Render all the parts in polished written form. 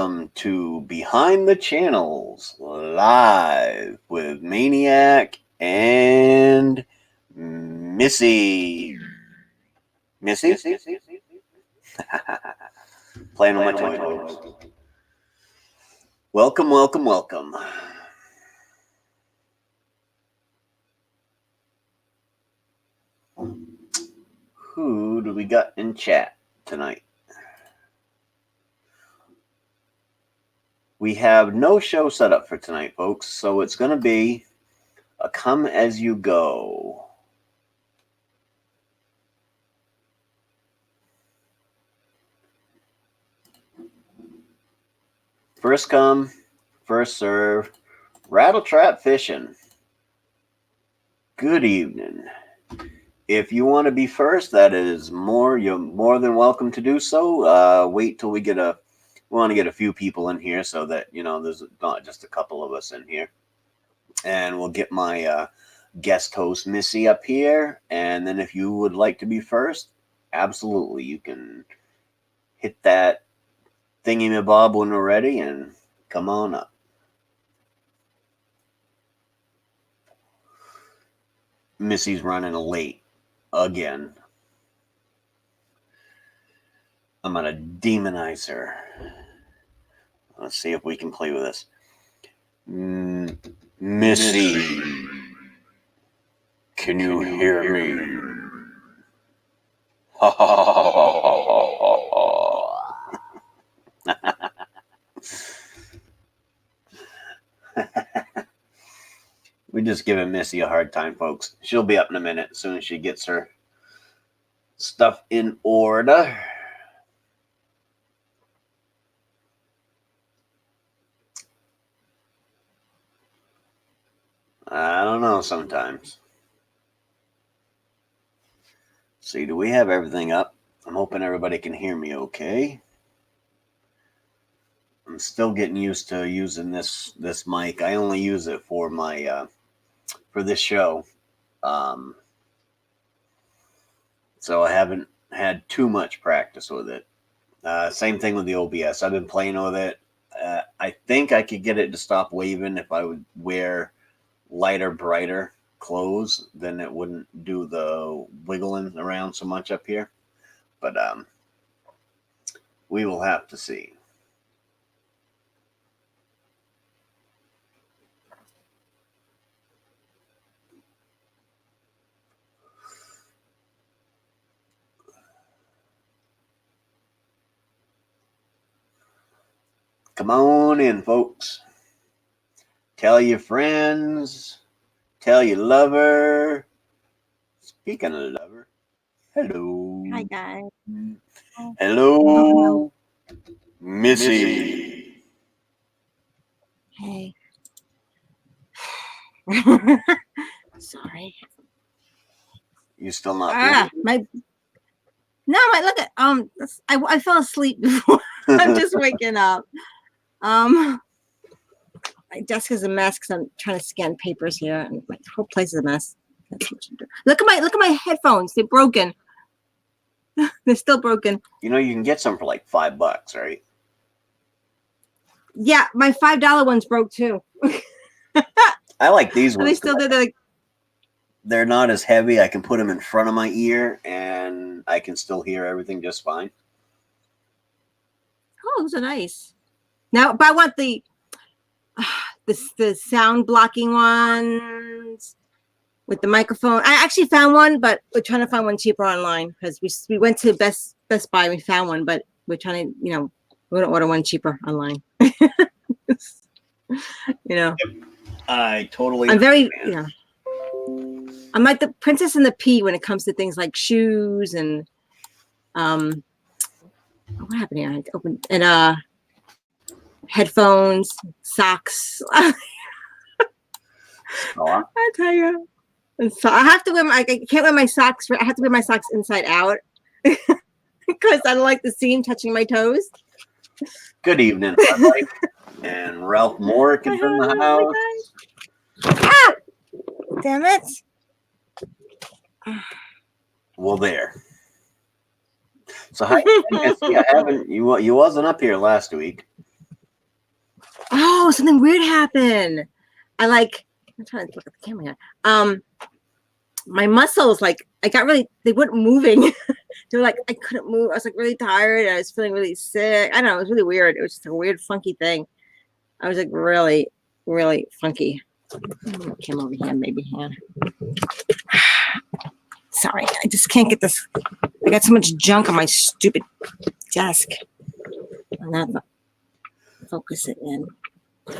welcome to Behind the Channels live with Maine-iac and Missy. Missy? Playing on my toy, folks. Welcome, welcome, welcome. Who do we got in chat tonight? We have no show set up for tonight, folks, so it's going to be a come as you go. First come, first serve, rattle trap fishing. Good evening. If you want to be first, you're more than welcome to do so. Wait till we want to get a few people in here so that, there's not just a couple of us in here. And we'll get my guest host, Missy, up here. And then if you would like to be first, absolutely. You can hit that thingy-mabob when we're ready and come on up. Missy's running late again. I'm going to demonize her. Let's see if we can play with this. Missy, can you hear me? Ha ha ha ha ha ha. We're just giving Missy a hard time, folks. She'll be up in a minute as soon as she gets her stuff in order. I don't know sometimes. See, do we have everything up? I'm hoping everybody can hear me okay. I'm still getting used to using this mic. I only use it for my for this show. So I haven't had too much practice with it. Same thing with the OBS. I've been playing with it. I think I could get it to stop waving if I would wear lighter, brighter clothes, then it wouldn't do the wiggling around so much up here. But we will have to see. Come on in, folks. Tell your friends. Tell your lover. Speaking of lover, hello. Hi, guys. Hello, Missy. Hey. Sorry. You still not? No, look at I fell asleep before. I'm just waking up. My desk is a mess because I'm trying to scan papers here, and my whole place is a mess. Look at my headphones. They're broken. They're still broken. You can get some for like $5, right? Yeah, my $5 ones broke too. I like these ones. They still do. They're not as heavy. I can put them in front of my ear, and I can still hear everything just fine. Oh, those are nice. Now, but I want the sound blocking ones with the microphone. I actually found one, but we're trying to find one cheaper online because we went to Best Buy. We found one, but we're trying to, we're going to order one cheaper online. I totally. I'm very, I'm like the Princess and the Pea when it comes to things like shoes and what happened here? I opened and headphones, socks. I tell you, so I have to wear I can't wear my socks. I have to wear my socks inside out because I don't like the seam touching my toes. Good evening, and Ralph Morgan from the house. Ah! Damn it! Well, there. So hi, I haven't. You wasn't up here last week. Oh, something weird happened. I'm trying to look at the camera here. My muscles, I got really, they weren't moving. They were I couldn't move. I was really tired. I was feeling really sick. I don't know. It was really weird. It was just a weird, funky thing. I was really, really funky. Came over here, maybe here. Sorry, I just can't get this. I got so much junk on my stupid desk. I'm not focus it in.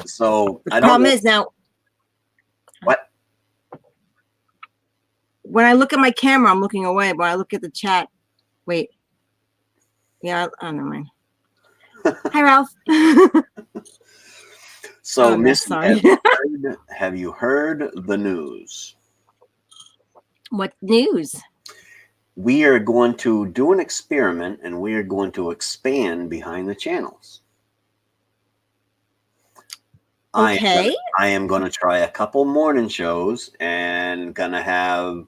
So the problem is now. What? When I look at my camera, I'm looking away. But when I look at the chat, wait. Yeah, I don't mind. Hi, Ralph. So, Oh, Miss, sorry. have you heard the news? What news? We are going to do an experiment, and we are going to expand behind the channels. Okay. I am going to try a couple morning shows, and gonna have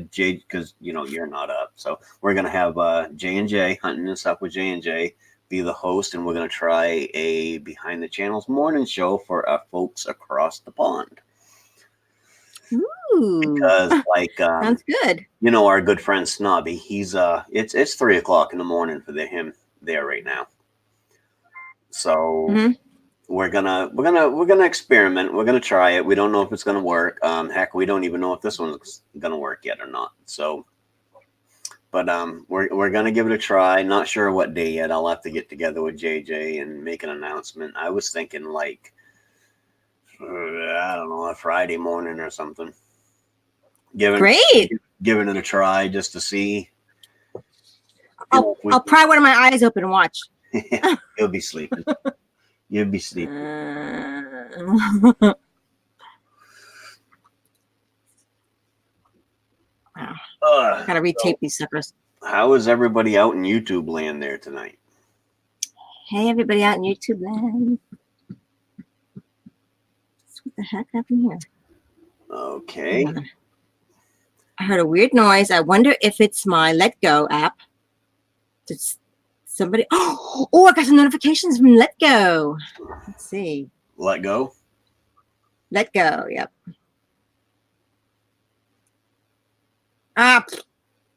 Jay, because you're not up, so we're gonna have J&J, Hunting and Stuff with J&J, be the host, and we're gonna try a behind the channels morning show for folks across the pond. Ooh. Because sounds good. Our good friend Snobby, he's it's 3:00 in the morning for him there right now. So we're gonna experiment. We're gonna try it. We don't know if it's gonna work. Heck, we don't even know if this one's gonna work yet or not. So, but we're gonna give it a try. Not sure what day yet. I'll have to get together with JJ and make an announcement. I was thinking I don't know, a Friday morning or something. Giving it a try just to see. I'll pry one of my eyes open and watch. You'll be sleeping. You'll be sleeping. Wow. Gotta retape these suckers. How is everybody out in YouTube land there tonight? Hey, everybody out in YouTube land. What the heck happened here? Okay. I heard a weird noise. I wonder if it's my Let Go app. Did somebody? Oh, I got some notifications from Let Go. Let's see. Let Go? Let Go, yep.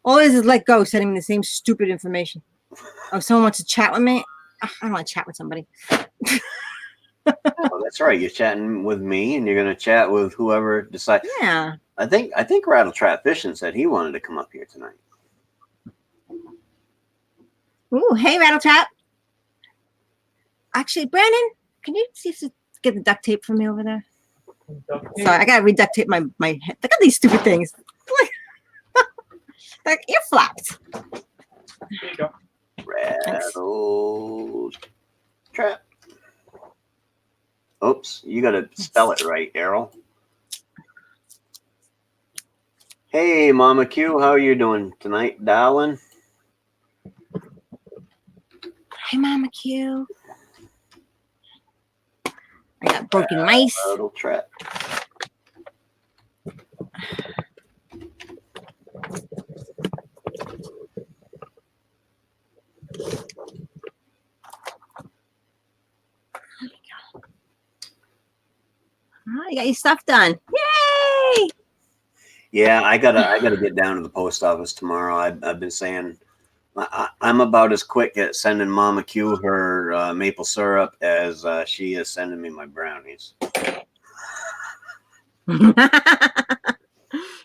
All this is Let Go sending me the same stupid information. Oh, someone wants to chat with me? I don't want to chat with somebody. Oh, that's right. You're chatting with me, and you're going to chat with whoever decides. Yeah. I think Rattle Trap Fishing said he wanted to come up here tonight. Ooh, hey, Rattle Trap. Actually, Brandon, can you see if you get the duct tape for me over there? Sorry, I gotta reduct tape my head. Look at these stupid things. Like ear flaps. There you go. Rattle Trap. Oops, you gotta spell it right, Errol. Hey, Mama Q, how are you doing tonight, darling? Hi, Mama Q. I got broken mice. Rattle Trap. Oh, you got your stuff done. Yay! Yeah, I gotta get down to the post office tomorrow. I've been saying I'm about as quick at sending Mama Q her maple syrup as she is sending me my brownies. Oh,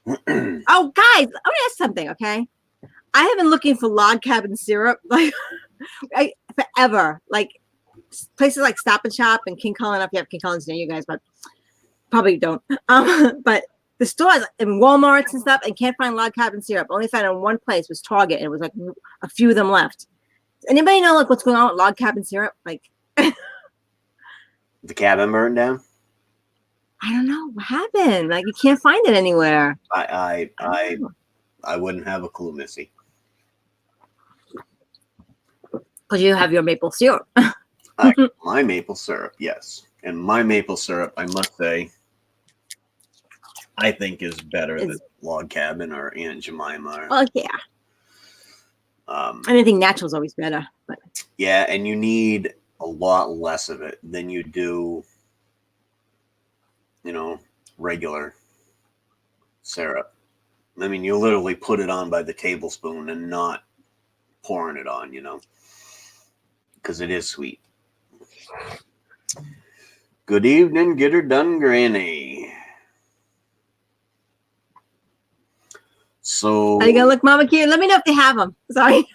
guys, I want to ask something, okay? I have been looking for log cabin syrup forever. Places like Stop and Shop and King Cullen. I don't know if you have King Cullen's near you guys, but probably don't. But the stores in Walmarts and stuff, and can't find log cabin syrup. Only found it in one place, was Target, and it was a few of them left. Does anybody know what's going on with log cabin syrup? The cabin burned down? I don't know what happened. You can't find it anywhere. I wouldn't have a clue, Missy. Because you have your maple syrup. My maple syrup, yes. And my maple syrup, I must say, I think is better than Log Cabin or Aunt Jemima. Well, yeah. Anything natural is always better. But yeah, and you need a lot less of it than you do, regular syrup. I mean, you literally put it on by the tablespoon and not pouring it on, because it is sweet. Good evening, get her done, Granny. So, Are you gonna look Mama Q? Let me know if they have them. Sorry.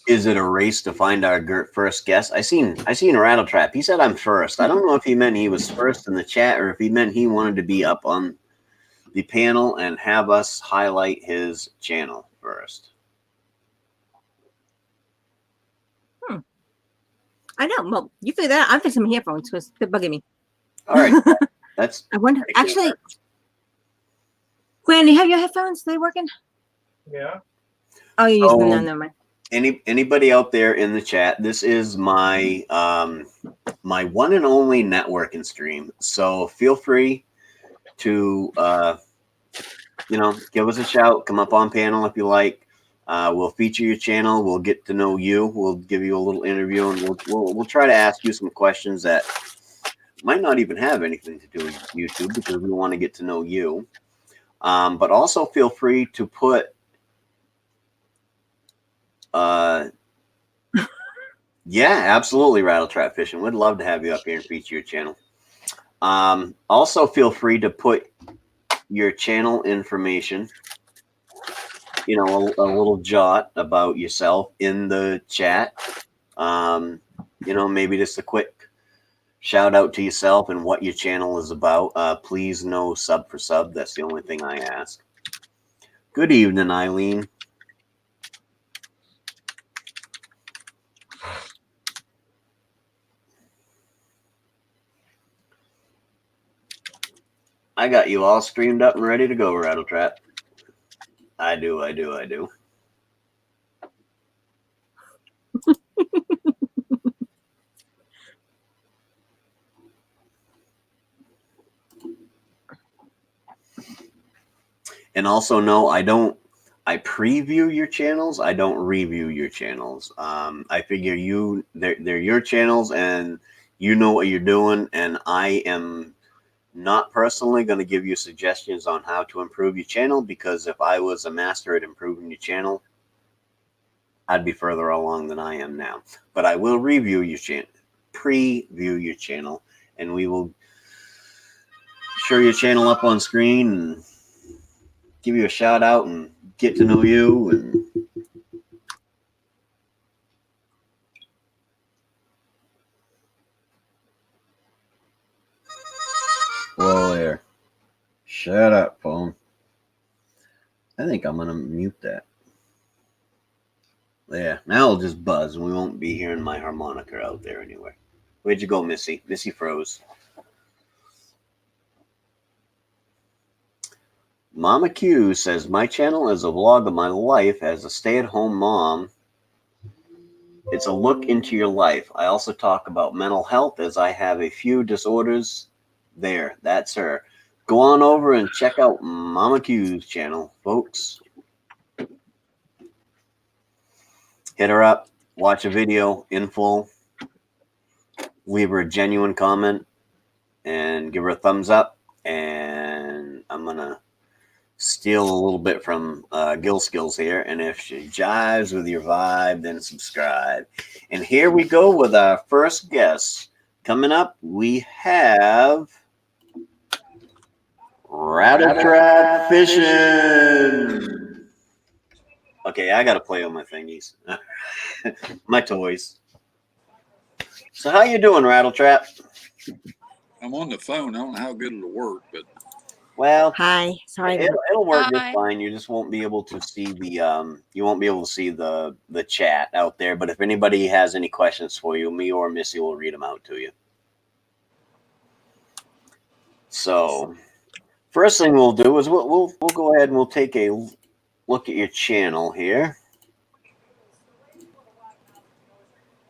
is it a race to find our first guest? I seen Rattletrap. He said I'm first. I don't know if he meant he was first in the chat or if he meant he wanted to be up on the panel and have us highlight his channel first. I know. Well, you figure that out. I'm fixing my headphones because they're bugging me. All right, that's. I wonder. Actually, Granny, have your headphones? They working? Yeah. Oh, you're using them now. Never mind. Anybody out there in the chat? This is my my one and only networking stream. So feel free to give us a shout. Come up on panel if you like. We'll feature your channel. We'll get to know you. We'll give you a little interview, and we'll try to ask you some questions that might not even have anything to do with YouTube because we want to get to know you. But also feel free to put. Yeah, absolutely, Rattletrap Fishing. We'd love to have you up here and feature your channel. Also, feel free to put your channel information, a little jot about yourself in the chat. Maybe just a quick shout out to yourself and what your channel is about. Please no sub for sub. That's the only thing I ask. Good evening, Eileen. I got you all streamed up and ready to go, Rattletrap. I do. And also, no, I preview your channels. I don't review your channels. I figure they're your channels and you know what you're doing. And I am not personally going to give you suggestions on how to improve your channel because if I was a master at improving your channel, I'd be further along than I am now. But I will review your channel, preview your channel, and we will show your channel up on screen and give you a shout out and get to know you. And whoa there. Shut up, phone. I think I'm going to mute that. Yeah, now it'll just buzz and we won't be hearing my harmonica out there anywhere. Where'd you go, Missy? Missy froze. Mama Q says, my channel is a vlog of my life as a stay-at-home mom. It's a look into your life. I also talk about mental health as I have a few disorders there. That's her. Go on over and check out Mama Q's channel, folks. Hit her up, watch a video in full, leave her a genuine comment, and give her a thumbs up. And I'm going to steal a little bit from Gil Skills here. And if she jives with your vibe, then subscribe. And here we go with our first guest. Coming up, we have Rattletrap Fishing. Okay, I got to play on my thingies. My toys. So how you doing, Rattletrap? I'm on the phone. I don't know how good it'll work, but well, hi. Sorry. It'll work just fine. You just won't be able to see the chat out there. But if anybody has any questions for you, me or Missy will read them out to you. So, first thing we'll do is we'll go ahead and we'll take a look at your channel here.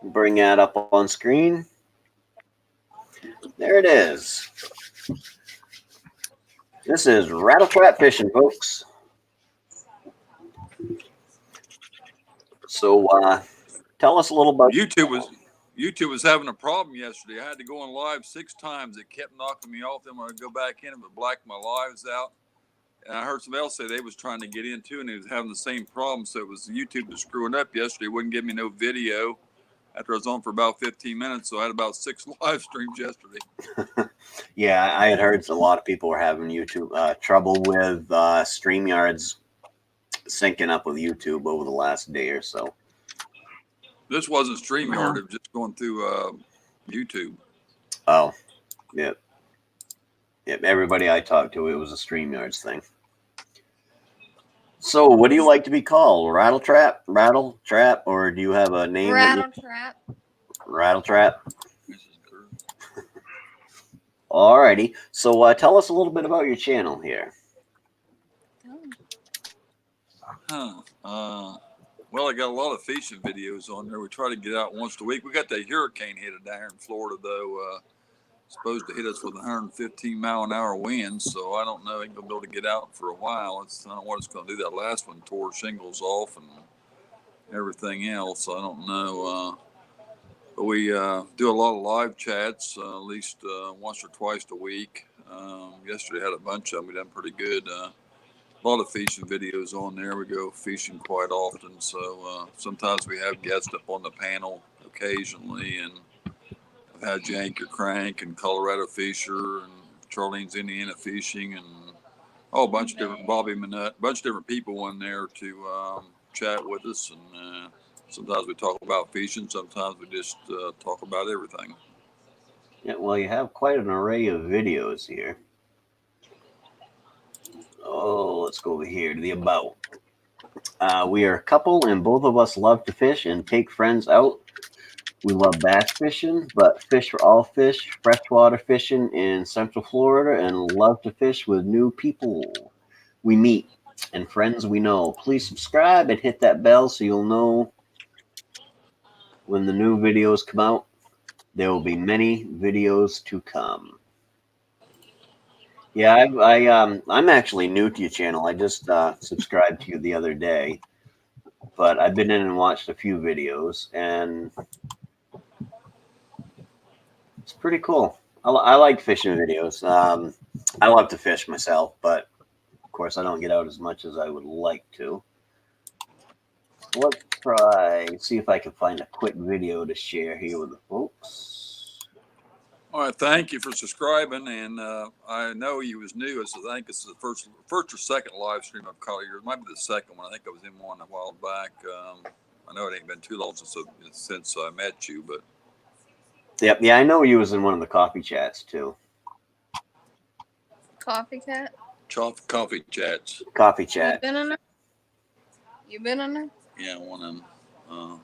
Bring that up on screen. There it is. This is Rattletrap Fishing, folks. So, tell us a little about YouTube was YouTube was having a problem yesterday. I had to go on live 6 times. It kept knocking me off. Then when I go back in, it would black my lives out. And I heard somebody else say they was trying to get in too, and it was having the same problem. So it was YouTube was screwing up yesterday. It wouldn't give me no video after I was on for about 15 minutes. So I had about 6 live streams yesterday. Yeah, I had heard a lot of people were having YouTube trouble with StreamYard's syncing up with YouTube over the last day or so. This wasn't StreamYard. Wow. It was just going through YouTube. Oh, yep. Yep, everybody I talked to, it was a StreamYards thing. So, what do you like to be called? Rattle Trap, or do you have a name? Rattle Trap. Rattle Trap. This is true. Alrighty. So, tell us a little bit about your channel here. Well, I got a lot of fishing videos on there. We try to get out once a week. We got that hurricane headed down here in Florida, though. Supposed to hit us with 115 mile an hour winds, so I don't know. Ain't gonna be able to get out for a while. I don't know what it's gonna do. That last one tore shingles off and everything else. I don't know. But we do a lot of live chats, at least once or twice a week. Yesterday had a bunch of them. We done pretty good. A lot of fishing videos on there. We go fishing quite often, so sometimes we have guests up on the panel occasionally, and I've had Jank Crank and Colorado Fisher and Charlene's Indiana Fishing and a bunch of different Bobby Minette, a bunch of different people on there to chat with us, and sometimes we talk about fishing, sometimes we just talk about everything. Yeah, well, you have quite an array of videos here. Oh, let's go over here to the about. We are a couple, and both of us love to fish and take friends out. We love bass fishing, but fish for all fish, freshwater fishing in Central Florida, and love to fish with new people we meet and friends we know. Please subscribe and hit that bell so you'll know when the new videos come out. There will be many videos to come. Yeah, I'm actually new to your channel. I just subscribed to you the other day, but I've been in and watched a few videos, and it's pretty cool. I like fishing videos. I love to fish myself, but of course I don't get out as much as I would like to. So let's try see if I can find a quick video to share here with the folks. All right, thank you for subscribing, and I know you was new, so I think it's the first or second live stream I've caught you. It might be the second one. I think I was in one a while back. I know it ain't been too long since I met you, but Yep, yeah, I know you was in one of the coffee chats too. Coffee Cat. coffee chats. Coffee You chat. been on there? You been on there? Yeah, one of them. Oh,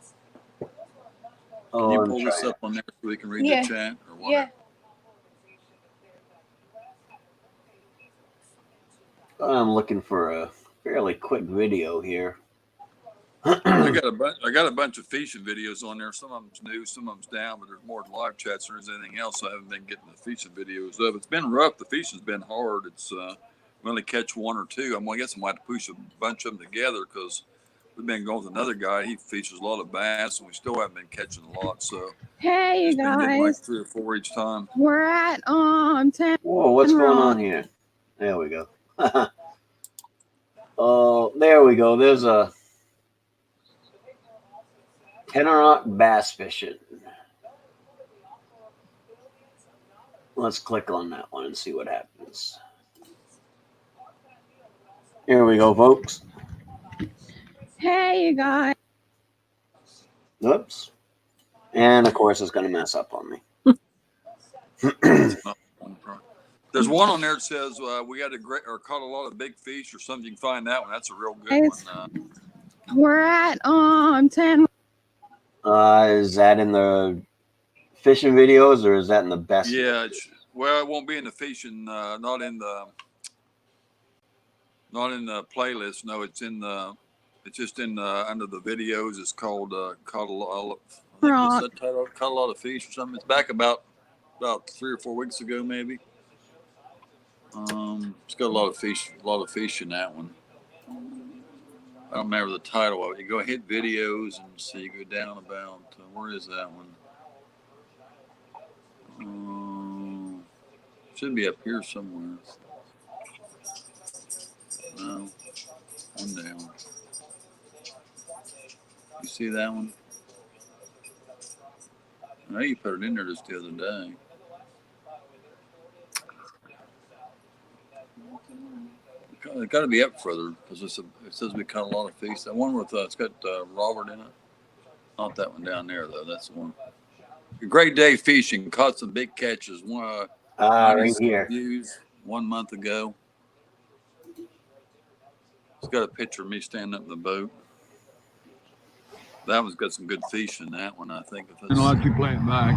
Can you I'm pull this trying. up on there so we can read Yeah. the chat or what? Yeah. I'm looking for a fairly quick video here. I got a bunch of fishing videos on there. Some of them's new, some of them's down, but there's more live chats than there's anything else. So I haven't been getting the fishing videos up. It's been rough. The fishing's been hard. It's we only catch one or two. I guess I might have to push a bunch of them together because we've been going with another guy. He fishes a lot of bass, and we still haven't been catching a lot. So Hey, you it's been getting like guys. 3 or 4 each time. We're at 10. Whoa, what's going on here? There we go. Oh, there we go. There's a Tenorock bass fishing. Let's click on that one and see what happens. Here we go, folks. Hey, you guys. Oops. And of course, it's going to mess up on me. There's one on there that says we got caught a lot of big fish or something. You can find that one. That's a real good one. We're at 10. Is that in the fishing videos or is that in the best? Yeah. Well, it won't be in the fishing. Not in the playlist. No, it's in the. It's just in under the videos. It's called caught a lot. I think it's that title, caught a lot of fish or something. It's back about 3 or 4 weeks ago, maybe. It's got a lot of fish in that one. I don't remember the title of it. You go hit videos and see. You go down about where is that one? Should be up here somewhere. No, one down. You see that one? I know you put it in there just the other day. It got to be up further because it says we caught a lot of fish. That one with it's got Robert in it. Not that one down there though. That's the one. A great day fishing. Caught some big catches. One Right here. views 1 month ago. It's got a picture of me standing up in the boat. That one's got some good fish in that one, I think. And I'll let you play it back.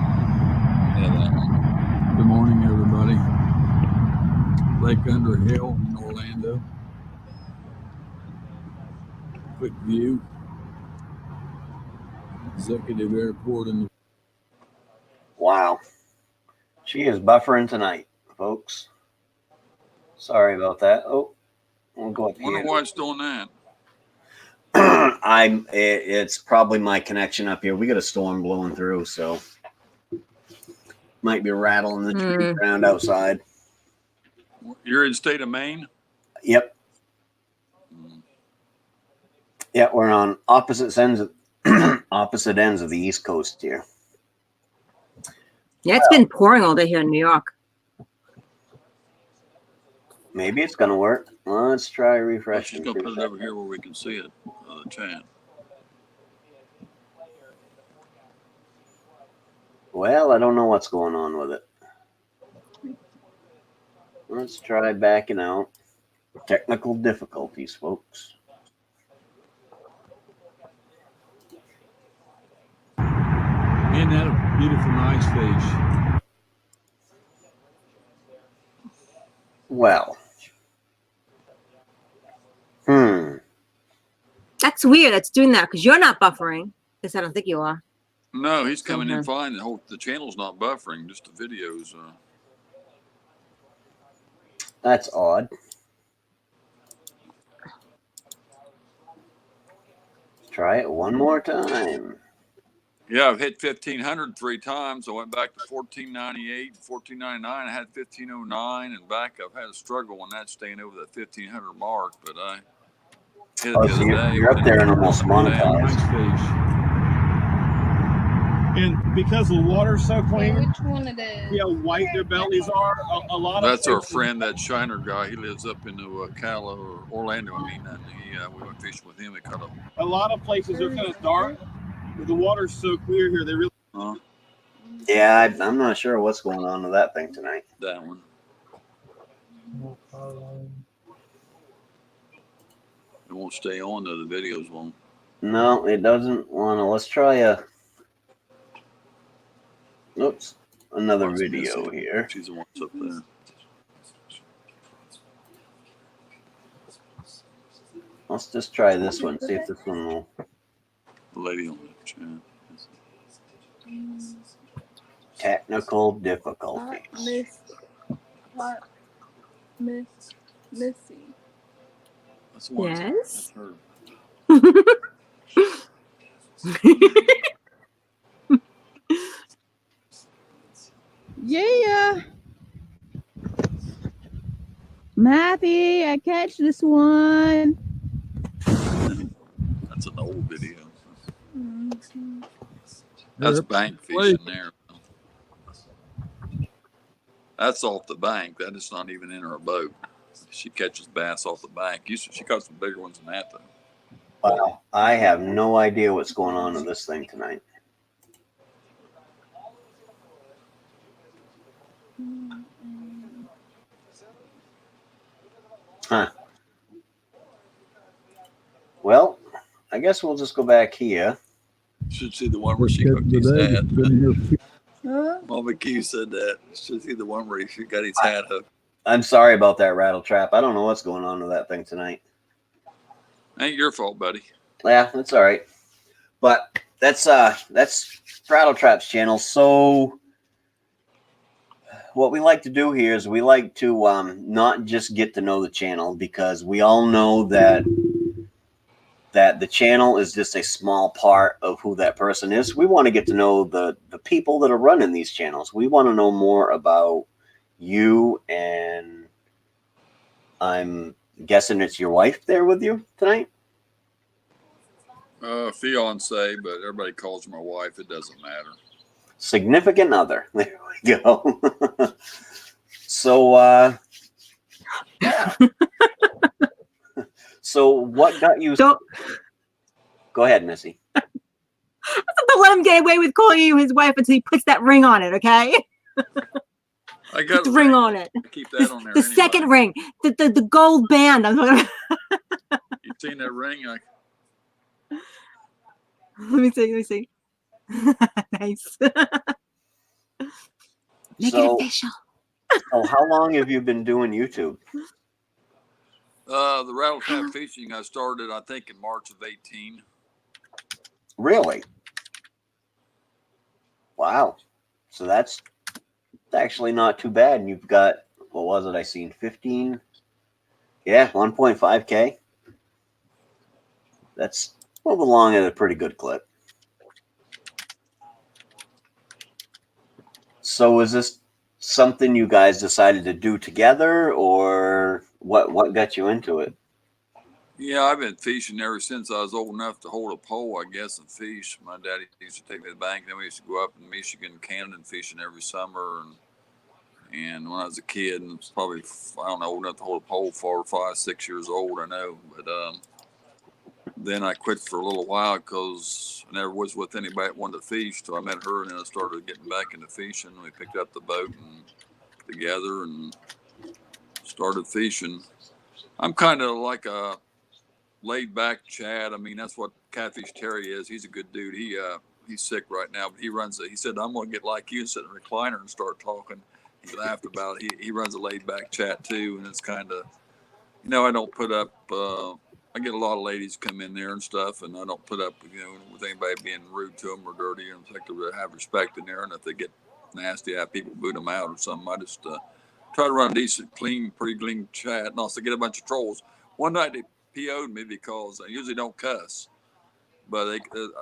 Yeah, that one. Good morning, everybody. Lake Underhill in Orlando. Quick view. Executive Airport in the Wow. She is buffering tonight, folks. Sorry about that. Oh, we'll go up Wonder here. why it's doing that. It's probably my connection up here. We got a storm blowing through, so might be rattling the trees around outside. You're in the state of Maine? Yep. Yeah, we're on opposite ends of the East Coast here. Yeah, it's been pouring all day here in New York. Maybe it's gonna work. Let's try refreshing. She's gonna put it over here where we can see it. The chat. Well, I don't know what's going on with it. Let's try backing out. Technical difficulties, folks. Isn't that a beautiful, nice fish? Well. That's weird. That's doing that because you're not buffering. Because I don't think you are. No, he's coming in fine. The channel's not buffering, just the videos. That's odd. Try it one more time. Yeah, I've hit 1,500 3 times. I went back to 1,498, 1,499. I had 1,509 and back. I've had a struggle on that staying over that 1,500 mark, but I hit it the other day. You're up there and almost monetized. Nice fish. And because the water's so Hey, clean, which one it is? see how white their bellies are. A lot of That's our fish- friend, that Shiner guy. He lives up in Ocala or Orlando. I mean, and we went fishing with him. We caught A lot of places are kind of dark, but the water's so clear here. They really. Yeah, I'm not sure what's going on with that thing tonight. that one. It won't stay on though. The videos won't. No, it doesn't want to. Let's try a. Oops, another It's video missing. here. She's the one that's up there. Let's just try this one. See if this one will. The lady on the chat. Technical difficulties. Missy. That's the one. Yes. That's her. Yeah. Matthew, I catch this one. That's an old video. That's bank fishing there. That's off the bank. That is not even in her boat. She catches bass off the bank. She caught some bigger ones than that, though. Wow, I have no idea what's going on with this thing tonight. Huh. Well, I guess we'll just go back here. Should see the one where she cooked his hat. Mama Q said that. Should see the one where she got his hat hooked. I'm sorry about that rattle trap. I don't know what's going on with that thing tonight. Ain't your fault, buddy. Yeah, that's all right. But that's Rattle Trap's channel. So what we like to do here is we like to not just get to know the channel, because we all know that the channel is just a small part of who that person is. We want to get to know the people that are running these channels. We want to know more about, you and I'm guessing it's your wife there with you tonight? Fiance, but everybody calls her my wife. It doesn't matter. Significant other. There we go. So, yeah. So, what got you? Don't Go ahead, Missy. let him get away with calling you his wife until he puts that ring on it, okay? I got Put the ring on it. I keep that on there. The anyway. second ring, the gold band. I'm talking about. You seen that ring? Let me see. Nice. Make it official. So, how long have you been doing YouTube? The rattlesnap fishing I started, I think, in March of 18. Really? Wow. So that's actually not too bad. And you've got, what was it I seen? 15? Yeah, 1.5K. That's moving along at a pretty good clip. So is this something you guys decided to do together, or what got you into it? Yeah, I've been fishing ever since I was old enough to hold a pole, I guess, and fish. My daddy used to take me to the bank. Then we used to go up in Michigan, Canada, and fishing every summer. And when I was a kid, and was probably, I don't know, old enough to hold a pole, 4 or 5, 6 years old, I know. But then I quit for a little while because I never was with anybody that wanted to fish. So I met her, and then I started getting back into fishing. We picked up the boat and together and started fishing. I'm kind of like a laid back Chad. I mean, that's what Catfish Terry is. He's a good dude. He's sick right now, but he said, I'm going to get like you and sit in a recliner and start talking. He laughed about it. He runs a laid back chat too. And it's kind of, I don't put up, I get a lot of ladies come in there and stuff, and I don't put up, with anybody being rude to them or dirty. And I like to have respect in there. And if they get nasty, I have people boot them out or something. I just try to run a decent, pretty clean chat, and also get a bunch of trolls. One night they PO'd me because I usually don't cuss, but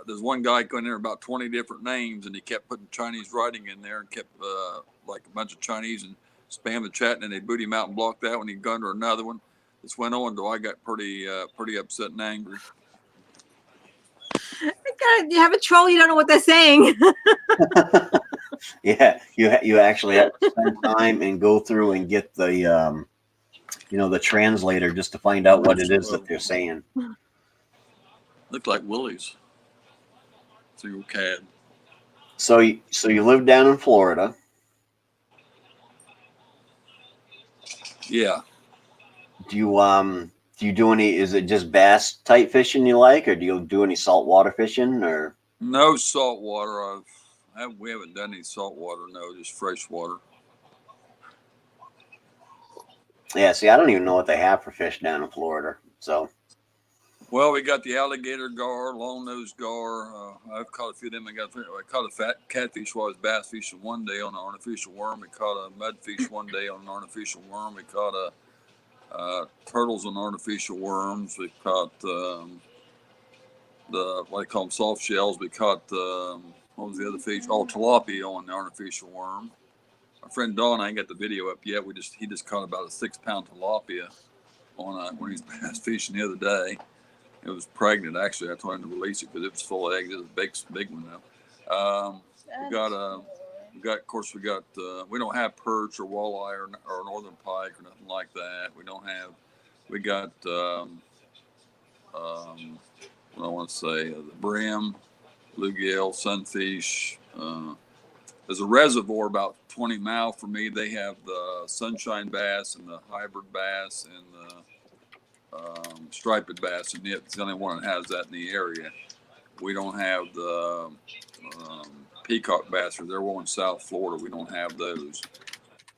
there's one guy going there about 20 different names, and he kept putting Chinese writing in there and kept like a bunch of Chinese and spam the chat, and then they boot him out and blocked that one. He'd go under another one. This went on until I got pretty upset and angry. You have a troll, you don't know what they're saying. Yeah, you actually have to spend time and go through and get the the translator just to find out what it is that they're saying. Looked like Willie's. Single cad. So you live down in Florida. Yeah. Do you do any? Is it just bass type fishing you like, or do you do any saltwater fishing? Or No salt water. We haven't done any salt water. No, just fresh water. yeah, see, I don't even know what they have for fish down in Florida. So, well, we got the alligator gar, long-nosed gar. I've caught a few of them. I caught a fat catfish while I was bass fishing one day on an artificial worm. We caught a mudfish one day on an artificial worm. We caught turtles on artificial worms. We caught what I call them soft shells. We caught what was the other fish? Oh, tilapia on the artificial worm. My friend Don, I ain't got the video up yet. He just caught about a 6-pound tilapia on when he was bass fishing the other day. It was pregnant, actually. I told him to release it because it was full of eggs. It was a big one now. Of course, we don't have perch or walleye or northern pike or nothing like that. We got, what I want to say, the brim, bluegill, sunfish. There's a reservoir about 20 miles from me. They have the sunshine bass and the hybrid bass and the striped bass, and it's the only one that has that in the area. We don't have the peacock bass, or they're one in South Florida. We don't have those,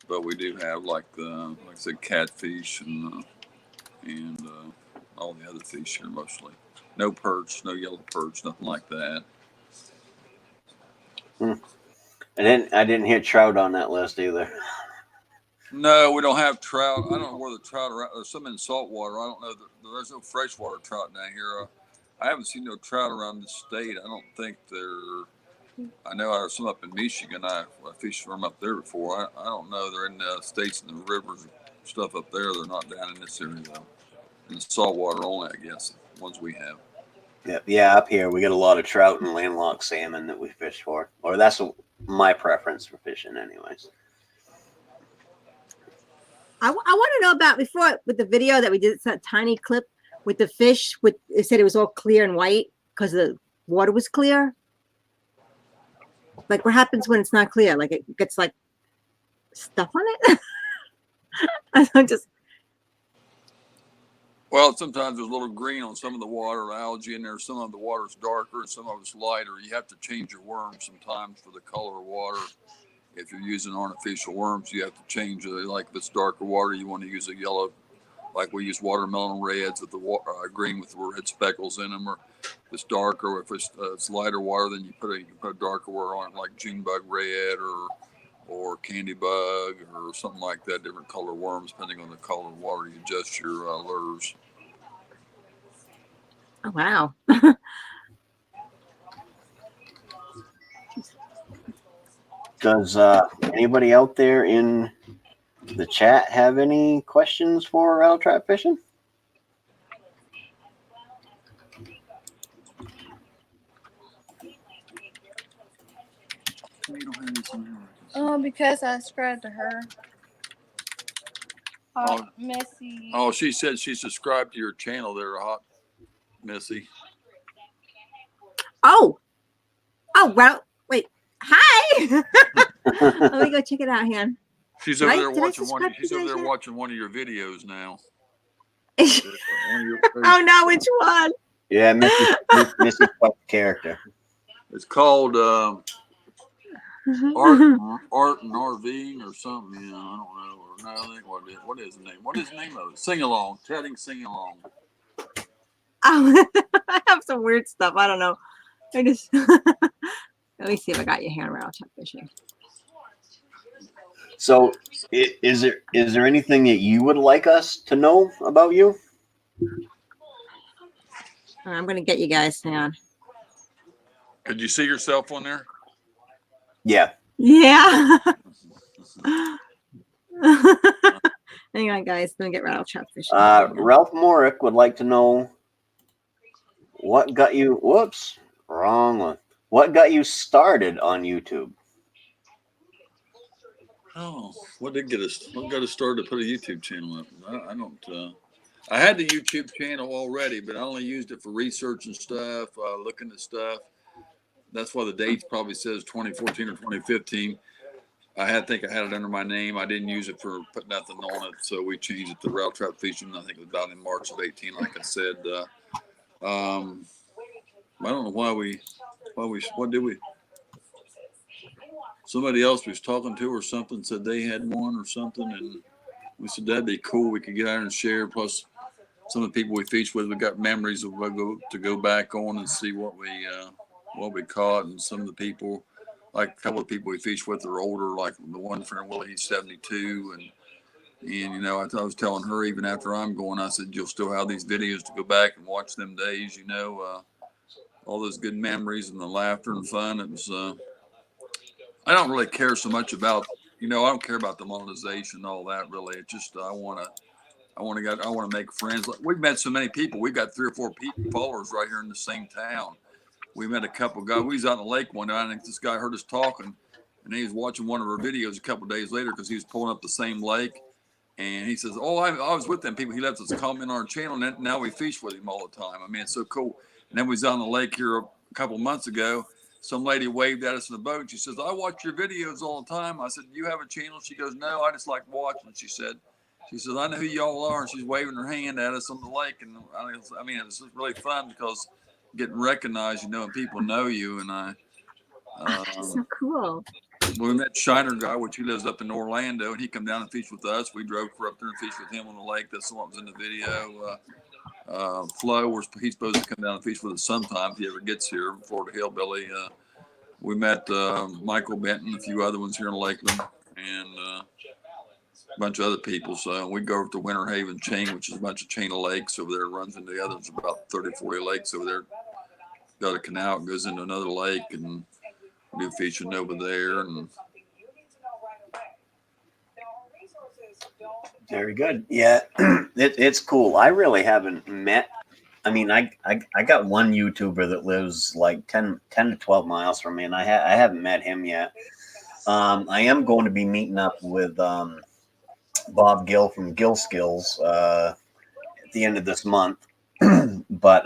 but we do have like I said, catfish and all the other fish here mostly. No perch, no yellow perch, nothing like that. I didn't hear trout on that list either. No, we don't have trout. I don't know where the trout are at. There's some in saltwater. I don't know. There's no freshwater trout down here. I haven't seen no trout around the state. I don't think they're I know there's some up in Michigan. I fished from up there before. I don't know. They're in the states and the rivers and stuff up there. They're not down in this area though. In the saltwater only, I guess. The ones we have. Yeah, up here we get a lot of trout and landlocked salmon that we fish for, or that's my preference for fishing, anyways. I want to know about before with the video that we did. It's that tiny clip with the fish. With it said it was all clear and white because the water was clear. Like what happens when it's not clear? Like it gets like stuff on it. I'm just. Well, sometimes there's a little green on some of the water, algae in there. Some of the water's darker and some of it's lighter. You have to change your worms sometimes for the color of water. If you're using artificial worms, you have to change it. Like if it's darker water, you want to use a yellow, like we use watermelon reds with the green with the red speckles in them. Or if it's darker, if it's lighter water, then you can put a darker water on it, like June bug red or candy bug or something like that. Different color worms, depending on the color of water, you adjust your lures. Oh, wow. Does anybody out there in the chat have any questions for rattle trap fishing? Because I subscribed to her. Hot Missy. Oh, she said she subscribed to your channel there, Hot Missy. Oh, well, wait. Hi. Let me go check it out, Han. She's over there Did I watching subscribe She's to you over guys there yet? watching one of your videos now. Oh no, which one? Yeah, Missy's quite the character. It's called Art and RV or something. Yeah, I don't know. Or no, I think what is the name? What is the name of it? Sing along. Chatting sing along. Oh, I have some weird stuff. I don't know. I just let me see if I got your hand rattle trap fishing. So, is there anything that you would like us to know about you? I'm gonna get you guys. Hang on. Could you see yourself on there? Yeah. Yeah. Hang on, guys. Let me get rattle trap fishing. Ralph Morick would like to know what got you. Whoops, wrong one. What got you started on YouTube? Oh, what got us started to put a YouTube channel up? I don't. I had the YouTube channel already, but I only used it for research and stuff, looking at stuff. That's why the date probably says 2014 or 2015. I think I had it under my name. I didn't use it for putting nothing on it, so we changed it to Rattle Trap Fishing. I think it was about in March of 18, like I said. I don't know what did we? Somebody else was talking to or something said they had one or something, and we said that'd be cool. We could get out and share. Plus, some of the people we fished with, we got memories of to go back on and see what we caught, and some of the people. Like a couple of people we fished with are older, like the one friend Willie, he's 72, and you know, I was telling her even after I'm going, I said you'll still have these videos to go back and watch them days, you know, all those good memories and the laughter and fun. It was. I don't really care so much about, you know, I don't care about the monetization and all that really. It's just I want to make friends. We've met so many people. We've got 3 or 4 followers right here in the same town. We met a couple of guys. We was out in the lake one night. I think this guy heard us talking, and he was watching one of our videos a couple of days later because he was pulling up the same lake. And he says, "Oh, I was with them people." He left us a comment on our channel, and now we fish with him all the time. I mean, it's so cool. And then we was out on the lake here a couple of months ago. Some lady waved at us in the boat. She says, "I watch your videos all the time." I said, "Do you have a channel?" She goes, "No, I just like watching." She says, "I know who y'all are." And she's waving her hand at us on the lake. And I mean, it was just really fun because getting recognized, you know, and people know you. And That's so cool. we met Shiner guy, which he lives up in Orlando, and he come down and fished with us. We drove up there and fished with him on the lake. That's what was in the video. Flo, he's supposed to come down and fish with us sometime if he ever gets here. Florida Hillbilly. We met Michael Benton, a few other ones here in Lakeland, and a bunch of other people. So we go over to Winter Haven Chain, which is a bunch of chain of lakes over there. It runs into the others, about 30, 40 lakes over there. Got a canal, it goes into another lake, and do fishing over there. And Very good. Yeah, it's cool. I really haven't met. I mean, I got one YouTuber that lives like 10 to 12 miles from me, and I haven't met him yet. I am going to be meeting up with Bob Gill from Gill Skills at the end of this month, but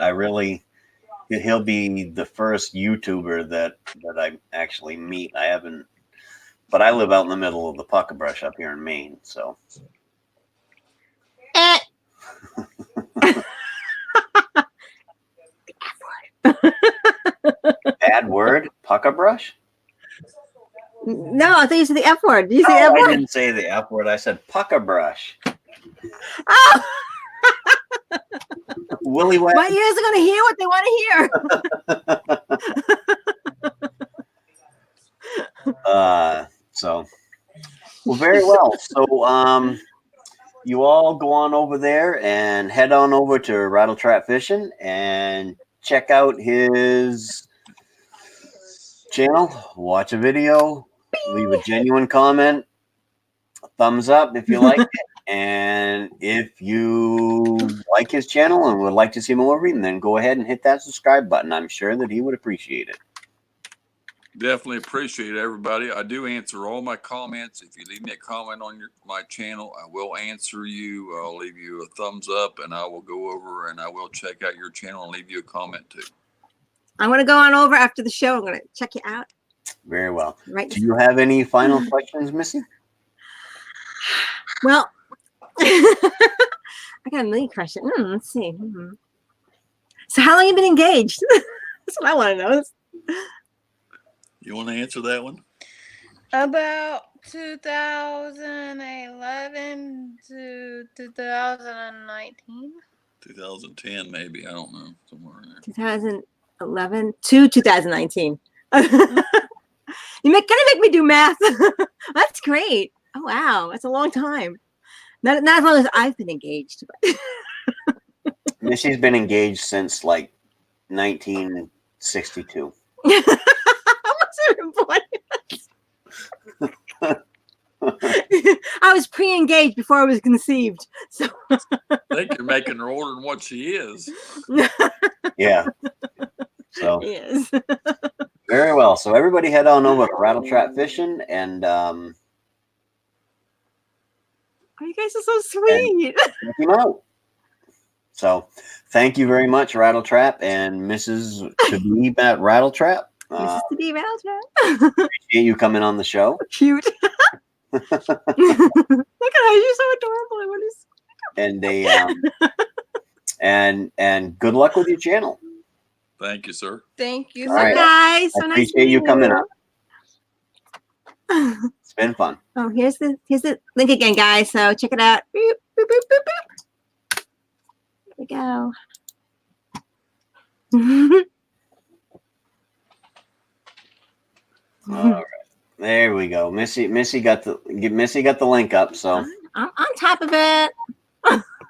he'll be the first YouTuber that I actually meet. I haven't, but I live out in the middle of the pucker brush up here in Maine, so. Bad word, pucker brush? No, I thought you said the F word. Did you say No, F I word? didn't say the F word. I said pucker brush. Oh, Willy whack. my ears are gonna hear what they want to hear. So, well, very well. So, you all go on over there and head on over to Rattle Trap Fishing and check out his channel. Watch a video, leave a genuine comment, a thumbs up if you like it, and if you like his channel and would like to see more of him, then go ahead and hit that subscribe button. I'm sure that he would appreciate it. definitely appreciate everybody. I do answer all my comments. If you leave me a comment on my channel, I will answer you. I'll leave you a thumbs up, and I will go over and I will check out your channel and leave you a comment too. I'm gonna go on over after the show. I'm gonna check you out. Very well. Right. Do you have any final questions, Missy? Well, I got a million questions. Let's see. So, how long have you been engaged? That's what I want to know. You want to answer that one? About 2011 to 2019. 2010, maybe. I don't know. Somewhere in there. 2011 to 2019. You kind of make me do math. That's great. Oh wow, that's a long time. Not as long as I've been engaged. But Missy's been engaged since like 1962. I wasn't born. I was pre-engaged before I was conceived. So I think you're making her older than what she is. Yeah. So yes. very well. So everybody head on over to Rattle Trap Fishing and Oh, you guys are so sweet. check him out. So thank you very much, Rattle Trap and Mrs. To Be at Rattle Trap. Mrs. To Be Rattle Trap. Appreciate you coming on the show. Cute. Look at her, you're so adorable. What is And and good luck with your channel. Thank you, sir. Thank you. All right. guys. So I nice appreciate you meeting coming up. It's been fun. Oh, here's the link again, guys. So check it out. Boop, boop, boop, boop, boop. There we go. All right. There we go. Missy got the link up, so I'm on top of it.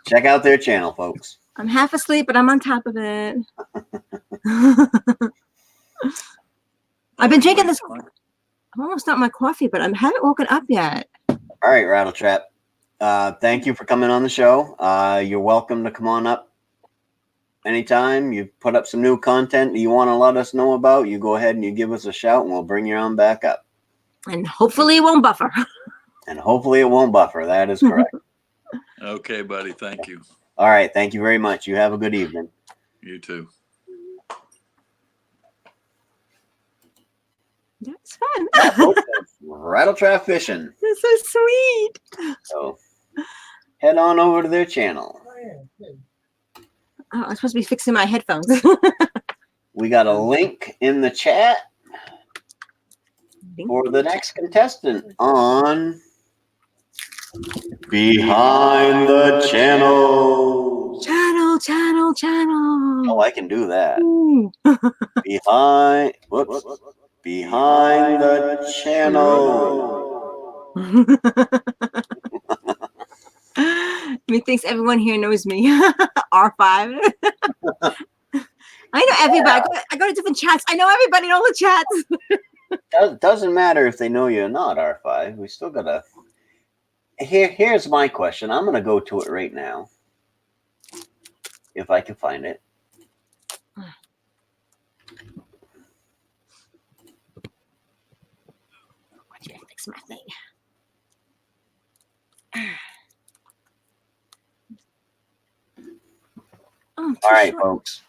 check out their channel, folks. I'm half asleep, but I'm on top of it. I've been drinking this. I'm almost done my coffee, but I haven't woken up yet. All right, Rattle Trap. Thank you for coming on the show. You're welcome to come on up anytime. You put up some new content that you want to let us know about, you go ahead and you give us a shout, and we'll bring you on back up. And hopefully it won't buffer. And hopefully it won't buffer. That is correct. Okay, buddy. Thank you. All right. Thank you very much. You have a good evening. You too. That's fun. Rattle Trap Fishing. That's so sweet. So head on over to their channel. Oh, I'm supposed to be fixing my headphones. We got a link in the chat for the next contestant on Behind the Channel. Channel. Oh, I can do that. Ooh. Behind the Channel. Methinks everyone here knows me. R5. I know everybody. I go to different chats. I know everybody in all the chats. doesn't matter if they know you or not, R5. We still gotta. Here's my question. I'm gonna go to it right now, if I can find it. Watch me fix my thing. Oh, All right, folks.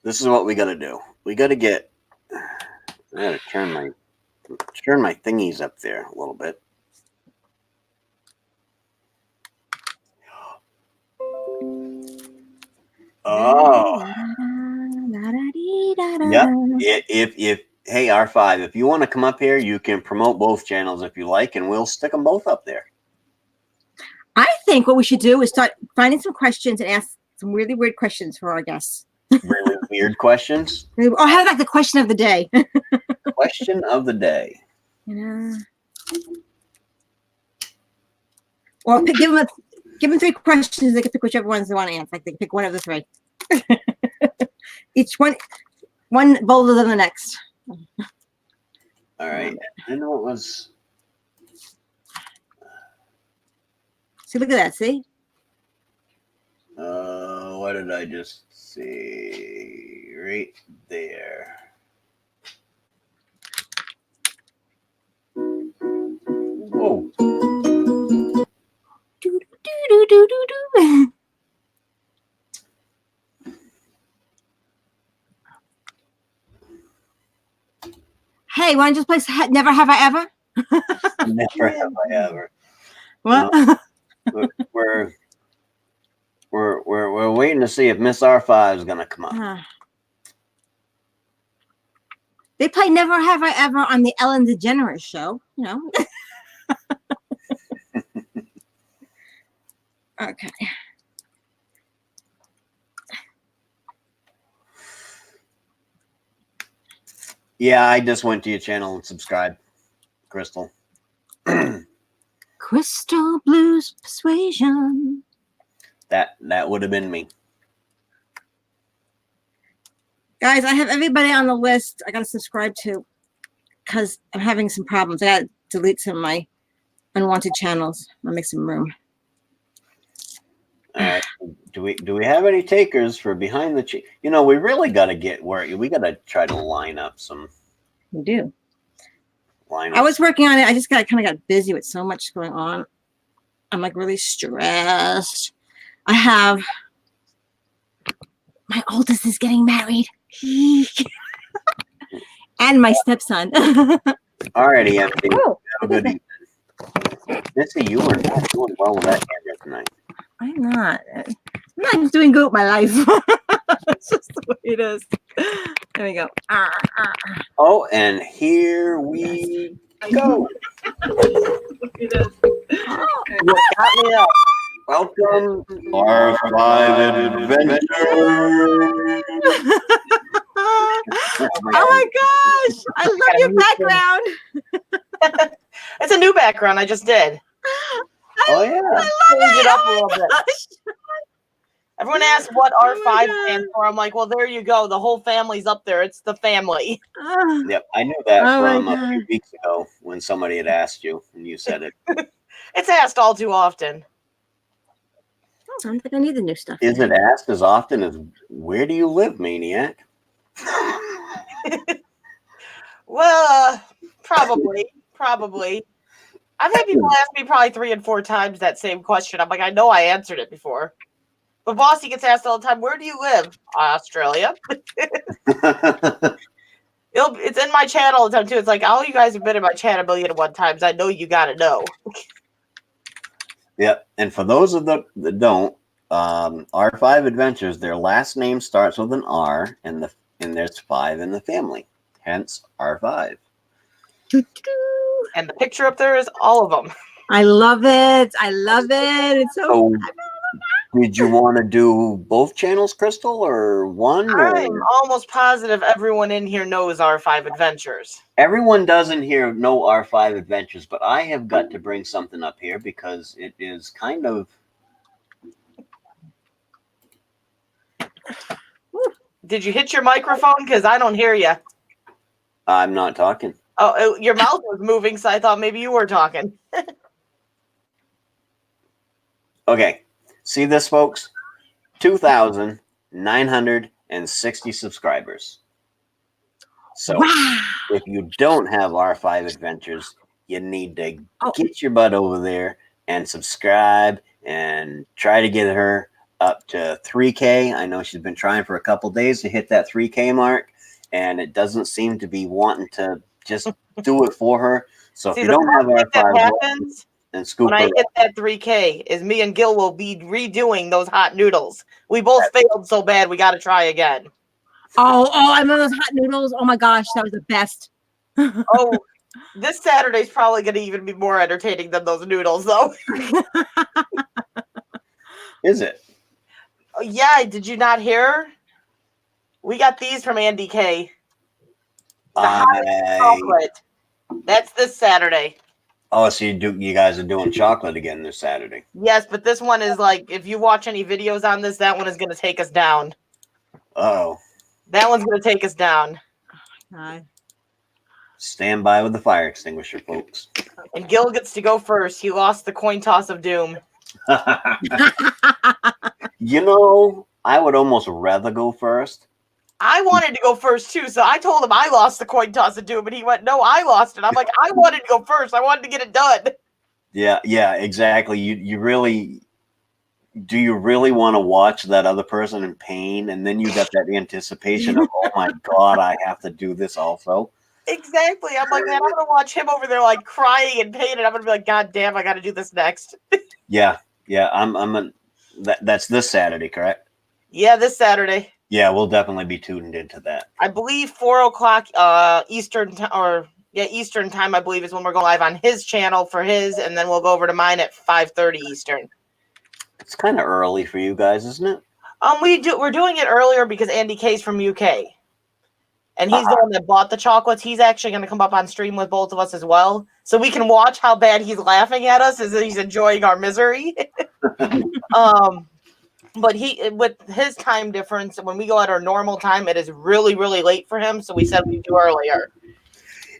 This is what we gotta do. We gotta get. I gotta turn my thingies up there a little bit. Oh, yep. If hey R5, if you want to come up here, you can promote both channels if you like, and we'll stick them both up there. I think what we should do is start finding some questions and ask some really weird questions for our guests. Really weird questions. Or have like the question of the day. Question of the day. You know. Or give them 3 questions. They can pick whichever ones they want to answer. Like they can pick one of the 3. Each one bolder than the next. All right. I know it was. See, look at that. See. What did I just see? Right there. Whoa. Do. Hey, why don't you just play Never Have I Ever? Never have I ever. What? No, we're waiting to see if Miss R5 is gonna come up. They play Never Have I Ever on the Ellen DeGeneres show, you know. Okay. Yeah, I just went to your channel and subscribed, Crystal. Crystal Blues Persuasion. That would have been me. Guys, I have everybody on the list I got to subscribe to because I'm having some problems. I got to delete some of my unwanted channels. I'll make some room. All right. Do we have any takers for behind the You know, we really got to get where we got to try to line up some. We do. Lineups. I was working on it. I just kind of got busy with so much going on. I'm like really stressed. I have my oldest is getting married. And my stepson. Alrighty, MD. Oh, have a good evening. Missy, you are not doing well with that camera tonight. I'm not doing good with my life. It's just the way it is. There we go. Oh, and here we go. It is. You got me up. Welcome, R5 Adventure. Oh my gosh! I love your background. It's a new background I just did. Oh yeah. I love Change it. it up Oh a little my bit. gosh. Everyone asks what Oh R5 my stands for. I'm like, well, there you go. The whole family's up there. It's the family. Yep, I knew that Oh my from a few God. weeks ago when somebody had asked you and you said it. It's asked all too often. I don't think I need the new stuff. Is it asked as often as where do you live, Maine-iac? Well, probably. I've had people ask me probably 3 and 4 times that same question. I'm like, I know I answered it before. But Bossy gets asked all the time, where do you live? Australia. It's in my channel all the time, too. It's like, all you guys have been in my channel 1,000,001 times. I know you got to know. Yep, and for those of them that don't, R5 Adventures, their last name starts with an R, and there's 5 in the family, hence R5. And the picture up there is all of them. I love it. I love it. It's so. Did you want to do both channels, Crystal, or one? I'm almost positive everyone in here knows R5 Adventures. Everyone doesn't here know R5 Adventures, but I have got to bring something up here because it is kind of. Did you hit your microphone? Because I don't hear you. I'm not talking. Oh, your mouth was moving, so I thought maybe you were talking. Okay. See this, folks? 2,960 subscribers. So Wow. if you don't have R5 Adventures, you need to Oh. get your butt over there and subscribe and try to get her up to 3K. I know she's been trying for a couple days to hit that 3K mark, and it doesn't seem to be wanting to just do it for her. So See, if you the don't have first thing that R5, happens and scoop when I her hit up. that 3K is me and Gil will be redoing those hot noodles. We both failed so bad, we got to try again. Oh, I remember those hot noodles. Oh my gosh, that was the best. Oh, this Saturday's probably going to even be more entertaining than those noodles, though. Is it? Oh, yeah, did you not hear? We got these from Andy K. The hottest chocolate. That's this Saturday. Oh, so you guys are doing chocolate again this Saturday? Yes, but this one is like, if you watch any videos on this, that one is going to take us down. Oh. That one's going to take us down. Stand by with the fire extinguisher, folks. And Gil gets to go first. He lost the coin toss of doom. You know, I would almost rather go first. I wanted to go first too, so I told him I lost the coin toss of doom, and he went, "No, I lost it." I'm like, I wanted to go first. I wanted to get it done. Yeah, exactly. You really do. You really want to watch that other person in pain, and then you got that anticipation of, oh my god, I have to do this also. Exactly. I'm like, man, I'm gonna watch him over there like crying in pain, and I'm gonna be like, God damn, I got to do this next. Yeah. That's this Saturday, correct? Yeah, this Saturday. Yeah, we'll definitely be tuned into that. I believe 4:00 Eastern Eastern time. I believe is when we're going live on his channel for his, and then we'll go over to mine at 5:30 Eastern. It's kind of early for you guys, isn't it? We're doing it earlier because Andy K's from UK. And he's the one that bought the chocolates. He's actually going to come up on stream with both of us as well. So we can watch how bad he's laughing at us as he's enjoying our misery. But with his time difference, when we go at our normal time, it is really, really late for him. So we said we'd do earlier.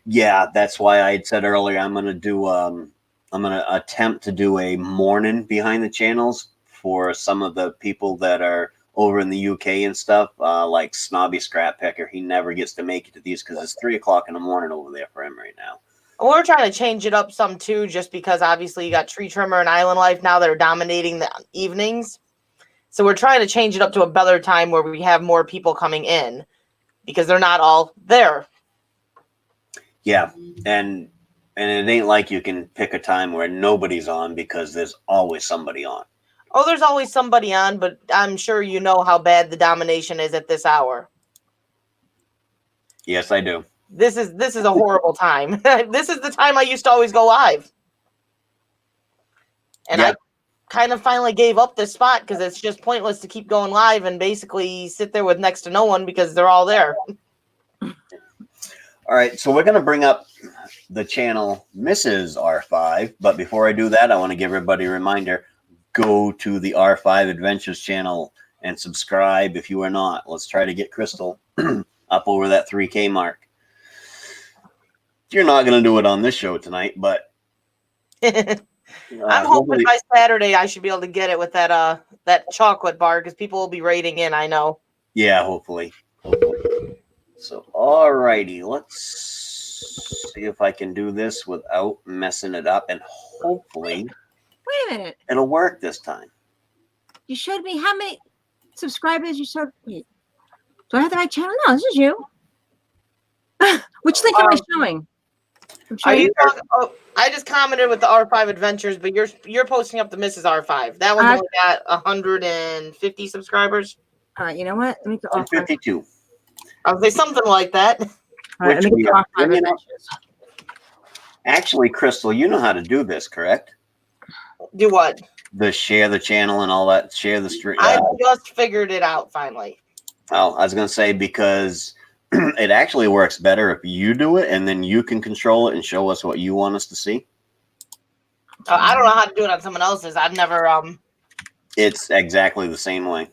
Yeah, that's why I had said earlier I'm going to attempt to do a morning behind the channels for some of the people that are over in the UK and stuff, like Snobby Scrap Picker. He never gets to make it to these because it's 3:00 in the morning over there for him right now. We're trying to change it up some too, just because obviously you got Tree Trimmer and Island Life now that are dominating the evenings. So we're trying to change it up to a better time where we have more people coming in because they're not all there. Yeah, and it ain't like you can pick a time where nobody's on because there's always somebody on. Oh, there's always somebody on, but I'm sure you know how bad the domination is at this hour. Yes, I do. This is a horrible time. This is the time I used to always go live. And I kind of finally gave up this spot because it's just pointless to keep going live and basically sit there with next to no one because they're all there. All right, so we're going to bring up the channel Mrs. R5, but before I do that, I want to give everybody a reminder. Go to the R5 Adventures channel and subscribe if you are not. Let's try to get Crystal up over that 3K mark. You're not going to do it on this show tonight, but I'm hoping by Saturday I should be able to get it with that chocolate bar because people will be raiding in, I know. Yeah, hopefully. So, all righty, let's see if I can do this without messing it up, and hopefully Wait a minute. it'll work this time. You showed me how many subscribers you showed. Wait, do I have the right channel? No, this is you. Which link am I showing? Are you talking, I just commented with the R5 Adventures, but you're posting up the Mrs. R5. That one's only got 150 subscribers. You know what? Let me go off 52. I would say something like that. Let me go off Actually, Crystal, you know how to do this, correct? Do what? The share the channel and all that. Share the stream. I just figured it out finally. Oh, I was going to say because it actually works better if you do it and then you can control it and show us what you want us to see. I don't know how to do it on someone else's. I've never It's exactly the same way.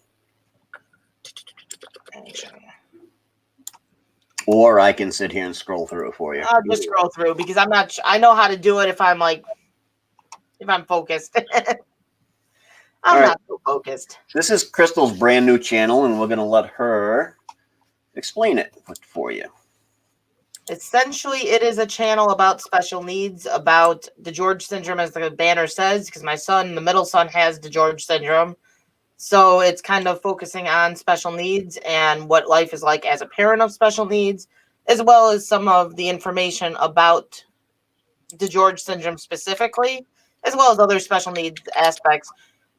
Or I can sit here and scroll through it for you. I'll just scroll through because I'm not. I know how to do it if I'm focused. I'm Alright. not so focused. This is Crystal's brand new channel, and we're going to let her explain it for you. Essentially, it is a channel about special needs, about DeGeorge syndrome, as the banner says, because my son, the middle son, has DeGeorge syndrome. So it's kind of focusing on special needs and what life is like as a parent of special needs, as well as some of the information about DeGeorge syndrome specifically, as well as other special needs aspects.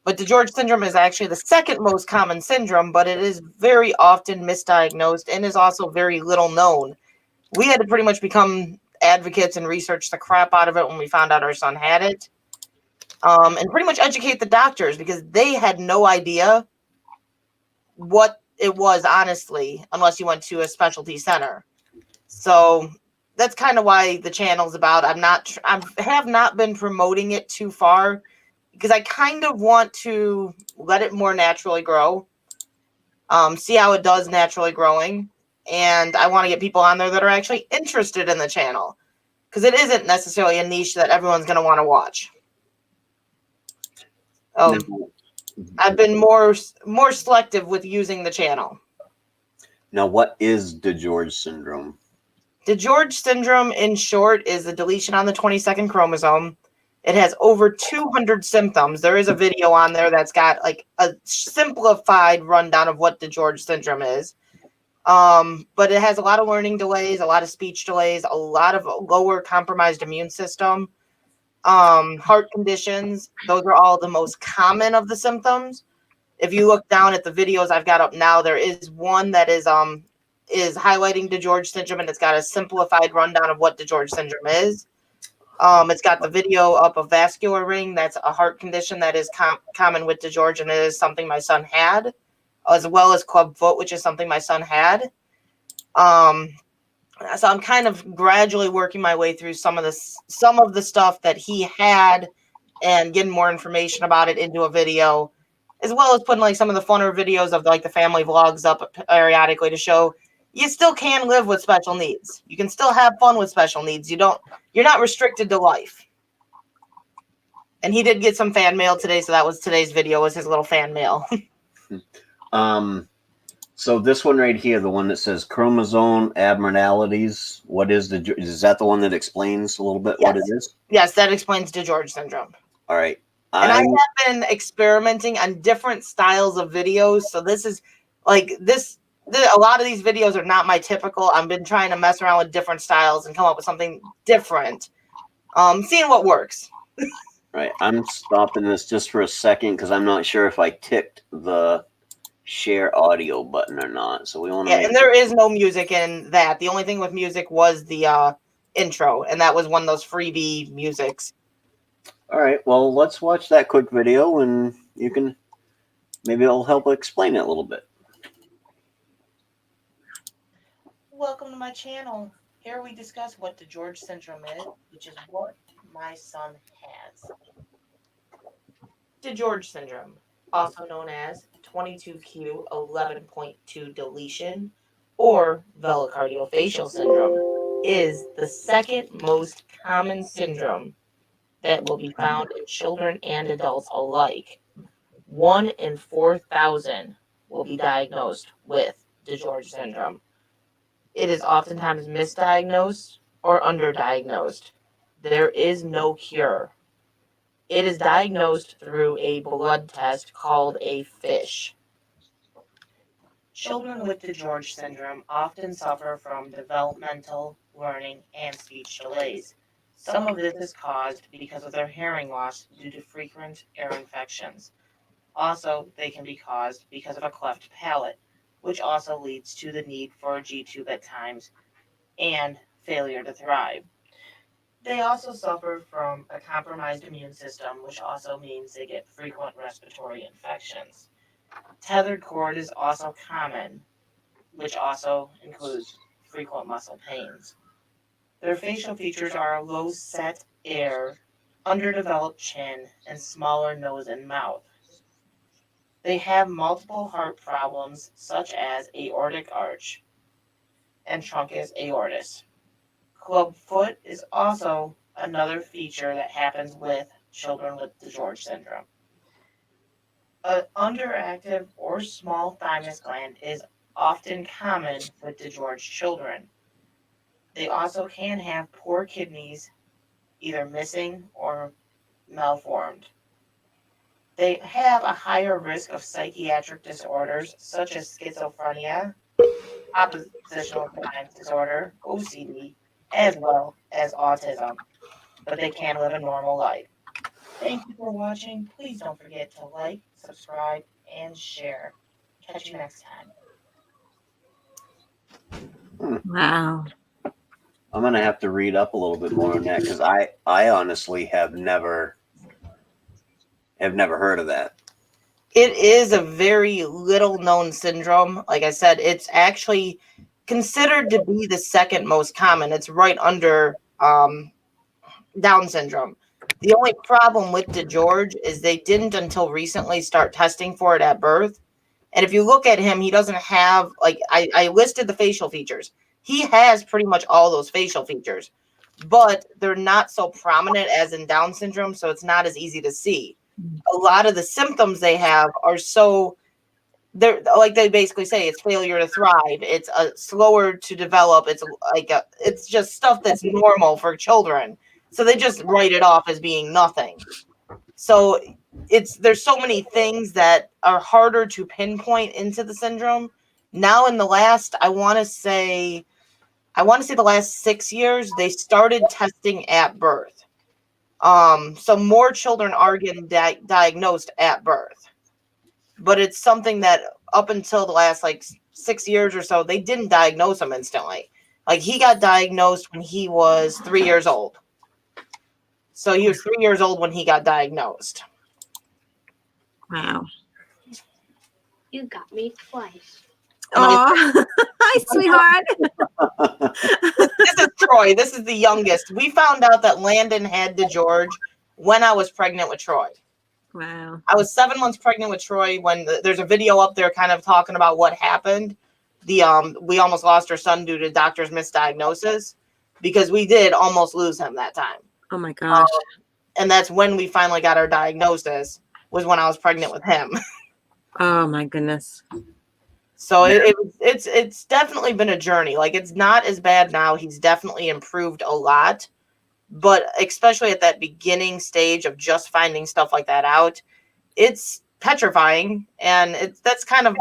But DeGeorge syndrome is actually the second most common syndrome, but it is very often misdiagnosed and is also very little known. We had to pretty much become advocates and research the crap out of it when we found out our son had it. And pretty much educate the doctors because they had no idea what it was, honestly, unless you went to a specialty center. So that's kind of why the channel's about. I have not been promoting it too far because I kind of want to let it more naturally grow, see how it does naturally growing. And I want to get people on there that are actually interested in the channel because it isn't necessarily a niche that everyone's going to want to watch. I've been more selective with using the channel. Now, what is DeGeorge syndrome? DeGeorge syndrome, in short, is a deletion on the 22nd chromosome. It has over 200 symptoms. There is a video on there that's got like a simplified rundown of what DeGeorge syndrome is. But it has a lot of learning delays, a lot of speech delays, a lot of lower compromised immune system, heart conditions. Those are all the most common of the symptoms. If you look down at the videos I've got up now, there is one that is highlighting DeGeorge syndrome, and it's got a simplified rundown of what DeGeorge syndrome is. It's got the video up of vascular ring. That's a heart condition that is common with DeGeorge, and it is something my son had, as well as club foot, which is something my son had. So I'm kind of gradually working my way through some of the stuff that he had and getting more information about it into a video, as well as putting like some of the funner videos of like the family vlogs up periodically to show you still can live with special needs. You can still have fun with special needs. You're not restricted to life. And he did get some fan mail today, so that was today's video, was his little fan mail. So this one right here, the one that says chromosome abnormalities, is that the one that explains a little bit what it is? Yes, that explains DeGeorge syndrome. All right. And I have been experimenting on different styles of videos. So this is like a lot of these videos are not my typical. I've been trying to mess around with different styles and come up with something different. Seeing what works. Right. I'm stopping this just for a second because I'm not sure if I ticked the share audio button or not. So we want to and there is no music in that. The only thing with music was the intro, and that was one of those freebie musics. All right. Well, let's watch that quick video, and maybe it'll help explain it a little bit. Welcome to my channel. Here we discuss what DeGeorge syndrome is, which is what my son has. DeGeorge syndrome, also known as 22q11.2 deletion or velocardiofacial syndrome, is the second most common syndrome that will be found in children and adults alike. 1 in 4,000 will be diagnosed with DeGeorge syndrome. It is oftentimes misdiagnosed or underdiagnosed. There is no cure. It is diagnosed through a blood test called a FISH. Children with DeGeorge syndrome often suffer from developmental, learning, and speech delays. Some of this is caused because of their hearing loss due to frequent ear infections. Also, they can be caused because of a cleft palate, which also leads to the need for a G-tube at times and failure to thrive. They also suffer from a compromised immune system, which also means they get frequent respiratory infections. Tethered cord is also common, which also includes frequent muscle pains. Their facial features are a low set ear, underdeveloped chin, and smaller nose and mouth. They have multiple heart problems such as aortic arch, and truncus aortis. Clubfoot is also another feature that happens with children with DeGeorge syndrome. An underactive or small thymus gland is often common with DeGeorge children. They also can have poor kidneys, either missing or malformed. They have a higher risk of psychiatric disorders such as schizophrenia, oppositional defiance disorder, OCD, as well as autism, but they can live a normal life. Thank you for watching. Please don't forget to like, subscribe, and share. Catch you next time. Wow. I'm gonna have to read up a little bit more on that because I honestly have never heard of that. It is a very little known syndrome. Like I said, it's actually considered to be the second most common. It's right under Down syndrome. The only problem with DeGeorge is they didn't until recently start testing for it at birth. And if you look at him, he doesn't have, like, I listed the facial features. He has pretty much all those facial features, but they're not so prominent as in Down syndrome, so it's not as easy to see. A lot of the symptoms they have are so, they're like they basically say it's failure to thrive. It's slower to develop. It's like it's just stuff that's normal for children. So they just write it off as being nothing. So there's so many things that are harder to pinpoint into the syndrome. Now in the last, I want to say the last 6 years, they started testing at birth. So more children are getting diagnosed at birth, but it's something that up until the last like 6 years or so, they didn't diagnose him instantly. Like he got diagnosed when he was 3 years old. So he was 3 years old when he got diagnosed. Wow. You got me twice. Oh, hi, sweetheart. This is Troy. This is the youngest. We found out that Landon had DeGeorge when I was pregnant with Troy. Wow. I was 7 months pregnant with Troy when there's a video up there kind of talking about what happened. We almost lost our son due to doctor's misdiagnosis because we did almost lose him that time. Oh my gosh. And that's when we finally got our diagnosis, was when I was pregnant with him. Oh my goodness. So it's definitely been a journey. Like it's not as bad now. He's definitely improved a lot. But especially at that beginning stage of just finding stuff like that out, it's petrifying. And that's kind of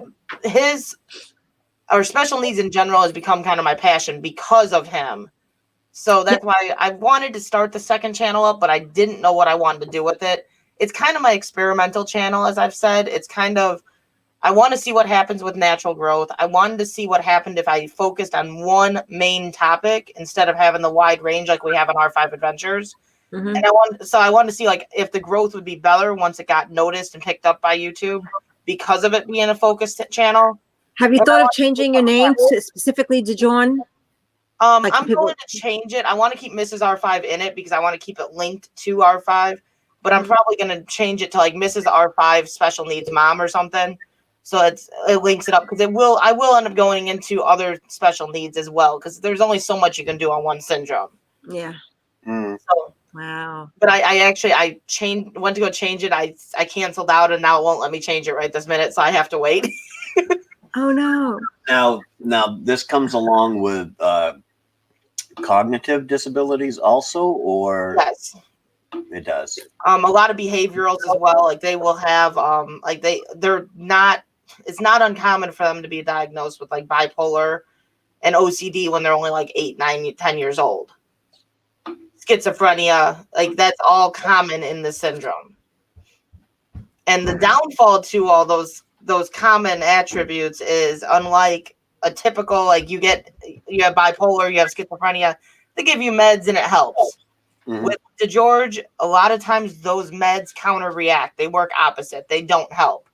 our special needs in general has become kind of my passion because of him. So that's why I wanted to start the second channel up, but I didn't know what I wanted to do with it. It's kind of my experimental channel, as I've said. It's kind of, I want to see what happens with natural growth. I wanted to see what happened if I focused on one main topic instead of having the wide range like we have on R5 Adventures. Mm-hmm. And I wanted to see like if the growth would be better once it got noticed and picked up by YouTube because of it being a focused channel. Have you thought of changing your name to specifically DeJohn? I'm going to change it. I want to keep Mrs. R5 in it because I want to keep it linked to R5. But I'm probably going to change it to like Mrs. R5 Special Needs Mom or something. So it links it up because I will end up going into other special needs as well because there's only so much you can do on one syndrome. Yeah. So, wow. But I went to go change it. I canceled out and now it won't let me change it right this minute. So I have to wait. Oh no. Now this comes along with cognitive disabilities also, or yes, it does. A lot of behaviorals as well. Like they will have it's not uncommon for them to be diagnosed with like bipolar and OCD when they're only like 8, 9, 10 years old. Schizophrenia, like that's all common in the syndrome. And the downfall to all those common attributes is unlike a typical, like you have bipolar, you have schizophrenia, they give you meds and it helps. Mm-hmm. With DeGeorge, a lot of times those meds counter-react. They work opposite. They don't help.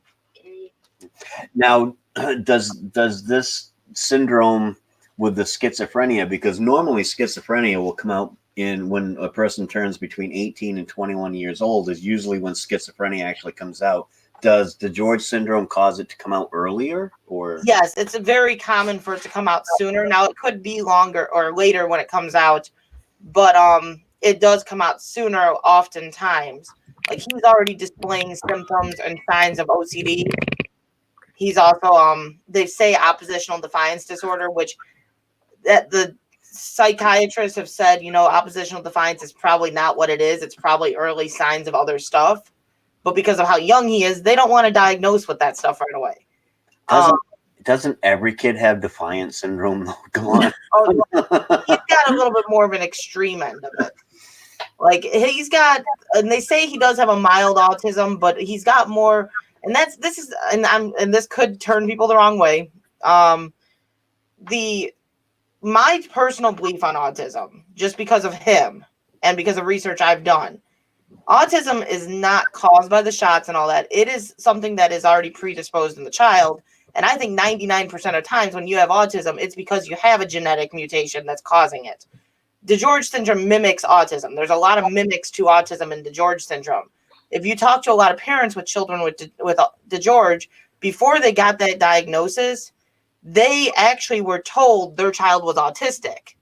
Now, does this syndrome with the schizophrenia, because normally schizophrenia will come out in when a person turns between 18 and 21 years old is usually when schizophrenia actually comes out. does the George syndrome cause it to come out earlier, or Yes, it's very common for it to come out sooner. Now it could be longer or later when it comes out, but it does come out sooner oftentimes. Like he's already displaying symptoms and signs of OCD. He's also they say oppositional defiance disorder, which that the psychiatrists have said, oppositional defiance is probably not what it is. It's probably early signs of other stuff. But because of how young he is, they don't want to diagnose with that stuff right away. doesn't every kid have defiance syndrome? Come on. He's got a little bit more of an extreme end of it. Like he's got, and they say he does have a mild autism, but he's got more, and this could turn people the wrong way. My personal belief on autism, just because of him and because of research I've done, autism is not caused by the shots and all that. It is something that is already predisposed in the child. And I think 99% of times when you have autism, it's because you have a genetic mutation that's causing it. DiGeorge syndrome mimics autism. There's a lot of mimics to autism in DiGeorge syndrome. If you talk to a lot of parents with children with DiGeorge, before they got that diagnosis, they actually were told their child was autistic.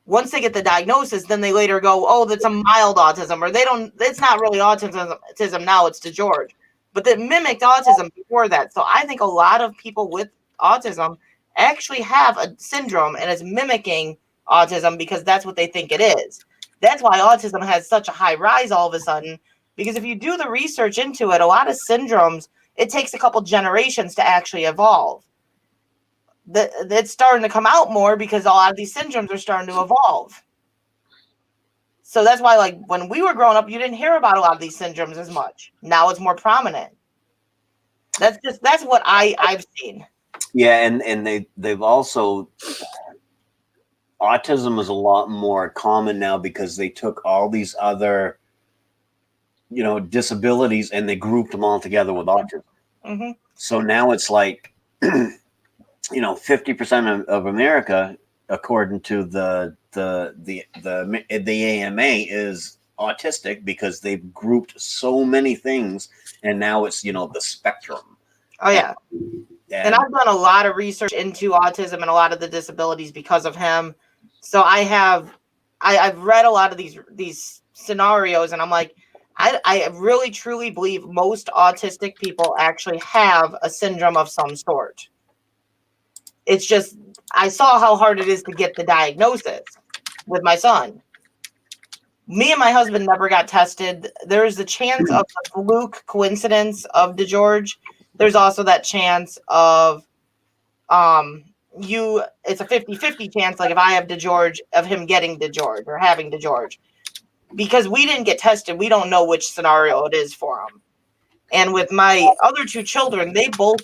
Once they get the diagnosis, then they later go, oh, that's a mild autism, or it's not really autism now, it's DiGeorge. But they mimicked autism before that. So I think a lot of people with autism actually have a syndrome and it's mimicking autism because that's what they think it is. That's why autism has such a high rise all of a sudden, because if you do the research into it, a lot of syndromes, it takes a couple generations to actually evolve. It's starting to come out more because a lot of these syndromes are starting to evolve. So that's why, like, when we were growing up, you didn't hear about a lot of these syndromes as much. Now it's more prominent. That's what I've seen. Yeah, and they've also, autism is a lot more common now because they took all these other, disabilities and they grouped them all together with autism. Mm-hmm. So now it's like, 50% of America, according to the AMA, is autistic because they've grouped so many things, and now it's the spectrum. Oh yeah, and I've done a lot of research into autism and a lot of the disabilities because of him. So I've read a lot of these scenarios, and I'm like, I really truly believe most autistic people actually have a syndrome of some sort. It's just, I saw how hard it is to get the diagnosis with my son. Me and my husband never got tested. There's the chance of the fluke coincidence of DiGeorge. There's also that chance of it's a 50-50 chance, like if I have DiGeorge, of him getting DiGeorge or having DiGeorge. Because we didn't get tested, we don't know which scenario it is for him. And with my other two children, they both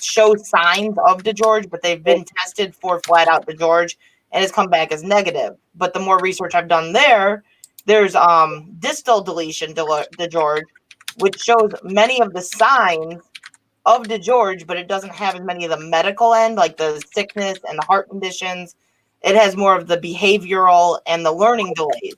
show signs of DiGeorge, but they've been tested for flat out DiGeorge, and it's come back as negative. But the more research I've done there's distal deletion DiGeorge, which shows many of the signs of DiGeorge, but it doesn't have as many of the medical end, like the sickness and the heart conditions. It has more of the behavioral and the learning delays.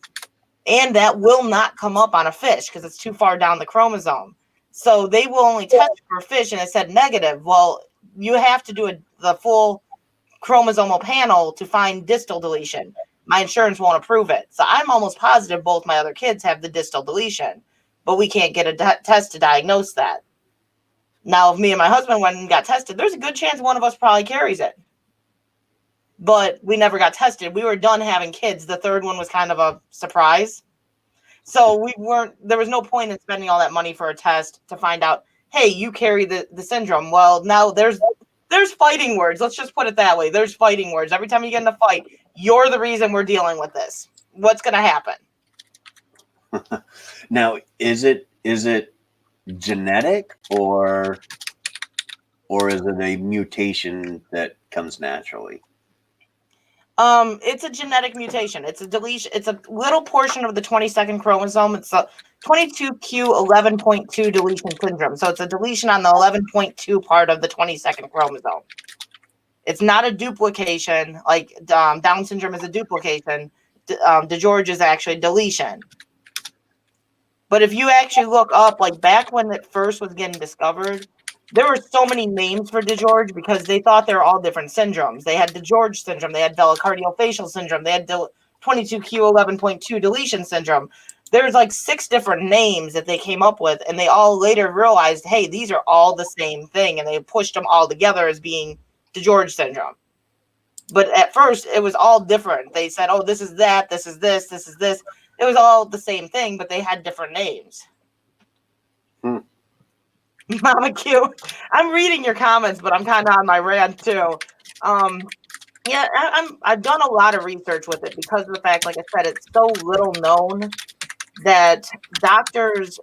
And that will not come up on a fish because it's too far down the chromosome. So they will only test for a fish, and it said negative. Well, you have to do the full chromosomal panel to find distal deletion. My insurance won't approve it. So I'm almost positive both my other kids have the distal deletion, but we can't get a test to diagnose that. Now, if me and my husband went and got tested, there's a good chance one of us probably carries it. But we never got tested. We were done having kids. The third one was kind of a surprise. So there was no point in spending all that money for a test to find out, hey, you carry the syndrome. Well, now there's fighting words. Let's just put it that way. There's fighting words. Every time you get in a fight, you're the reason we're dealing with this. What's going to happen? Now, is it genetic or is it a mutation that comes naturally? It's a genetic mutation. It's a deletion. It's a little portion of the 22nd chromosome. It's a 22q11.2 deletion syndrome. So it's a deletion on the 11.2 part of the 22nd chromosome. It's not a duplication like Down syndrome is a duplication. DiGeorge is actually deletion. But if you actually look up, like back when it first was getting discovered, there were so many names for DiGeorge because they thought they were all different syndromes. They had DiGeorge syndrome, they had velocardiofacial syndrome, they had 22q11.2 deletion syndrome. There's like 6 different names that they came up with, and they all later realized, hey, these are all the same thing, and they pushed them all together as being DiGeorge syndrome. But at first, it was all different. They said, oh, this is that, this is this, this is this. It was all the same thing, but they had different names. Mama Q, I'm reading your comments, but I'm kind of on my rant too. Yeah, I've done a lot of research with it because of the fact, like I said, it's so little known that doctors,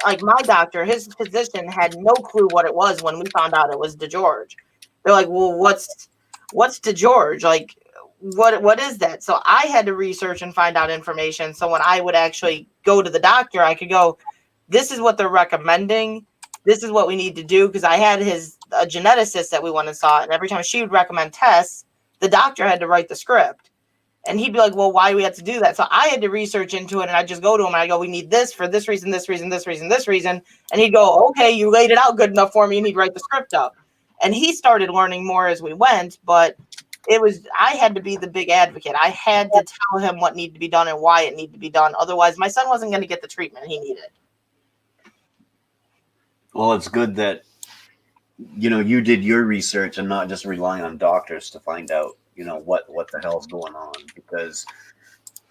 like my doctor, his physician had no clue what it was when we found out it was DiGeorge. They're like, well, what's DiGeorge? Like, what is that? So I had to research and find out information. So when I would actually go to the doctor, I could go, this is what they're recommending. This is what we need to do. Because I had a geneticist that we went and saw, and every time she would recommend tests, the doctor had to write the script. And he'd be like, well, why do we have to do that? So I had to research into it, and I just go to him and I go, we need this for this reason, this reason, this reason, this reason. And he'd go, okay, you laid it out good enough for me, and he'd write the script up. And he started learning more as we went, but I had to be the big advocate. I had to tell him what needed to be done and why it needed to be done. Otherwise, my son wasn't going to get the treatment he needed. Well, it's good that, you did your research and not just relying on doctors to find out, what the hell's going on. Because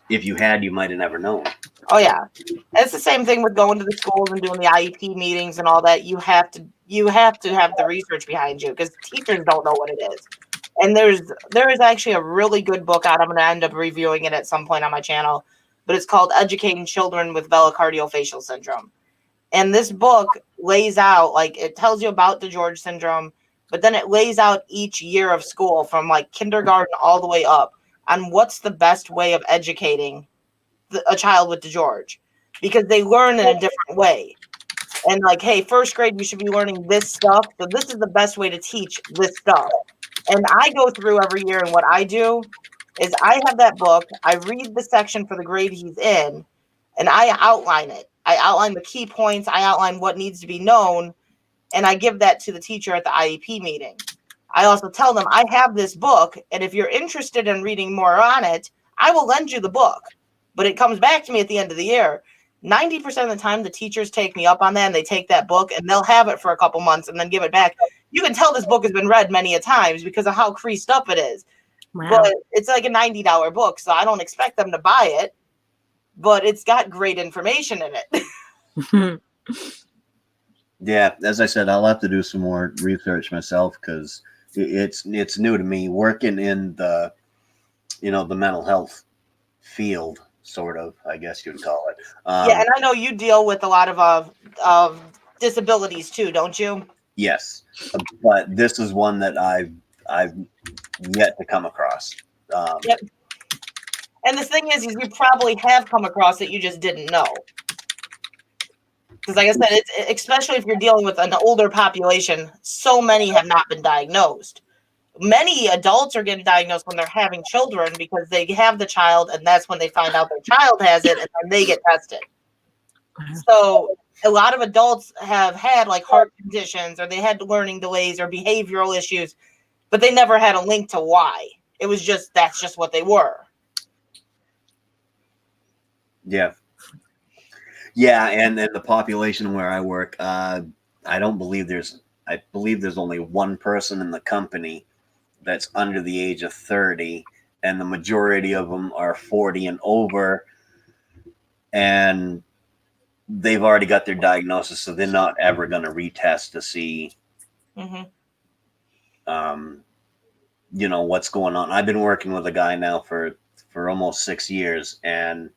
if you had, you might have never known. Oh, yeah. It's the same thing with going to the schools and doing the IEP meetings and all that. You have to have the research behind you because teachers don't know what it is. And there is actually a really good book out. I'm going to end up reviewing it at some point on my channel, but it's called Educating Children with Velocardiofacial Syndrome. And this book lays out, like, it tells you about DiGeorge syndrome, but then it lays out each year of school from like kindergarten all the way up on what's the best way of educating a child with DiGeorge, because they learn in a different way. And like, hey, first grade, you should be learning this stuff. So this is the best way to teach this stuff. And I go through every year, and what I do is I have that book. I read the section for the grade he's in, and I outline it. I outline the key points. I outline what needs to be known, and I give that to the teacher at the IEP meeting. I also tell them I have this book, and if you're interested in reading more on it, I will lend you the book. But it comes back to me at the end of the year. 90% of the time, the teachers take me up on that, and they take that book, and they'll have it for a couple months and then give it back. You can tell this book has been read many a times because of how creased up it is. Wow. But it's like a $90 book, so I don't expect them to buy it. But it's got great information in it. Yeah, as I said, I'll have to do some more research myself because it's new to me working in the the mental health field, sort of, I guess you'd call it. Yeah, and I know you deal with a lot of disabilities too, don't you? Yes, but this is one that I've yet to come across. Yep. And the thing is you probably have come across it, you just didn't know. Because like I said, it's, especially if you're dealing with an older population, so many have not been diagnosed. Many adults are getting diagnosed when they're having children because they have the child, and that's when they find out their child has it, and then they get tested. So a lot of adults have had like heart conditions, or they had learning delays or behavioral issues, but they never had a link to why. It was just, that's just what they were. Yeah. Yeah, and then the population where I work, I believe there's only one person in the company that's under the age of 30, and the majority of them are 40 and over, and they've already got their diagnosis, so they're not ever going to retest to see, what's going on. I've been working with a guy now for almost 6 years, and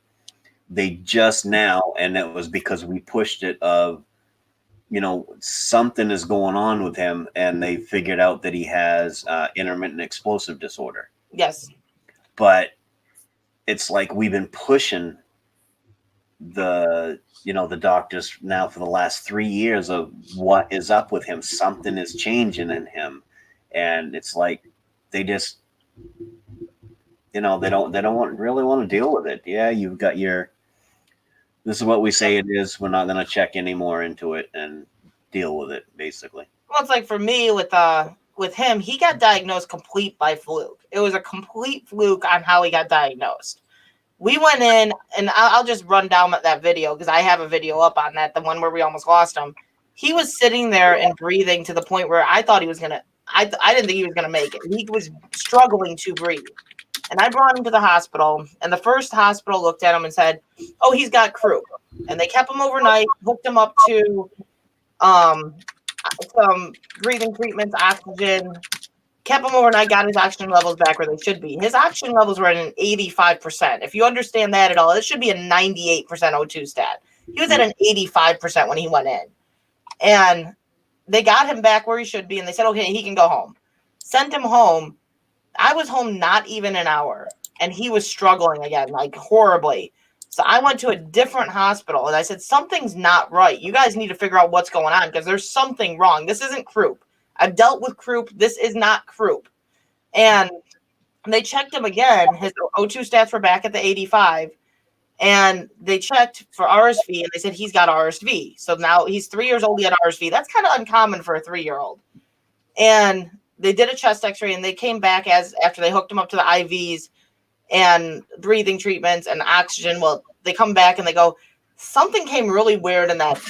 they just now, and it was because we pushed it of, something is going on with him, and they figured out that he has intermittent explosive disorder. Yes. But it's like we've been pushing the doctors now for the last 3 years of what is up with him. Something is changing in him, and it's like they just they don't really want to deal with it. Yeah, you've got your This is what we say it is. We're not going to check any more into it and deal with it, basically. Well, it's like for me with him, he got diagnosed complete by fluke. It was a complete fluke on how he got diagnosed. We went in, and I'll just run down that video because I have a video up on that, the one where we almost lost him. He was sitting there and breathing to the point where I thought he was gonna. I didn't think he was gonna make it. He was struggling to breathe, and I brought him to the hospital. And the first hospital looked at him and said, "Oh, he's got croup," and they kept him overnight, hooked him up to some breathing treatments, oxygen. Kept him overnight, got his oxygen levels back where they should be. His oxygen levels were at an 85%. If you understand that at all, it should be a 98% O2 stat. He was at an 85% when he went in. And they got him back where he should be, and they said, okay, he can go home. Sent him home. I was home not even an hour, and he was struggling again, like horribly. So I went to a different hospital, and I said, something's not right. You guys need to figure out what's going on because there's something wrong. This isn't croup. I've dealt with croup. This is not croup. And they checked him again. His O2 stats were back at the 85. And they checked for RSV, and they said he's got RSV. So now he's 3 years old. He had RSV. That's kind of uncommon for a 3-year-old. And they did a chest x-ray, and they came back after they hooked him up to the IVs and breathing treatments and oxygen. Well, they come back, and they go, something came really weird in that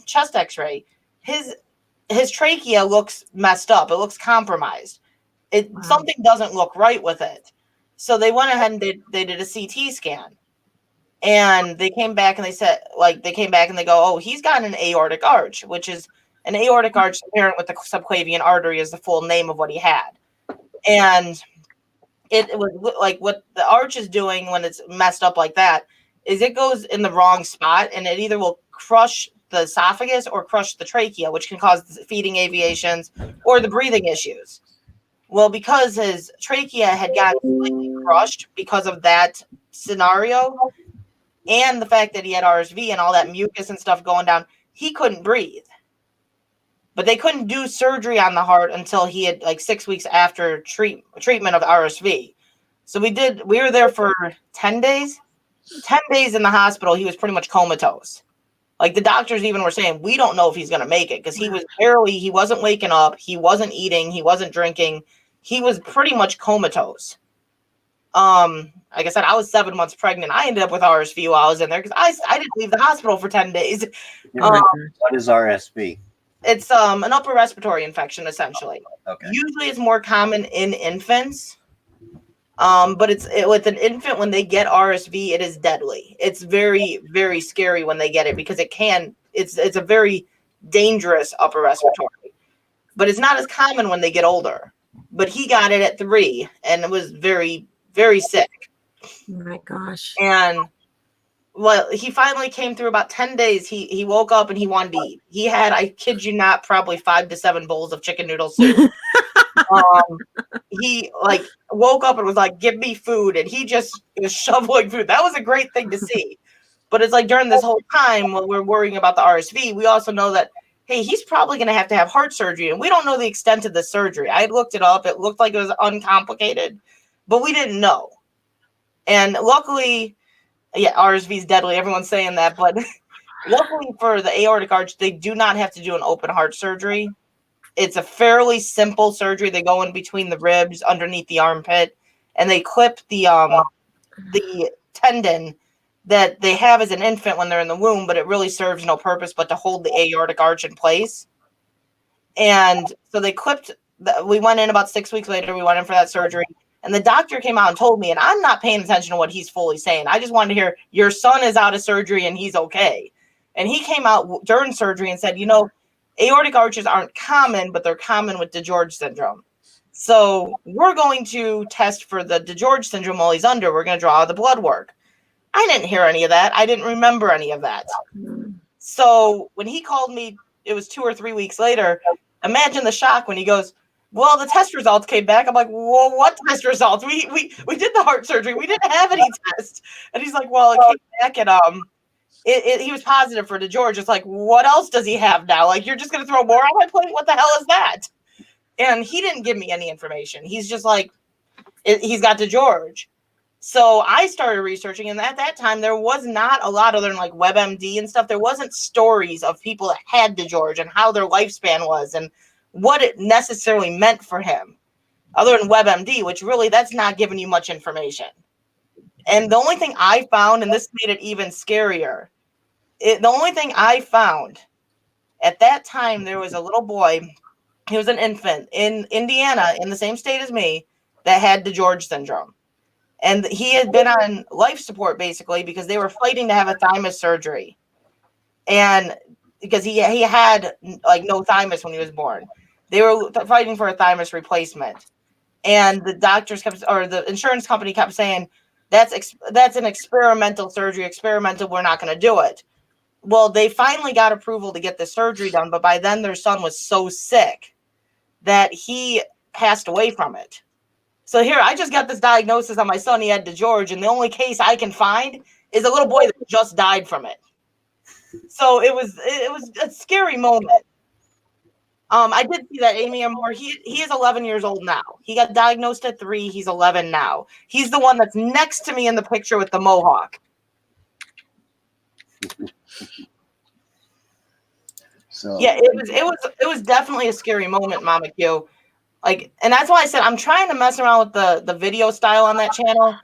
chest x-ray. His trachea looks messed up. It looks compromised. Something doesn't look right with it. So they went ahead and they did a CT scan. And they came back and they go, oh, he's got an aortic arch, which is an aortic arch apparent with the subclavian artery is the full name of what he had. And it was like what the arch is doing when it's messed up like that is it goes in the wrong spot, and it either will crush the esophagus or crush the trachea, which can cause feeding aviations or the breathing issues. Well, because his trachea had gotten completely crushed because of that scenario and the fact that he had RSV and all that mucus and stuff going down, he couldn't breathe. But they couldn't do surgery on the heart until he had 6 weeks after treatment of RSV. So we were there for 10 days. 10 days in the hospital, he was pretty much comatose. Like the doctors even were saying, we don't know if he's going to make it because he wasn't waking up. He wasn't eating. He wasn't drinking. He was pretty much comatose. Like I said, I was 7 months pregnant. I ended up with RSV while I was in there because I didn't leave the hospital for 10 days. What is RSV? It's an upper respiratory infection, essentially. Okay. Usually it's more common in infants. But with an infant, when they get RSV, it is deadly. It's very, very scary when they get it because it's a very dangerous upper respiratory. But it's not as common when they get older. But he got it at 3 and it was very, very sick. Oh my gosh. And well, he finally came through about 10 days. He woke up and he wanted to eat. He had, I kid you not, probably 5 to 7 bowls of chicken noodle soup. He woke up and was like, give me food. And he just was shoveling food. That was a great thing to see. But it's like during this whole time when we're worrying about the RSV, we also know that, hey, he's probably going to have heart surgery. And we don't know the extent of the surgery. I looked it up. It looked like it was uncomplicated, but we didn't know. And luckily, yeah, RSV is deadly. Everyone's saying that. But luckily for the aortic arch, they do not have to do an open heart surgery. It's a fairly simple surgery. They go in between the ribs, underneath the armpit, and they clip the tendon that they have as an infant when they're in the womb, but it really serves no purpose but to hold the aortic arch in place. And so they clipped. We went in about 6 weeks later. We went in for that surgery, and the doctor came out and told me, and I'm not paying attention to what he's fully saying. I just wanted to hear, your son is out of surgery and he's okay. And he came out during surgery and said, aortic arches aren't common, but they're common with DeGeorge syndrome. So we're going to test for the DeGeorge syndrome while he's under. We're going to draw the blood work. I didn't hear any of that. I didn't remember any of that. So when he called me, it was 2 or 3 weeks later. Imagine the shock when he goes, well, the test results came back. I'm like, well, what test results? We did the heart surgery. We didn't have any tests. And he's like, well, it came back and he was positive for DeGeorge. It's like, what else does he have now? Like, you're just going to throw more on my plate? What the hell is that? And he didn't give me any information. He's just like, he's got DeGeorge. So I started researching, and at that time there was not a lot other than like WebMD and stuff. There wasn't stories of people that had DeGeorge and how their lifespan was and what it necessarily meant for him, other than WebMD, which really that's not giving you much information. And the only thing I found, and this made it even scarier, the only thing I found at that time, there was a little boy. He was an infant in Indiana, in the same state as me, that had DeGeorge syndrome. And he had been on life support basically because they were fighting to have a thymus surgery. And because he had like no thymus when he was born, they were fighting for a thymus replacement. And the doctors kept, or the insurance company kept saying, that's an experimental surgery. Experimental, we're not going to do it. Well, they finally got approval to get the surgery done, but by then their son was so sick that he passed away from it. So here, I just got this diagnosis on my son. He had DeGeorge, and the only case I can find is a little boy that just died from it. So it was a scary moment. I did see that Amy Moore. He is 11 years old now. He got diagnosed at 3. He's 11 now. He's the one that's next to me in the picture with the mohawk. So Yeah, it was definitely a scary moment, Mama Q. Like, and that's why I said I'm trying to mess around with the video style on that channel,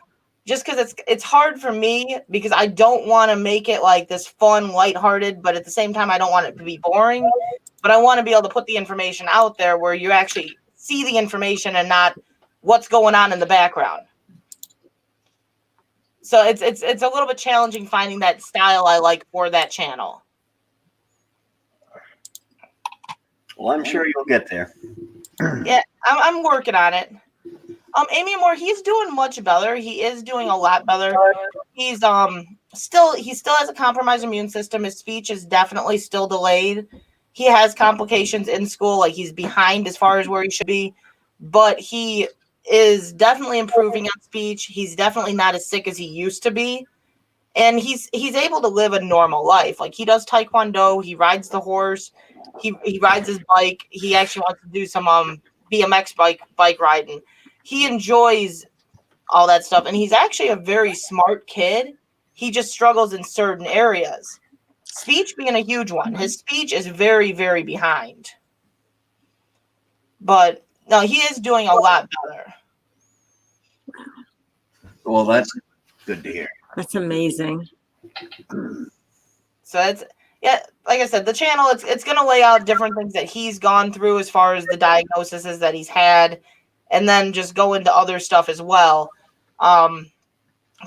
just because it's hard for me because I don't want to make it like this fun, lighthearted, but at the same time I don't want it to be boring. But I want to be able to put the information out there where you actually see the information and not what's going on in the background. So it's a little bit challenging finding that style I like for that channel. well, I'm sure you'll get there. Yeah, I'm working on it. Amy Moore, he's doing much better. He is doing a lot better. He's still has a compromised immune system. His speech is definitely still delayed. He has complications in school, like he's behind as far as where he should be, but he is definitely improving on speech. He's definitely not as sick as he used to be. And he's able to live a normal life. Like he does taekwondo, he rides the horse, he rides his bike. He actually wants to do some BMX bike riding. He enjoys all that stuff, and he's actually a very smart kid. He just struggles in certain areas. Speech being a huge one. His speech is very, very behind. But no, he is doing a lot better. Well, that's good to hear. That's amazing. So it's, yeah, like I said, the channel, it's going to lay out different things that he's gone through as far as the diagnoses that he's had, and then just go into other stuff as well. I'm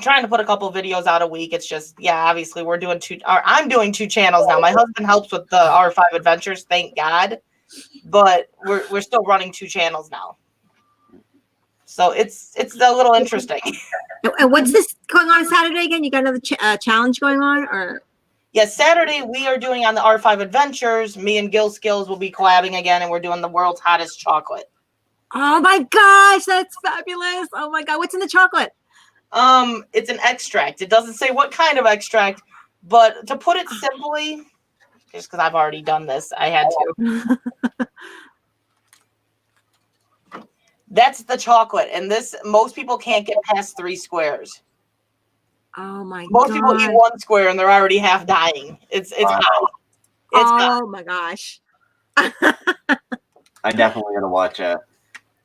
trying to put a couple videos out a week. It's just, yeah, obviously I'm doing 2 channels now. My husband helps with the R5 Adventures, thank God, but we're still running 2 channels now. So it's a little interesting. And what's this going on Saturday again? You got another challenge going on, or? Yes, Saturday we are doing on the R5 Adventures. Me and Gil Skills will be collabing again, and we're doing the world's hottest chocolate. Oh my gosh, that's fabulous! Oh my god, what's in the chocolate? It's an extract. It doesn't say what kind of extract, but to put it simply, just because I've already done this, I had to. That's the chocolate, and most people can't get past 3 squares. Oh my god. Most people eat 1 square and they're already half dying. It's hot. It's hot. My gosh. I definitely gotta watch that.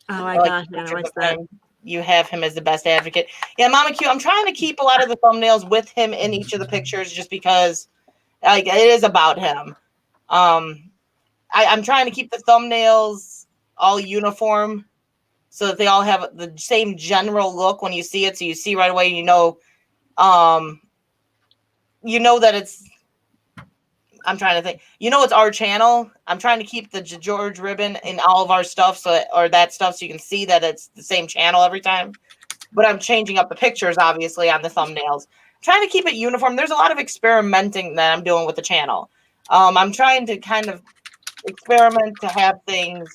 Oh my gosh, I gotta watch that. You have him as the best advocate. Yeah, Mama Q, I'm trying to keep a lot of the thumbnails with him in each of the pictures just because it is about him. I'm trying to keep the thumbnails all uniform so that they all have the same general look when you see it. So you see right away, you know that it's, I'm trying to think, it's our channel. I'm trying to keep the George ribbon in all of our stuff, so you can see that it's the same channel every time. But I'm changing up the pictures, obviously, on the thumbnails. I'm trying to keep it uniform. There's a lot of experimenting that I'm doing with the channel. I'm trying to kind of experiment to have things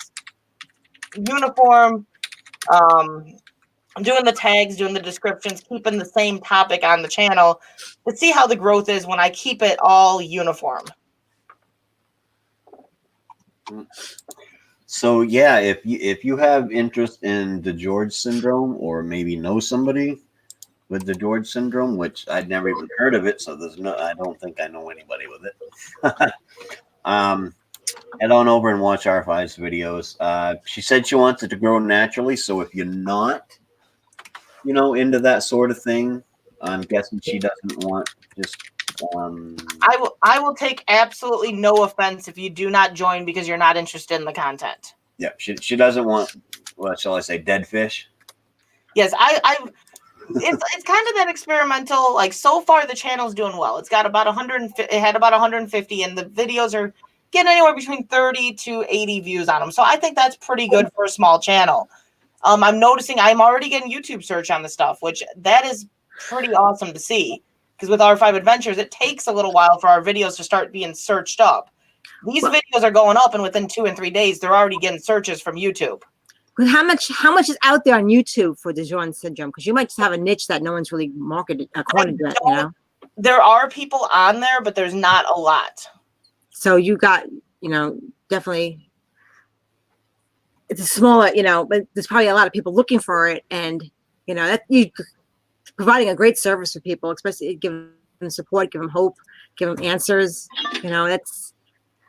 uniform. I'm doing the tags, doing the descriptions, keeping the same topic on the channel to see how the growth is when I keep it all uniform. So yeah, if you have interest in DeGeorge syndrome or maybe know somebody, with the George syndrome, which I'd never even heard of it. So I don't think I know anybody with it. Head on over and watch R5's videos. She said she wants it to grow naturally. So if you're not, into that sort of thing, I'm guessing she doesn't want just. I will take absolutely no offense if you do not join because you're not interested in the content. Yeah, she doesn't want. What shall I say? Dead fish. Yes, it's kind of that experimental. Like so far, the channel's doing well. It's got about 150. It had about 150, and the videos are getting anywhere between 30 to 80 views on them. So I think that's pretty good for a small channel. I'm noticing I'm already getting YouTube search on the stuff, which that is pretty awesome to see. Because with R5 Adventures, it takes a little while for our videos to start being searched up. These videos are going up, and within 2 and 3 days, they're already getting searches from YouTube. How much is out there on YouTube for DeJourne syndrome? Because you might just have a niche that no one's really marketed cornered yet. There are people on there, but there's not a lot. So you got, definitely. It's a smaller, but there's probably a lot of people looking for it, and that you providing a great service for people, especially give them support, give them hope, give them answers. That's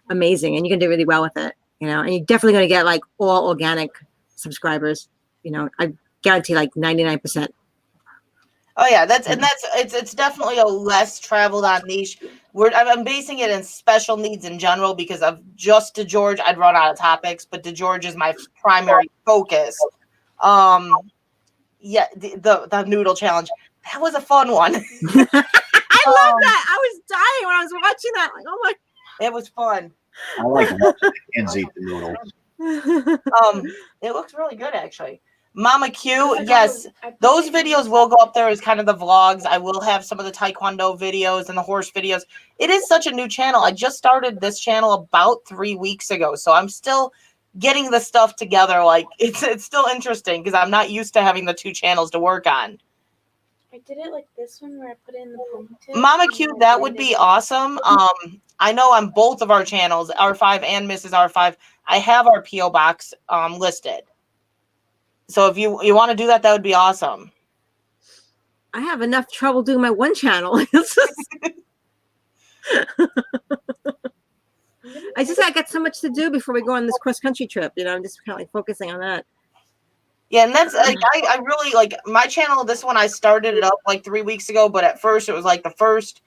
amazing, and you can do really well with it. And you're definitely going to get like all organic subscribers. I guarantee like 99%. Oh yeah, it's definitely a less traveled on niche. I'm basing it in special needs in general because of just DeGeorge, I'd run out of topics, but DeGeorge is my primary focus. Yeah, the noodle challenge, that was a fun one. I love that. I was dying when I was watching that. Like, oh my! It was fun. I like watching the kids eat the noodles. It looks really good actually. Mama Q, yes, those videos will go up there as kind of the vlogs. I will have some of the Taekwondo videos and the horse videos. It is such a new channel. I just started this channel about 3 weeks ago, so I'm still getting the stuff together. Like it's still interesting because I'm not used to having the 2 channels to work on. I did it like this one where I put in the ponytail. Mama Q, that would be awesome. I know on both of our channels, R5 and Mrs. R5, I have our PO box listed. So if you want to do that, that would be awesome. I have enough trouble doing my one channel. I got so much to do before we go on this cross country trip. I'm just kind of like focusing on that. Yeah, and that's like I really like my channel. This one I started it up like 3 weeks ago, but at first it was like the first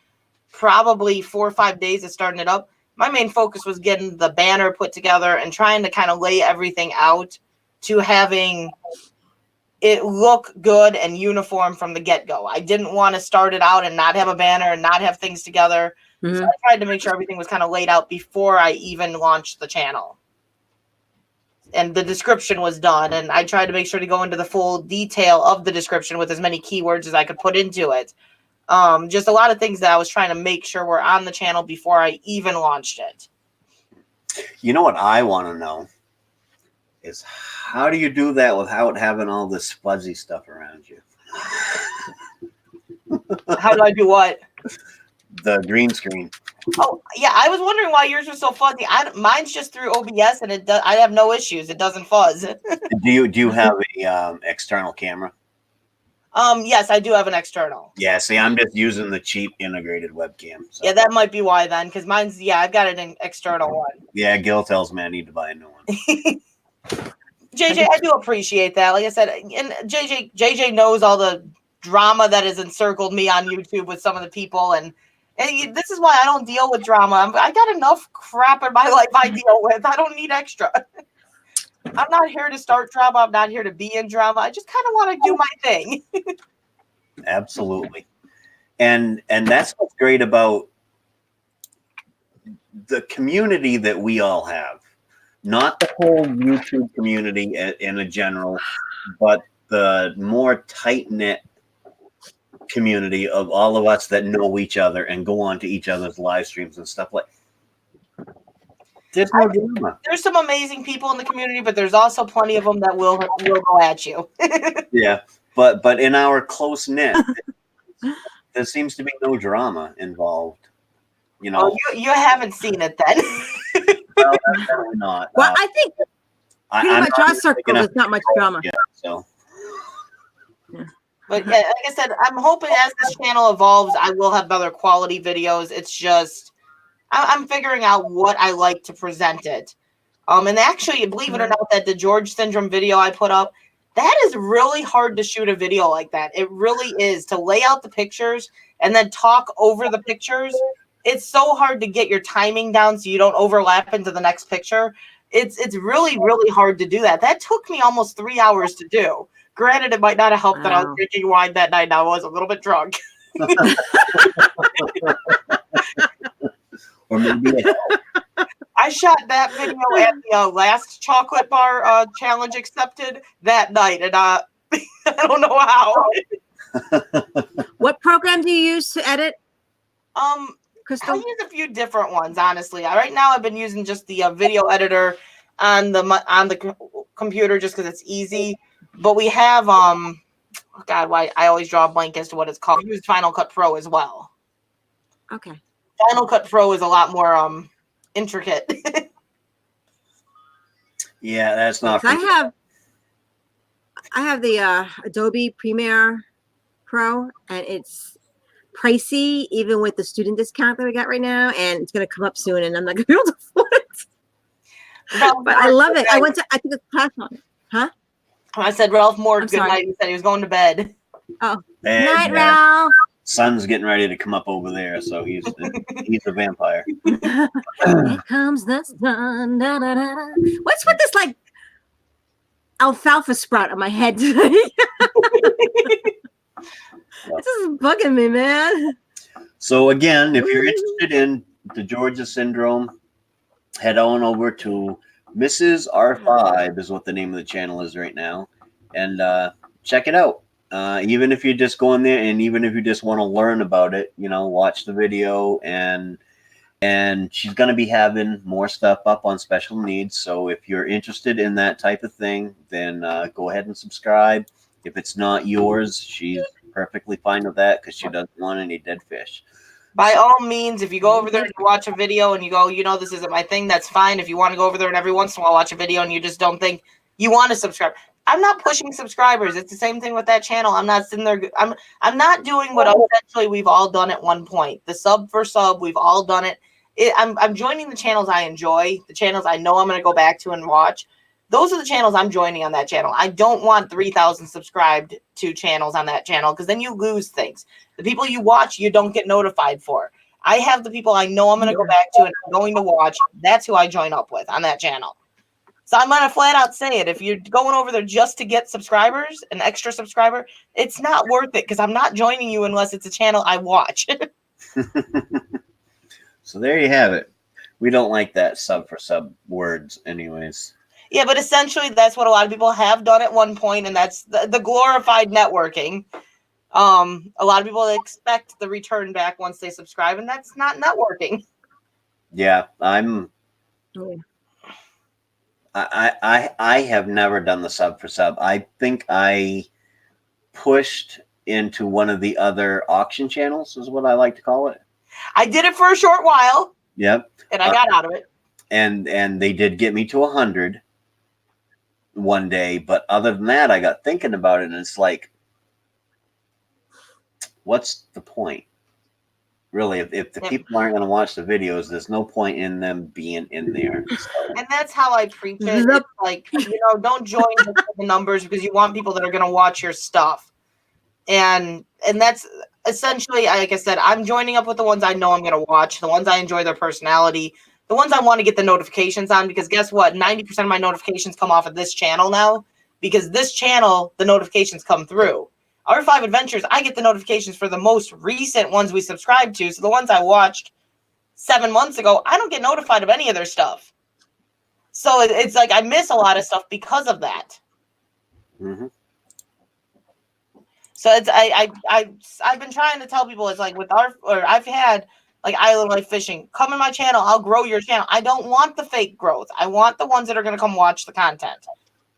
probably 4 or 5 days of starting it up. My main focus was getting the banner put together and trying to kind of lay everything out to having it look good and uniform from the get-go. I didn't want to start it out and not have a banner and not have things together. So I tried to make sure everything was kind of laid out before I even launched the channel. And the description was done, and I tried to make sure to go into the full detail of the description with as many keywords as I could put into it. Just a lot of things that I was trying to make sure were on the channel before I even launched it. You know what I want to know is how do you do that without having all this fuzzy stuff around you? How do I do what? The green screen. Oh, yeah, I was wondering why yours was so fuzzy. Mine's just through OBS, and I have no issues. It doesn't fuzz. Do you have a external camera? Yes, I do have an external. Yeah, see, I'm just using the cheap integrated webcam. So. Yeah, that might be why then, because mine's, I've got an external one. Yeah, Gil tells me I need to buy a new one. JJ, I do appreciate that. Like I said, and JJ knows all the drama that has encircled me on YouTube with some of the people, and this is why I don't deal with drama. I got enough crap in my life I deal with. I don't need extra. I'm not here to start drama. I'm not here to be in drama. I just kind of want to do my thing. Absolutely. And that's what's great about the community that we all have. Not the whole YouTube community in a general, but the more tight-knit community of all of us that know each other and go on to each other's live streams and stuff like that. There's no drama. There's some amazing people in the community, but there's also plenty of them that will go at you. Yeah, but in our close knit, there seems to be no drama involved. Oh, you haven't seen it then. Well, that's definitely not. Well, I think pretty much our circle is not much drama. Yeah, so. Yeah. But yeah, like I said, I'm hoping as this channel evolves, I will have better quality videos. It's just I'm figuring out what I like to present it. And actually, believe it or not, that the George syndrome video I put up, that is really hard to shoot a video like that. It really is, to lay out the pictures and then talk over the pictures. It's so hard to get your timing down so you don't overlap into the next picture. It's really, really hard to do that. That took me almost 3 hours to do. Granted, it might not have helped that I was Wow. drinking wine that night and I was a little bit drunk. Or maybe I shot that video at the last chocolate bar challenge accepted that night, and I don't know how. What program do you use to edit, I Crystal? use a few different ones, honestly. Right now, I've been using just the video editor on the computer just because it's easy. But we have oh God, why I always draw a blank as to what it's called. We use Final Cut Pro as well. Okay. Final Cut Pro is a lot more intricate. yeah, that's not. I have the Adobe Premiere Pro, and it's pricey even with the student discount that we got right now, and it's gonna come up soon, and I'm not gonna be able to afford it. But I love it. I took a class on it. Huh? I said Ralph Moore, good sorry. night. He said he was going to bed. Oh, And, night, Ralph. Sun's getting ready to come up over there, so he's a vampire. Here comes the sun. Da, da, da, da. What's with this like alfalfa sprout on my head today? This is bugging me, man. So again, if you're interested in the Georgia syndrome, head on over to Mrs. R5 is what the name of the channel is right now, and check it out. Even if you're just going there, and even if you just want to learn about it, watch the video, and she's going to be having more stuff up on special needs. So if you're interested in that type of thing, then go ahead and subscribe. If it's not yours, she's perfectly fine with that because she doesn't want any dead fish. By all means, if you go over there and you watch a video and you go, this isn't my thing, that's fine. If you want to go over there and every once in a while watch a video and you just don't think you want to subscribe, I'm not pushing subscribers. It's the same thing with that channel. I'm not sitting there. I'm not doing what essentially we've all done at one point. The sub for sub, we've all done it. I'm joining the channels I enjoy, the channels I know I'm going to go back to and watch. Those are the channels I'm joining on that channel. I don't want 3,000 subscribed to channels on that channel because then you lose things. The people you watch, you don't get notified for. I have the people I know I'm going to go back to and I'm going to watch. That's who I join up with on that channel. So I'm going to flat out say it. If you're going over there just to get subscribers, an extra subscriber, it's not worth it because I'm not joining you unless it's a channel I watch. So there you have it. We don't like that sub for sub words anyways. Yeah, but essentially that's what a lot of people have done at one point, and that's the glorified networking. A lot of people expect the return back once they subscribe, and that's not networking. Yeah, I have never done the sub for sub. I think I pushed into one of the other auction channels, is what I like to call it. I did it for a short while. Yep. And I got out of it. And they did get me to 100 one day, but other than that, I got thinking about it, and it's like, what's the point? Really, if the people aren't going to watch the videos, there's no point in them being in there. So. And that's how I preach it. It's like, don't join the numbers because you want people that are going to watch your stuff. And that's essentially, like I said, I'm joining up with the ones I know I'm going to watch, the ones I enjoy their personality, the ones I want to get the notifications on, because guess what? 90% of my notifications come off of this channel now, because this channel, the notifications come through. R5 Adventures, I get the notifications for the most recent ones we subscribe to. So the ones I watched 7 months ago, I don't get notified of any of their stuff. So it's like I miss a lot of stuff because of that. Mm-hmm. So it's I've been trying to tell people, it's like I've had like Island Life Fishing, come in my channel, I'll grow your channel. I don't want the fake growth. I want the ones that are going to come watch the content.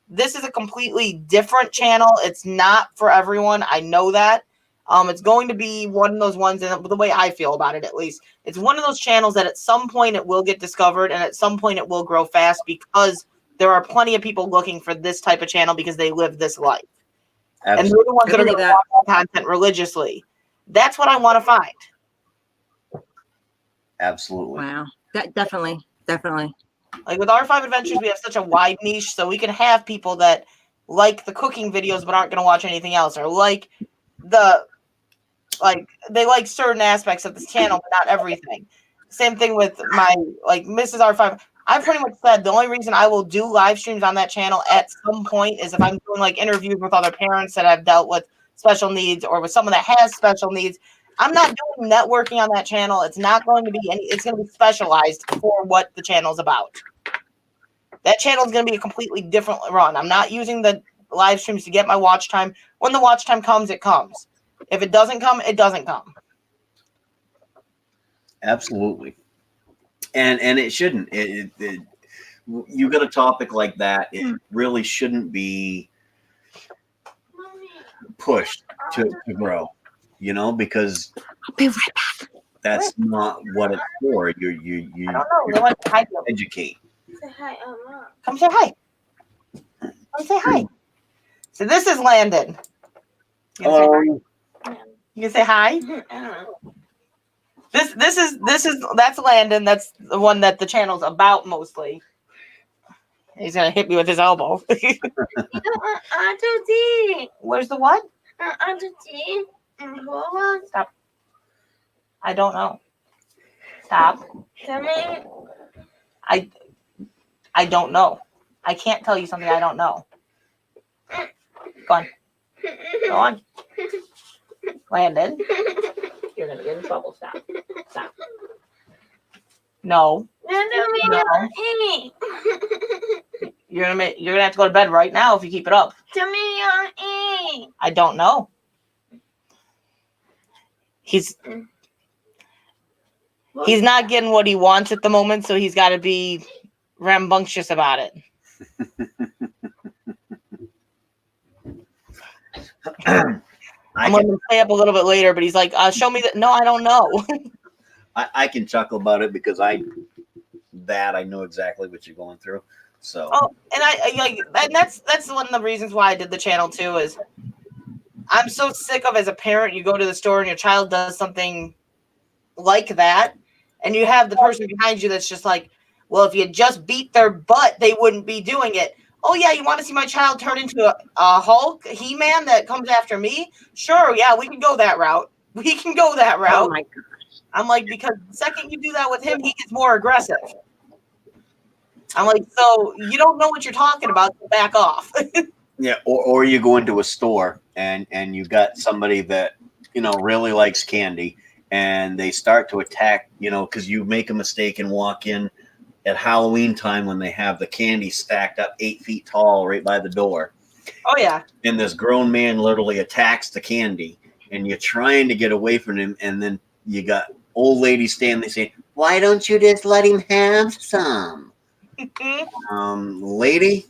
This is a completely different channel. It's not for everyone. I know that. It's going to be one of those ones, and the way I feel about it, at least, it's one of those channels that at some point it will get discovered, and at some point it will grow fast because there are plenty of people looking for this type of channel because they live this life. And they're the ones I that are believe going to that. watch my content religiously. That's what I want to find. Absolutely. Wow. That definitely. Like with R5 Adventures, we have such a wide niche, so we can have people that like the cooking videos but aren't going to watch anything else, or they like certain aspects of this channel but not everything. Same thing with my Mrs. R5. I pretty much said the only reason I will do live streams on that channel at some point is if I'm doing like interviews with other parents that have dealt with special needs or with someone that has special needs. I'm not doing networking on that channel. It's not going to be it's going to be specialized for what the channel's about. That channel is going to be a completely different run. I'm not using the live streams to get my watch time. When the watch time comes, it comes. If it doesn't come, it doesn't come. Absolutely. And it shouldn't. You got a topic like that, it really shouldn't be pushed to grow, because I'll be right back. that's not what it's for. I You don't know. They want to hide you. educate. Say hi, Mom. Come say hi. Come say hi. So this is Landon. You can say hi. You can say hi. I don't know. That's Landon. That's the one that the channel's about mostly. He's gonna hit me with his elbow. You don't want Auntie D. Where's the what? Auntie D. Stop. I don't know. Stop. Tell me. I don't know. I can't tell you something I don't know. Go on. Go on. Landon. You're gonna get in trouble. Stop. Stop. No. No. You're gonna have to go to bed right now if you keep it up. Tell me Auntie. I don't know. He's not getting what he wants at the moment, so he's got to be rambunctious about it. I'm going to play up a little bit later, but he's like, show me that. No, I don't know. I can chuckle about it because I know exactly what you're going through. So and that's one of the reasons why I did the channel too, is I'm so sick of, as a parent, you go to the store and your child does something like that, and you have the person behind you that's just like, well, if you just beat their butt, they wouldn't be doing it. Oh yeah, you want to see my child turn into a Hulk, He-Man that comes after me? Sure, yeah, we can go that route. We can go that route. Oh my god. I'm like, because the second you do that with him, he gets more aggressive. I'm like, so you don't know what you're talking about, so back off. yeah, or you go into a store and you got somebody that really likes candy, and they start to attack, because you make a mistake and walk in at Halloween time when they have the candy stacked up 8 feet tall right by the door. Oh yeah. And this grown man literally attacks the candy, and you're trying to get away from him, and then you got old ladies standing there saying, "Why don't you just let him have some?" Lady,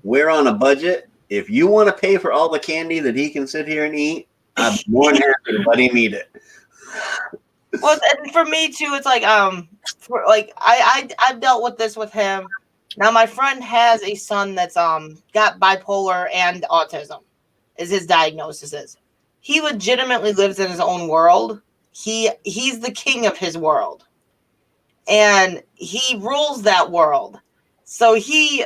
we're on a budget. If you want to pay for all the candy that he can sit here and eat, I'm more than happy to let him eat it. Well, and for me too, it's like I've dealt with this with him. Now my friend has a son that's got bipolar and autism, is his diagnosis is. He legitimately lives in his own world. He's the king of his world. And he rules that world. So he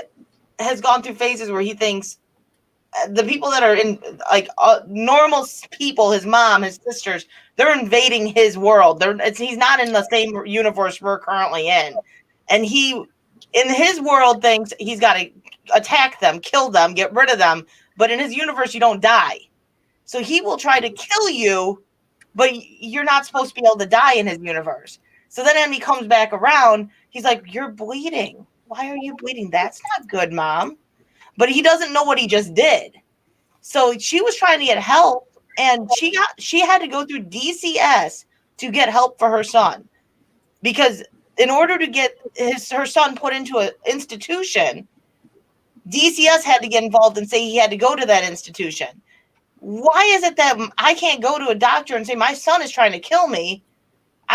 has gone through phases where he thinks the people that are in normal people, his mom, his sisters, they're invading his world. He's not in the same universe we're currently in. And he, in his world, thinks he's got to attack them, kill them, get rid of them. But in his universe, you don't die. So he will try to kill you, but you're not supposed to be able to die in his universe. So then when he comes back around, he's like, "You're bleeding. Why are you bleeding? That's not good, Mom." But he doesn't know what he just did. So she was trying to get help, and she had to go through DCS to get help for her son. Because in order to get her son put into an institution, DCS had to get involved and say he had to go to that institution. Why is it that I can't go to a doctor and say my son is trying to kill me?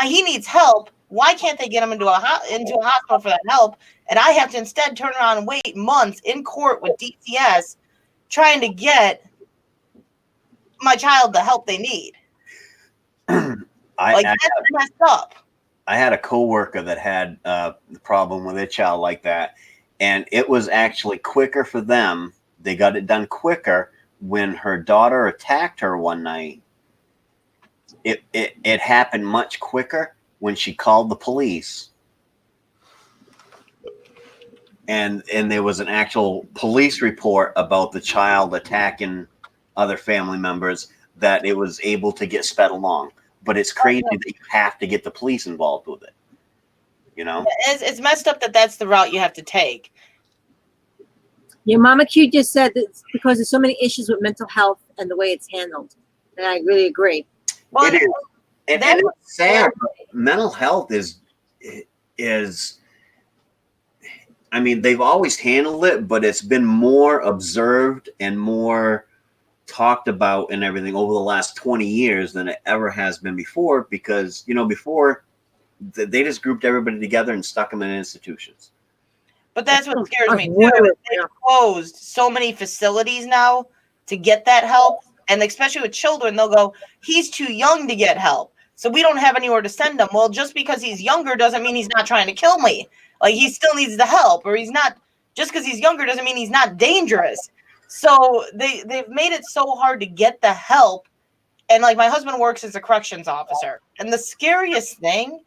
He needs help. Why can't they get him into a hospital for that help? And I have to instead turn around and wait months in court with DCS trying to get my child the help they need. Like, that's messed up. I had a coworker that had the problem with a child like that, and it was actually quicker for them. They got it done quicker when her daughter attacked her one night. It happened much quicker when she called the police, and there was an actual police report about the child attacking other family members, that it was able to get sped along. But it's crazy that you have to get the police involved with it. You know, it's messed up that that's the route you have to take. Your Mama Q just said that it's because there's so many issues with mental health and the way it's handled, and I really agree. Well, it is, and it's sad. Mental health is. I mean, they've always handled it, but it's been more observed and more talked about and everything over the last 20 years than it ever has been before, because, you know, before they just grouped everybody together and stuck them in institutions. But that's what scares me too. They've closed so many facilities now to get that help. And especially with children, they'll go, he's too young to get help, so we don't have anywhere to send him. Well, just because he's younger doesn't mean he's not trying to kill me. Like, he still needs the help, or he's not, just because he's younger doesn't mean he's not dangerous. So they've made it so hard to get the help. And like, my husband works as a corrections officer. And the scariest thing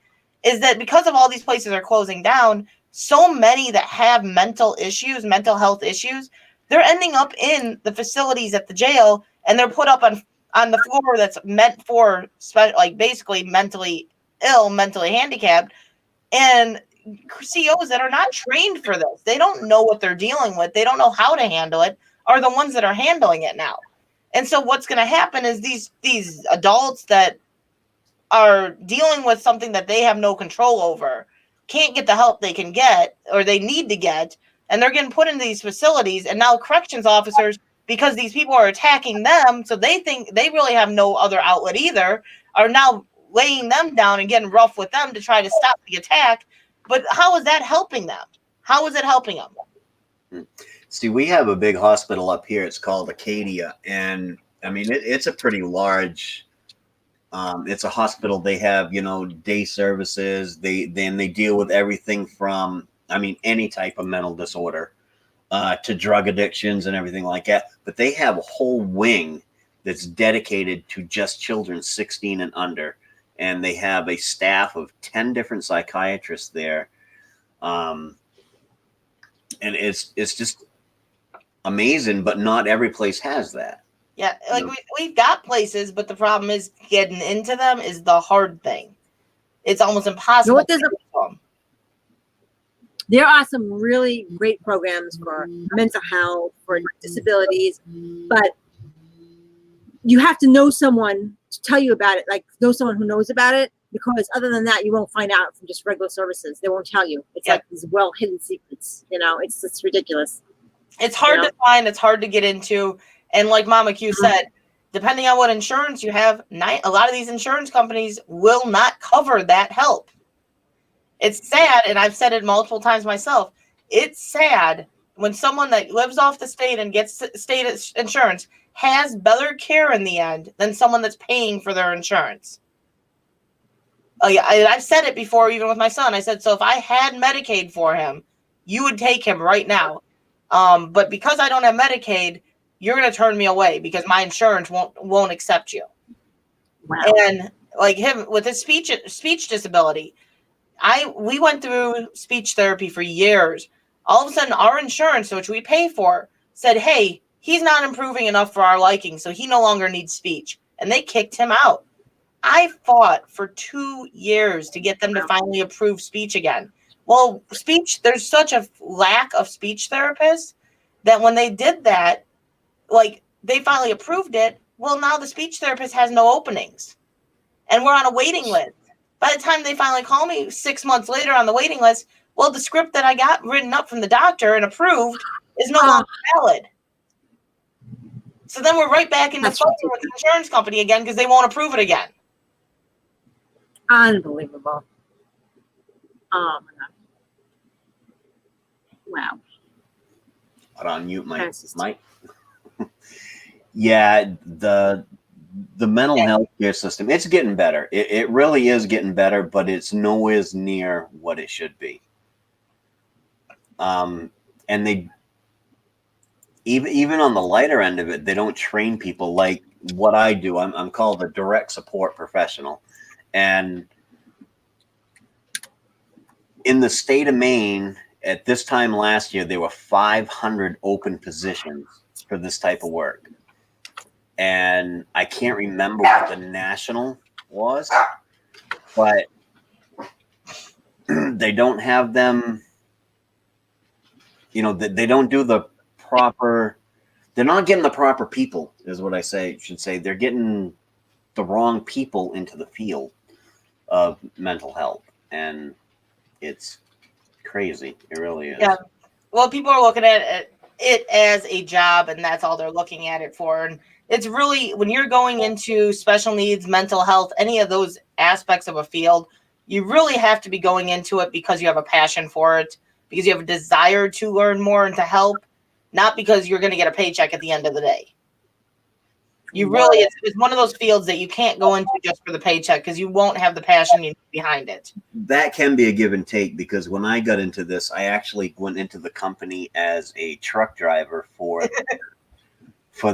is that because of all these places are closing down, so many that have mental health issues, they're ending up in the facilities at the jail, and they're put up on the floor that's meant for like basically mentally ill, mentally handicapped, and COs that are not trained for this. They don't know what they're dealing with. They don't know how to handle it, are the ones that are handling it now. And so what's going to happen is these adults that are dealing with something that they have no control over can't get the help they can get or they need to get, and they're getting put into these facilities. And now corrections officers, because these people are attacking them, so they think they really have no other outlet either, are now laying them down and getting rough with them to try to stop the attack. But how is that helping them? How is it helping them? See, we have a big hospital up here. It's called Acadia, and I mean it's a pretty large. It's a hospital. They have, you know, day services. They deal with everything from, I mean, any type of mental disorder to drug addictions and everything like that. But they have a whole wing that's dedicated to just children 16 and under, and they have a staff of 10 different psychiatrists there. And it's just amazing, but not every place has that. Yeah, like we've got places, but the problem is getting into them is the hard thing. It's almost impossible. There are some really great programs for mental health, for disabilities, but you have to know someone to tell you about it, like know someone who knows about it, because other than that, you won't find out from just regular services. They won't tell you. It's like these well-hidden secrets, you know, it's ridiculous. It's hard to find, it's hard to get into. And like Mama Q said, depending on what insurance you have, a lot of these insurance companies will not cover that help. It's sad, and I've said it multiple times myself. It's sad when someone that lives off the state and gets state insurance has better care in the end than someone that's paying for their insurance. I've said it before, even with my son. I said, so if I had Medicaid for him, you would take him right now. But because I don't have Medicaid, you're going to turn me away because my insurance won't accept you. Wow. And like him with his speech disability, we went through speech therapy for years. All of a sudden, our insurance, which we pay for, said, hey, he's not improving enough for our liking, so he no longer needs speech. And they kicked him out. I fought for 2 years to get them to finally approve speech again. Well, speech, there's such a lack of speech therapists that when they did that, like they finally approved it. Well, now the speech therapist has no openings and we're on a waiting list. By the time they finally call me 6 months later on the waiting list, well, the script that I got written up from the doctor and approved is no longer valid. So then we're right back in the fight with the insurance company again because they won't approve it again. Unbelievable. Oh my God. Wow. I'll unmute my mic. Yeah, the mental health care system, it's getting better. It really is getting better, but it's nowhere near what it should be. And they even on the lighter end of it, they don't train people like what I do. I'm called a direct support professional, and in the state of Maine at this time last year, there were 500 open positions for this type of work, and I can't remember what the national was, but they don't have them. They don't do the proper. They're not getting the proper people, is what I should say. They're getting the wrong people into the field of mental health, and it's crazy. It really is. Yeah. Well, people are looking at it as a job, and that's all they're looking at it for. And it's really, when you're going into special needs, mental health, any of those aspects of a field, you really have to be going into it because you have a passion for it, because you have a desire to learn more and to help, not because you're going to get a paycheck at the end of the day. You really, it's one of those fields that you can't go into just for the paycheck because you won't have the passion you need behind it. That can be a give and take, because when I got into this, I actually went into the company as a truck driver for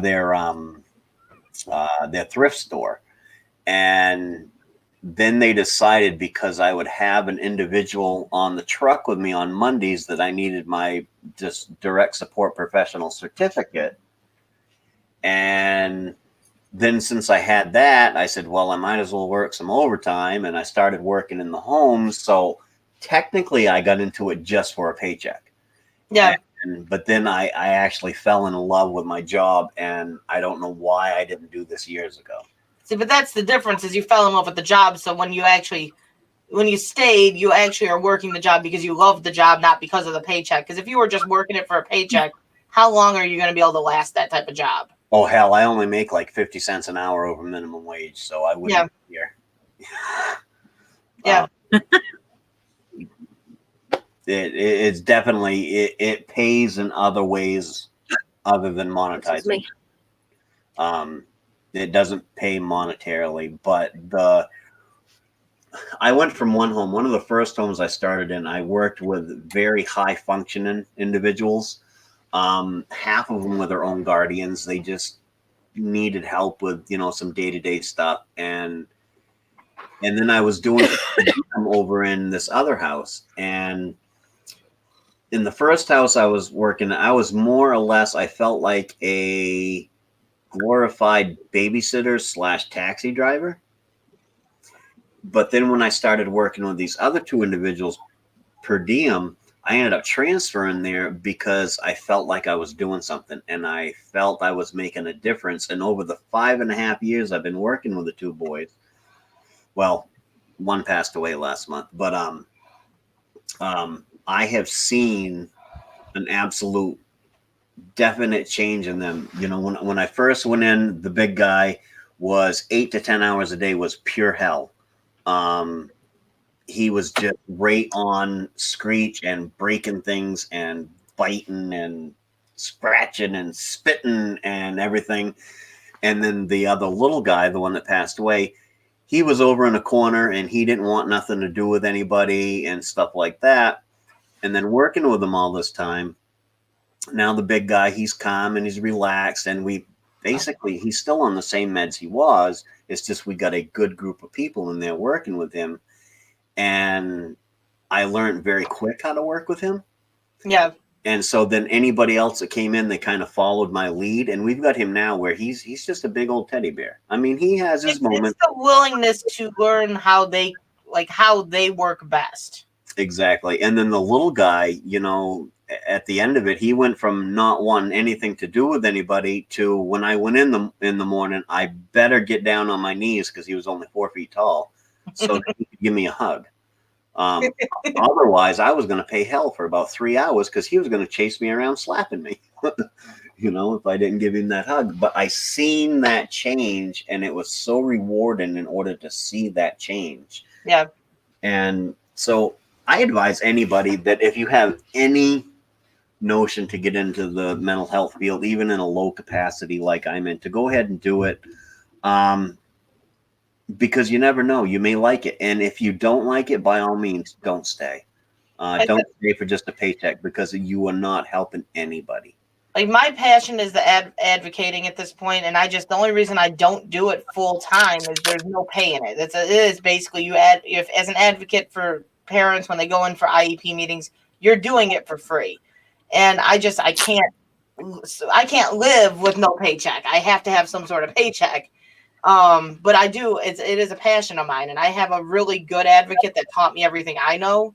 their thrift store, and then they decided, because I would have an individual on the truck with me on Mondays, that I needed my just direct support professional certificate. And then since I had that, I said, well, I might as well work some overtime, and I started working in the homes. So technically I got into it just for a paycheck. Yeah. But then I actually fell in love with my job, and I don't know why I didn't do this years ago. See, but that's the difference, is you fell in love with the job. So when you stayed, you actually are working the job because you love the job, not because of the paycheck. Because if you were just working it for a paycheck, how long are you going to be able to last that type of job? Oh, hell, I only make like 50 cents an hour over minimum wage, so I wouldn't be here. Yeah. It's definitely, it pays in other ways other than monetizing. It doesn't pay monetarily, but I went from one of the first homes I started in, I worked with very high functioning individuals. Half of them were their own guardians. They just needed help with, some day-to-day stuff. And then I was doing them over in this other house. And in the first house I was working, I was more or less, I felt like a glorified babysitter / taxi driver. But then when I started working with these other two individuals per diem, I ended up transferring there because I felt like I was doing something, and I felt I was making a difference. And over the 5.5 years I've been working with the two boys, well, one passed away last month, but I have seen an absolute definite change in them. When I first went in, the big guy was 8 to 10 hours a day was pure hell. He was just right on screech and breaking things and biting and scratching and spitting and everything. And then the other little guy, the one that passed away, he was over in a corner and he didn't want nothing to do with anybody and stuff like that. And then working with him all this time, now the big guy, he's calm and he's relaxed, and he's still on the same meds he was. It's just we got a good group of people in there working with him. And I learned very quick how to work with him. Yeah. And so then anybody else that came in, they kind of followed my lead. And we've got him now where he's just a big old teddy bear. I mean, he has his moments. It's the willingness to learn how they work best. Exactly. And then the little guy, at the end of it, he went from not wanting anything to do with anybody to, when I went in the morning, I better get down on my knees because he was only 4 feet tall, so he could give me a hug. Otherwise, I was going to pay hell for about 3 hours because he was going to chase me around slapping me, if I didn't give him that hug. But I seen that change, and it was so rewarding in order to see that change. Yeah. And so I advise anybody that if you have any notion to get into the mental health field, even in a low capacity like I'm in, to go ahead and do it. Because you never know, you may like it. And if you don't like it, by all means, don't stay. Don't stay for just a paycheck, because you are not helping anybody. Like, my passion is the advocating at this point, and the only reason I don't do it full time is there's no pay in it. It is basically if as an advocate for parents when they go in for IEP meetings, you're doing it for free, and I can't live with no paycheck. I have to have some sort of paycheck. But I do. It is a passion of mine, and I have a really good advocate that taught me everything I know.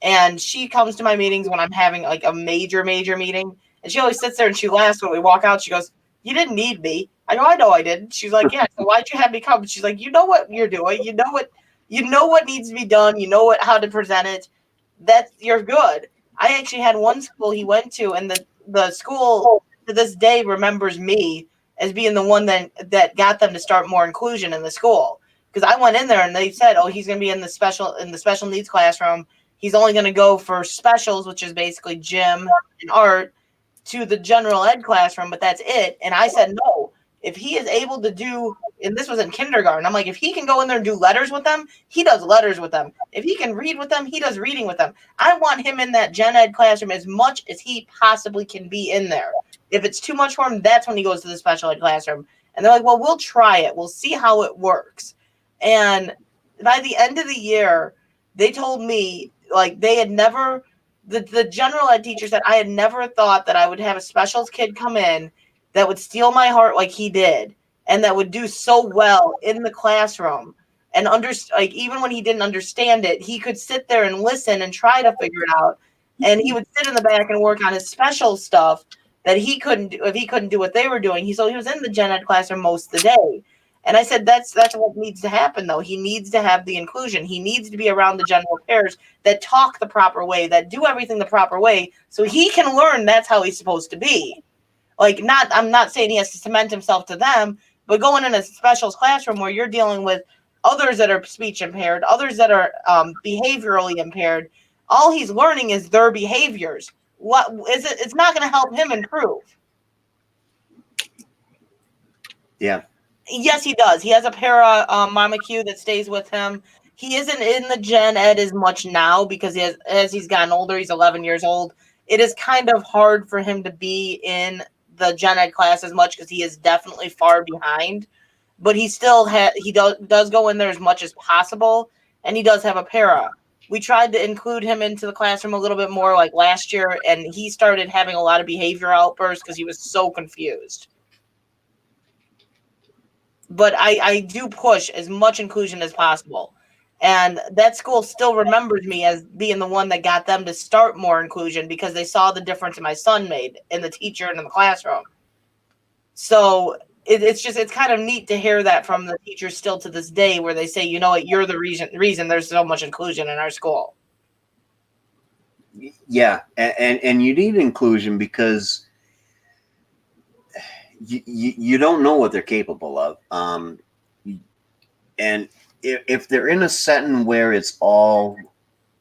And she comes to my meetings when I'm having like a major meeting. And she always sits there and she laughs when we walk out. She goes, "You didn't need me." I go, "I know I didn't." She's like, "Yeah, so why'd you have me come?" She's like, "You know what you're doing. You know what needs to be done. You know how to present it. That you're good." I actually had one school he went to, and the school to this day remembers me as being the one that got them to start more inclusion in the school. Because I went in there and they said, "Oh, he's going to be in the special needs classroom. He's only going to go for specials," which is basically gym and art, "to the general ed classroom, but that's it." And I said, "No, if he is able to do," and this was in kindergarten, I'm like, "If he can go in there and do letters with them, he does letters with them. If he can read with them, he does reading with them. I want him in that gen ed classroom as much as he possibly can be in there. If it's too much for him, that's when he goes to the special ed classroom." And they're like, "Well, we'll try it. We'll see how it works." And by the end of the year, they told me, like, they had never, the general ed teacher said, "I had never thought that I would have a specials kid come in that would steal my heart like he did, and that would do so well in the classroom. And like, even when he didn't understand it, he could sit there and listen and try to figure it out. And he would sit in the back and work on his special stuff that he couldn't do if he couldn't do what they were doing." He was in the gen ed classroom most of the day. And I said, that's what needs to happen, though. He needs to have the inclusion. He needs to be around the general pairs that talk the proper way, that do everything the proper way, so he can learn that's how he's supposed to be. Like, I'm not saying he has to cement himself to them, but going in a specials classroom where you're dealing with others that are speech impaired, others that are behaviorally impaired, all he's learning is their behaviors. What is it? It's not going to help him improve. Yeah. Yes, he does. He has a para Mama Q that stays with him. He isn't in the gen ed as much now because as he's gotten older, he's 11 years old. It is kind of hard for him to be in the gen ed class as much because he is definitely far behind. But he still does go in there as much as possible, and he does have a para. We tried to include him into the classroom a little bit more like last year, and he started having a lot of behavior outbursts because he was so confused. But I do push as much inclusion as possible. And that school still remembers me as being the one that got them to start more inclusion because they saw the difference my son made in the teacher and in the classroom. So it's kind of neat to hear that from the teachers still to this day, where they say, "You know what, you're the reason there's so much inclusion in our school." Yeah, and you need inclusion because you don't know what they're capable of. And if they're in a setting where it's all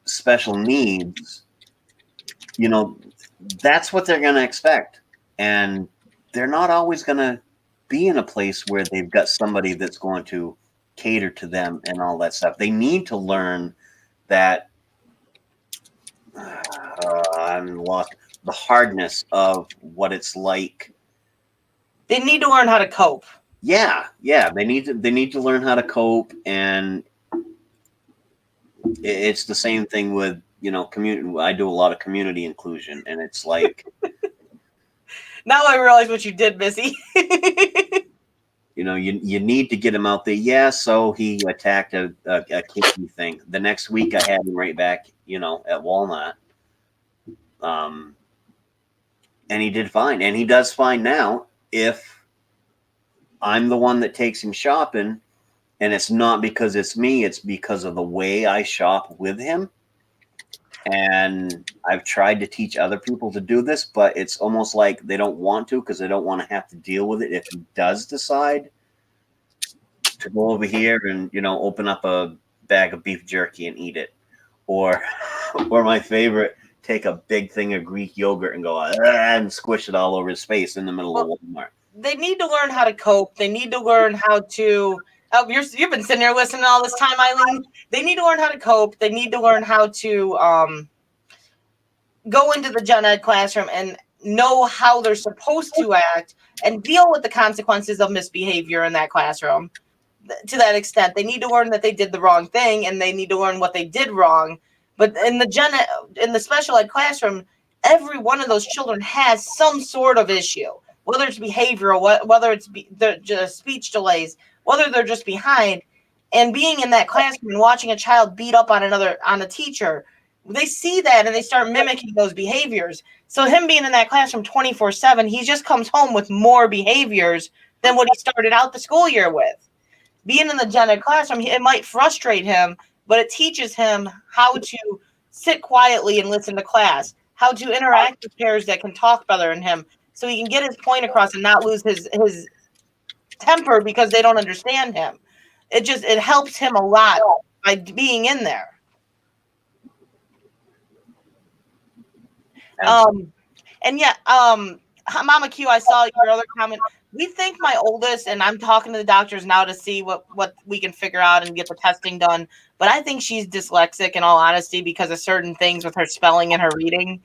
special needs, that's what they're going to expect. And they're not always going to be in a place where they've got somebody that's going to cater to them and all that stuff. They need to learn that I'm lost, the hardness of what it's like. They need to learn how to cope. Yeah, they need to learn how to cope, and it's the same thing with community. I do a lot of community inclusion, and it's like now I realize what you did, Missy. you need to get him out there. Yeah, so he attacked a kidney thing. The next week, I had him right back, at Walnut, and he did fine, and he does fine now. If I'm the one that takes him shopping, and it's not because it's me, it's because of the way I shop with him. And I've tried to teach other people to do this, but it's almost like they don't want to because they don't want to have to deal with it if he does decide to go over here and, open up a bag of beef jerky and eat it. Or my favorite, take a big thing of Greek yogurt and go and squish it all over his face in the middle of Walmart. They need to learn how to cope. They need to learn how to. Oh, you've been sitting there listening all this time, Eileen. They need to learn how to cope. They need to learn how to go into the gen ed classroom and know how they're supposed to act and deal with the consequences of misbehavior in that classroom. To that extent, they need to learn that they did the wrong thing, and they need to learn what they did wrong. But in the special ed classroom, every one of those children has some sort of issue, whether it's behavioral, whether it's just speech delays, whether they're just behind. And being in that classroom and watching a child beat up on a teacher, they see that and they start mimicking those behaviors. So him being in that classroom 24/7, he just comes home with more behaviors than what he started out the school year with. Being in the gen ed classroom, it might frustrate him, but it teaches him how to sit quietly and listen to class, how to interact with peers that can talk better than him, so he can get his point across and not lose his temper because they don't understand him. It helps him a lot by being in there. And yeah, Mama Q, I saw your other comment. We think my oldest, and I'm talking to the doctors now to see what we can figure out and get the testing done. But I think she's dyslexic, in all honesty, because of certain things with her spelling and her reading.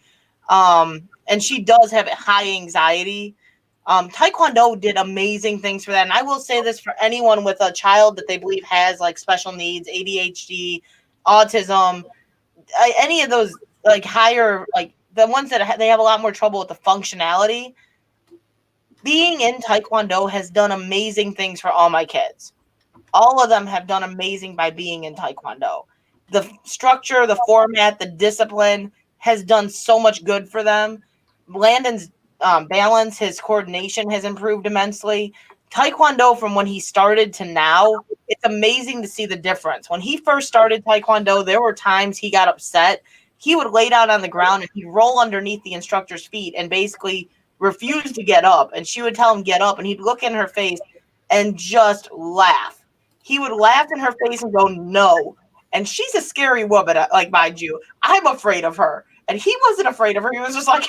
And she does have high anxiety. Taekwondo did amazing things for that. And I will say this for anyone with a child that they believe has like special needs, ADHD, autism, any of those like higher, like the ones that they have a lot more trouble with the functionality. Being in Taekwondo has done amazing things for all my kids. All of them have done amazing by being in Taekwondo. The structure, the format, the discipline has done so much good for them. Landon's balance, his coordination has improved immensely. Taekwondo, from when he started to now, it's amazing to see the difference. When he first started Taekwondo, there were times he got upset. He would lay down on the ground and he'd roll underneath the instructor's feet and basically refuse to get up. And she would tell him, get up. And he'd look in her face and just laugh. He would laugh in her face and go, no. And she's a scary woman, like, mind you. I'm afraid of her. And he wasn't afraid of her. He was just like,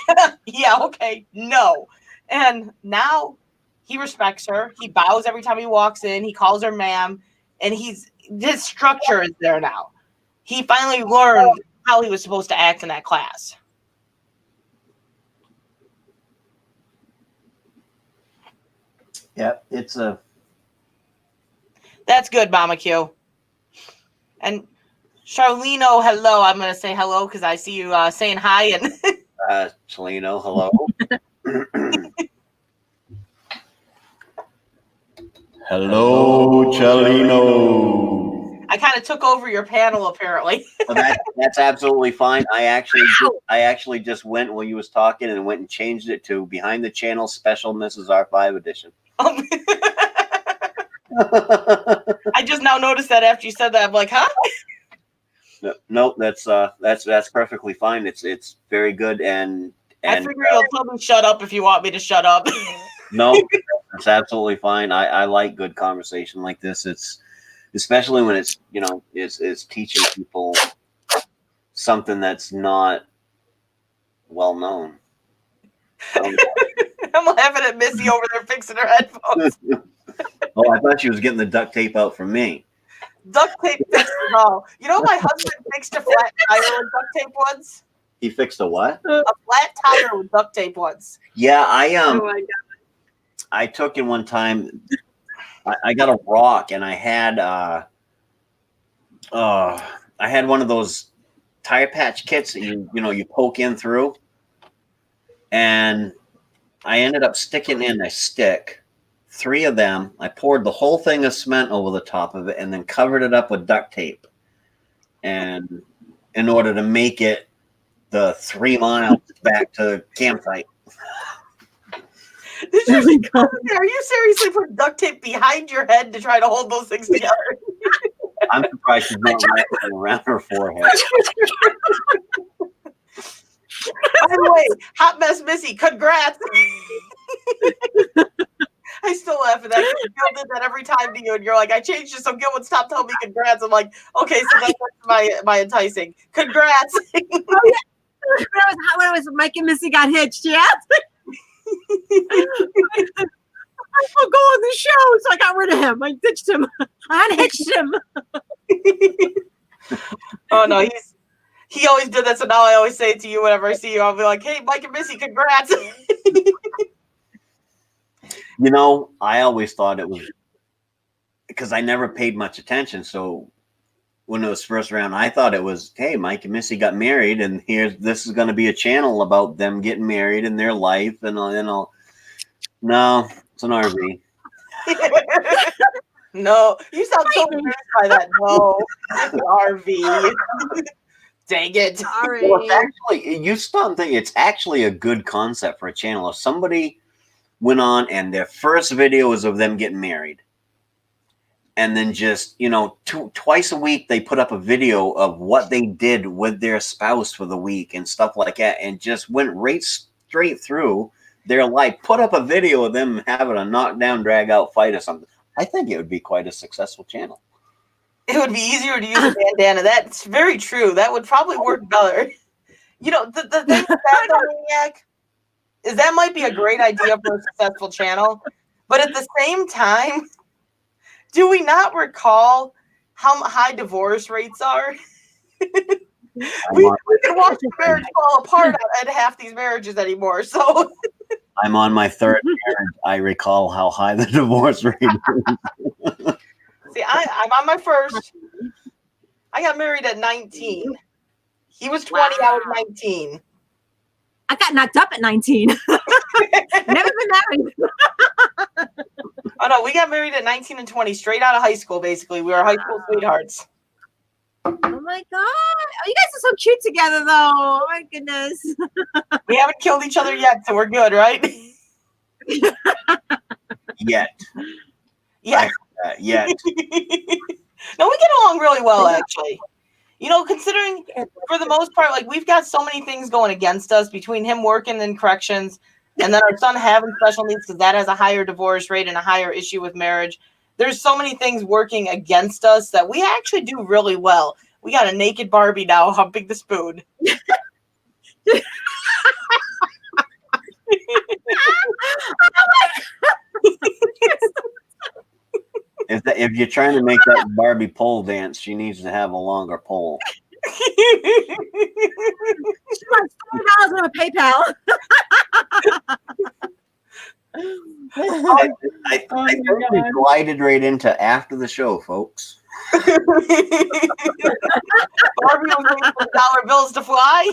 yeah, okay, no. And now he respects her. He bows every time he walks in. He calls her ma'am. And his structure is there now. He finally learned how he was supposed to act in that class. Yeah, it's a... That's good, Mama Q. And Charlino, hello. I'm going to say hello because I see you saying hi. And Charlino, hello. Hello, Charlino. I kind of took over your panel, apparently. Well, that's absolutely fine. I actually just went while you was talking and went and changed it to Behind the Channel Special Mrs. R5 Edition. I just now noticed that after you said that. I'm like, huh? No, that's perfectly fine. It's very good, and I figure you'll tell me shut up if you want me to shut up. No, it's absolutely fine. I like good conversation like this. It's especially when it's it's teaching people something that's not well known. I'm laughing at Missy over there fixing her headphones. Oh, I thought she was getting the duct tape out for me. Duct tape fixed it all. You know, my husband fixed a flat tire with duct tape once. He fixed a what? A flat tire with duct tape once. Yeah, Oh my God. I took in one time. I got a rock, and I had one of those tire patch kits that you poke in through, and I ended up sticking in a stick. 3 of them. I poured the whole thing of cement over the top of it, and then covered it up with duct tape, and in order to make it the 3 miles back to campsite. Are you seriously putting duct tape behind your head to try to hold those things together? I'm surprised she's not wrapping around her forehead. By the way, Hot Mess Missy, congrats. I still laugh at that. Gil did that every time to you, and you're like, I changed it so Gil would stop telling me congrats. I'm like, okay, so that's my enticing. Congrats. when it was Mike and Missy got hitched, yeah. I'll go on the show, so I got rid of him. I ditched him. I unhitched him. Oh no, he always did that. So now I always say it to you whenever I see you. I'll be like, "Hey, Mike and Missy, congrats!" You know, I always thought it was because I never paid much attention. So when it was first around, I thought it was, hey, Mike and Missy got married, and this is going to be a channel about them getting married and their life, and all. No, it's an RV. No, you sound so embarrassed by that. No, it's an RV. Dang it. Sorry. Well, it's actually, you stop and think it's actually a good concept for a channel. If somebody went on and their first video was of them getting married, and then just, twice a week they put up a video of what they did with their spouse for the week and stuff like that, and just went right straight through their life, put up a video of them having a knockdown, drag out fight or something. I think it would be quite a successul channel. It would be easier to use a bandana. That's very true. That would probably work better. The thing with that, Maine-iac, is that might be a great idea for a successful channel. But at the same time, do we not recall how high divorce rates are? we can watch the marriage fall apart at half these marriages anymore. So I'm on my third marriage. I recall how high the divorce rate is. see, I'm on my first. I got married at 19. He was 20. I was 19. I got knocked up at 19. Never been married. Oh no, we got married at 19 and 20, straight out of high school. Basically, we were high school sweethearts. Oh my god! Oh, you guys are so cute together, though. Oh my goodness. We haven't killed each other yet, so we're good, right? Yet. Yeah. Yet. No, we get along really well, actually. Considering for the most part, like we've got so many things going against us between him working in corrections and then our son having special needs because that has a higher divorce rate and a higher issue with marriage. There's so many things working against us that we actually do really well. We got a naked Barbie now humping the spoon. If you're trying to make that Barbie pole dance, she needs to have a longer pole. She wants $4 on a PayPal. I think we glided right into after the show, folks. Barbie was waiting for dollar bills to fly.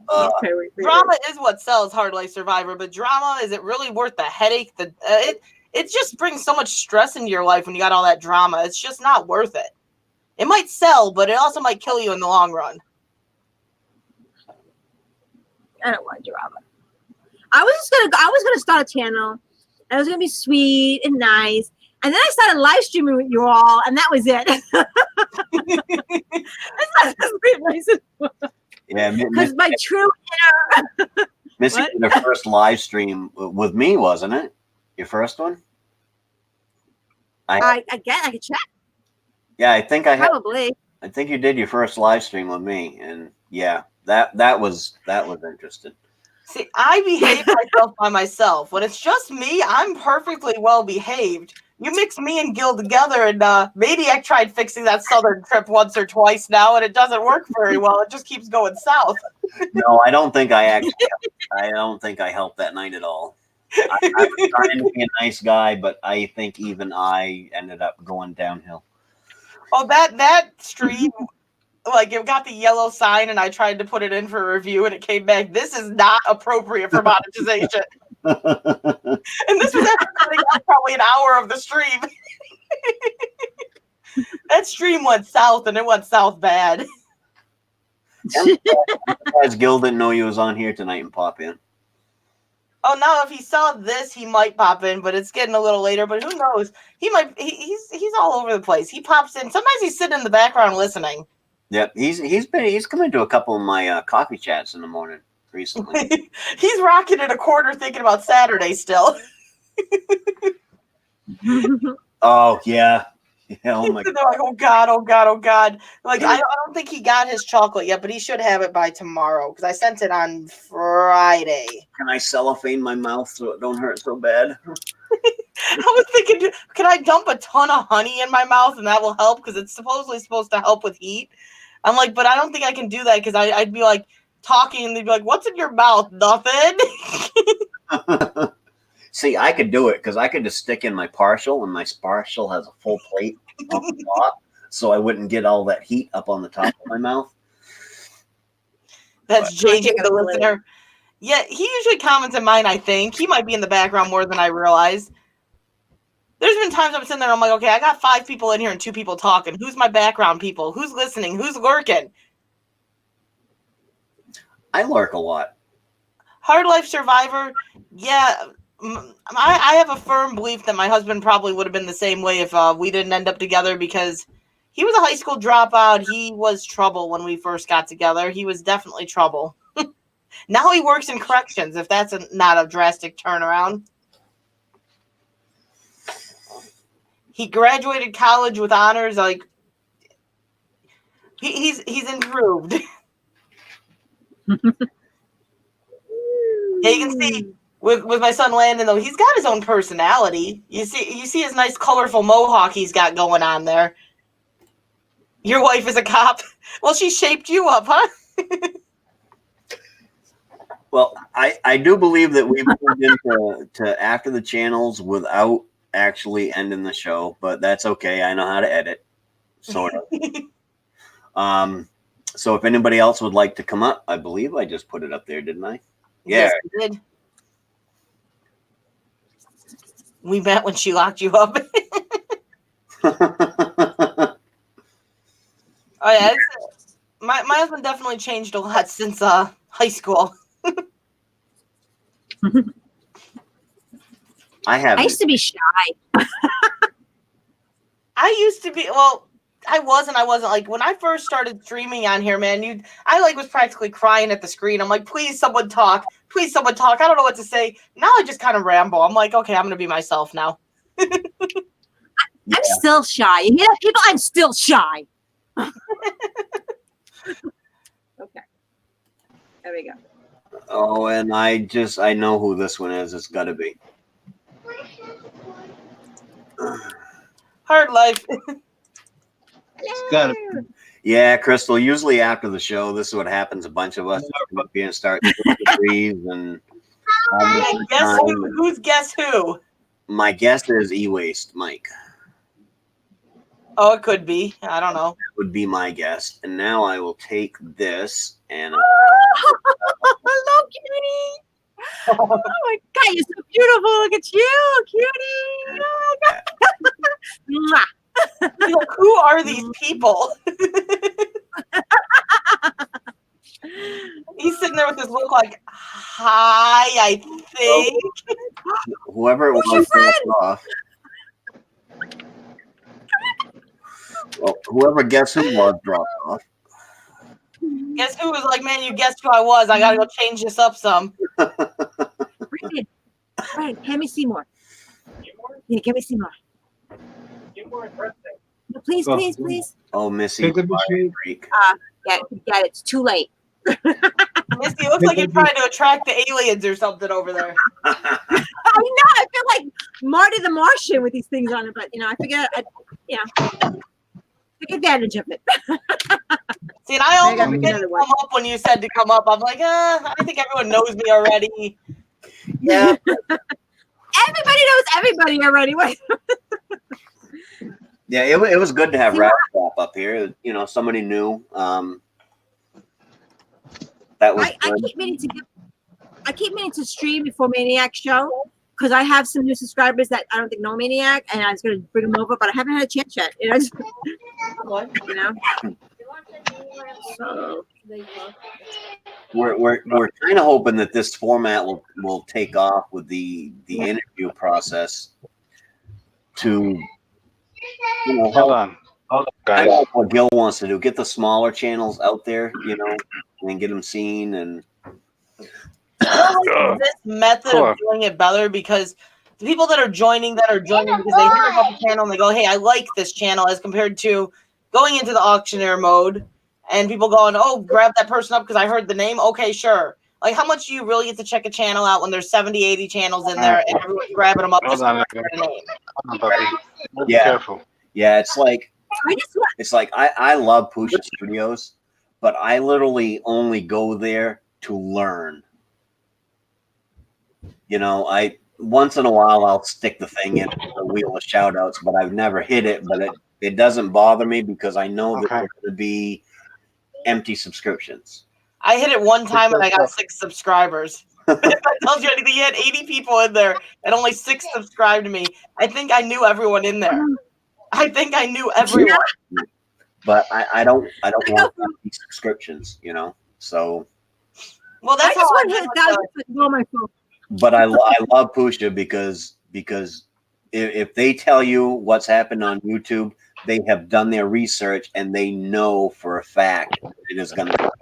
Okay, Drama is what sells Hard Life Survivor, but drama, is it really worth the headache? It just brings so much stress into your life when you got all that drama. It's just not worth it. It might sell, but it also might kill you in the long run. I don't want drama. I was gonna start a channel. And it was gonna be sweet and nice. And then I started live streaming with you all, and that was it. Yeah, because my true inner Missy did her first live stream with me, wasn't it? Your first one? I guess I could check. Yeah, I think I have. Probably. I think you did your first live stream with me, and yeah, that was interesting. See, I behave myself by myself. When it's just me, I'm perfectly well behaved. You mix me and Gil together, and maybe I tried fixing that southern trip once or twice now, and it doesn't work very well. It just keeps going south. No, I don't think I helped that night at all. I was trying to be a nice guy, but I think even I ended up going downhill. Oh, that stream, like it got the yellow sign, and I tried to put it in for review, and it came back, this is not appropriate for monetization. And this was after cutting out probably an hour of the stream. That stream went south, and it went south bad. As Gil didn't know you was on here tonight and pop in. Oh, now if he saw this, he might pop in, but it's getting a little later. But who knows? He might. He's all over the place. He pops in. Sometimes he's sitting in the background listening. Yep, he's come into a couple of my coffee chats in the morning recently. He's rocking in a corner, thinking about Saturday still. Oh yeah, Yeah, oh my They're like, oh God, oh God, oh God. Like, I don't think he got his chocolate yet, but he should have it by tomorrow because I sent it on Friday. Can I cellophane my mouth so it don't hurt so bad? I was thinking, can I dump a ton of honey in my mouth and that will help? Because it's supposedly supposed to help with heat. I'm like, but I don't think I can do that because I'd be like talking and they'd be like, what's in your mouth? Nothing. See, I could do it because I could just stick in my partial, and my partial has a full plate on the top, so I wouldn't get all that heat up on the top of my mouth. That's JJ, the listener. Yeah, he usually comments in mine, I think. He might be in the background more than I realize. There's been times I'm sitting there, I'm like, okay, I got 5 people in here and 2 people talking. Who's my background people? Who's listening? Who's lurking? I lurk a lot. Hard Life Survivor, yeah. I have a firm belief that my husband probably would have been the same way if we didn't end up together because he was a high school dropout. He was trouble when we first got together. He was definitely trouble. Now he works in corrections, if that's not a drastic turnaround. He graduated college with honors. Like he's improved. Yeah, you can see with my son Landon though, he's got his own personality. You see his nice colorful mohawk he's got going on there. Your wife is a cop. Well, she shaped you up, huh? Well, I do believe that we moved into after the channels without actually ending the show, but that's okay. I know how to edit, sort of. So if anybody else would like to come up, I believe I just put it up there, didn't I? Yeah. Yes, we did. We met when she locked you up. Oh yeah, my husband definitely changed a lot since high school. I used to be shy. I used to be, well, I was and I wasn't. Like when I first started streaming on here, man, I was practically crying at the screen. I'm like, please someone talk. Please someone talk. I don't know what to say. Now I just kind of ramble. I'm like, okay, I'm gonna be myself now. I'm still shy. You hear that, people? I'm still shy. Okay. There we go. Oh, and I know who this one is. It's got to be. Hard Life. It's gotta be. Yeah, Crystal. Usually after the show, this is what happens. A bunch of us come up here and start degrees and. Guess who? Who's guess who? My guess is E-Waste Mike. Oh, it could be. I don't know. That would be my guess. And now I will take this and. Hello, cutie. Oh my God, you're so beautiful. Look at you, cutie. Oh my God. Like, who are these people? He's sitting there with his look like, hi, I think. Whoever it was dropped off. Well, whoever guess who was dropped off. Guess who was like, man, you guessed who I was. I gotta go change this up some. Brian, hand me Seymour. Yeah, give me Seymour. No, please, please, please. Oh, Missy. Freak. Yeah, it's too late. Misty, looks like you're trying to attract the aliens or something over there. I know. I feel like Marty the Martian with these things on it, but I figured take advantage of it. See, and I almost didn't come up when you said to come up. I'm like, I think everyone knows me already. Yeah. Everybody knows everybody already. Yeah, it was good to have Rap up here. Somebody new. That was good. I keep meaning to stream before Maine-iac show because I have some new subscribers that I don't think know Maine-iac, and I was going to bring them over, but I haven't had a chance yet. So we're kind of hoping that this format will take off with the interview process to Hold on, guys. I like what Gil wants to do, get the smaller channels out there, and get them seen. And this method of doing it better because the people that are joining because they hear about the channel and they go, hey, I like this channel, as compared to going into the auctioneer mode and people going, oh, grab that person up because I heard the name. Okay, sure. Like, how much do you really get to check a channel out when there's 70, 80 channels in there and everyone's grabbing them up just Hold on, for the name? hold on, puppy. Be Yeah. careful. Yeah, it's like I love Pusha Studios, but I literally only go there to learn. You know, I once in a while I'll stick the thing in the wheel of shout outs, but I've never hit it, but it doesn't bother me because I know that there's going to be empty subscriptions. I hit it one time and I got 6 subscribers. If that tells you anything, you had 80 people in there and only 6 subscribed to me. I think I knew everyone in there. I think I knew everyone. But I don't want empty subscriptions, you know. So well, that's I just how want to hit that on my phone. But I love Pusha because if they tell you what's happened on YouTube, they have done their research and they know for a fact it is going to happen.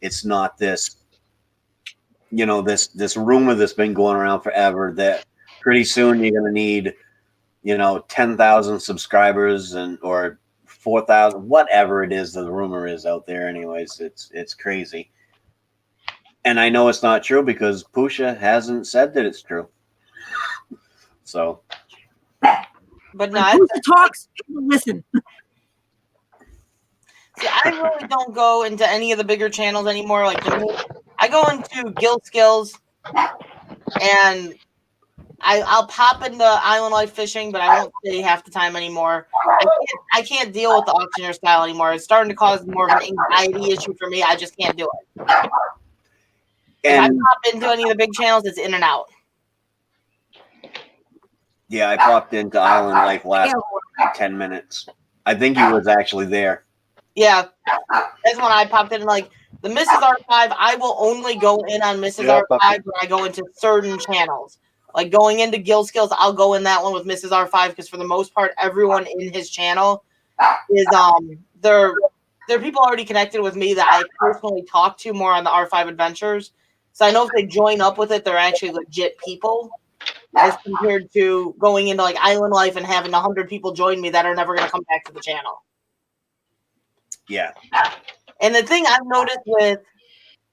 It's not this, you know, this rumor that's been going around forever that pretty soon you're going to need, you know, 10,000 subscribers or 4,000, whatever it is that the rumor is out there. Anyways, it's crazy. And I know it's not true because Pusha hasn't said that it's true. So, but no, Pusha talks, people listen. See, I really don't go into any of the bigger channels anymore. Like I go into Gill Skills, and I'll pop into Island Life Fishing, but I won't stay half the time anymore. I can't deal with the auctioneer style anymore. It's starting to cause more of an anxiety issue for me. I just can't do it. If I pop into any of the big channels, it's in and out. Yeah, I popped into Island Life last 10 minutes. I think he was actually there. Yeah, that's when I popped in. Like the Mrs. R5, I will only go in on Mrs. R5 when I go into certain channels. Like going into Gill Skills, I'll go in that one with Mrs. R5 because for the most part, everyone in his channel is they're people already connected with me that I personally talk to more on the R5 Adventures. So I know if they join up with it, they're actually legit people, as compared to going into like Island Life and having 100 people join me that are never going to come back to the channel. Yeah. And the thing I've noticed with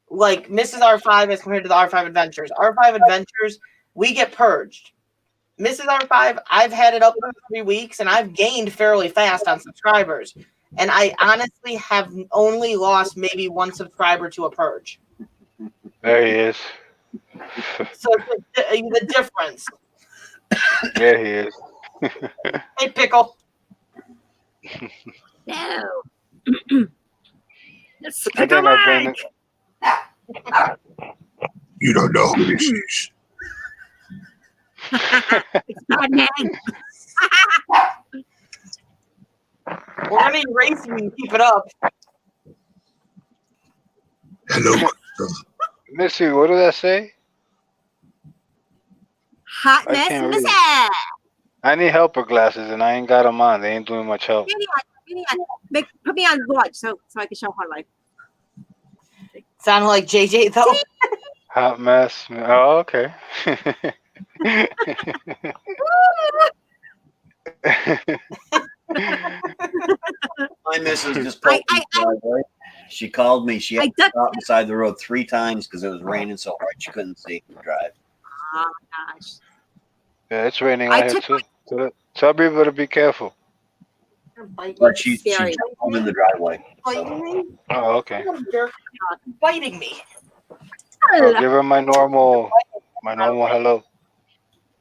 like Mrs. R5 as compared to the R5 Adventures, R5 Adventures, we get purged. Mrs. R5, I've had it up for 3 weeks and I've gained fairly fast on subscribers. And I honestly have only lost maybe 1 subscriber to a purge. There he is. So the difference. There he is. Hey, Pickle. No. I think I joined it. You don't know who this is. It's not me. We're going to erase you and keep it up. Hello. Missy, what did I say? Hot mess, Missy. I need helper glasses and I ain't got them on. They ain't doing much help. Put me on watch so I can show her life. Sound like JJ though. Hot mess. Oh, okay. My missus just pulled me driveway. She called me. She had to stop beside the road 3 times because it was raining so hard she couldn't see the drive. Oh gosh. Yeah, it's raining out here too. So tell people to be careful. But she jumped in the driveway. So. Oh, okay. Biting me. I'll give her my normal hello.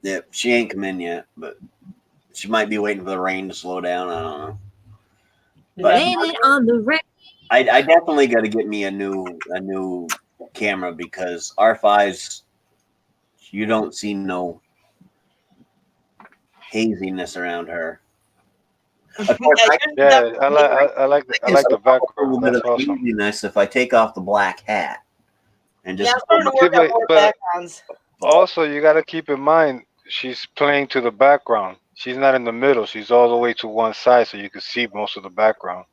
Yeah, she ain't come in yet, but she might be waiting for the rain to slow down. I don't know. But blame it on the rain. I definitely got to get me a new camera because R5s, you don't see no haziness around her. Of course, I like the background. That's awesome. Haziness if I take off the black hat and just. But also, you got to keep in mind she's playing to the background. She's not in the middle. She's all the way to one side, so you can see most of the background.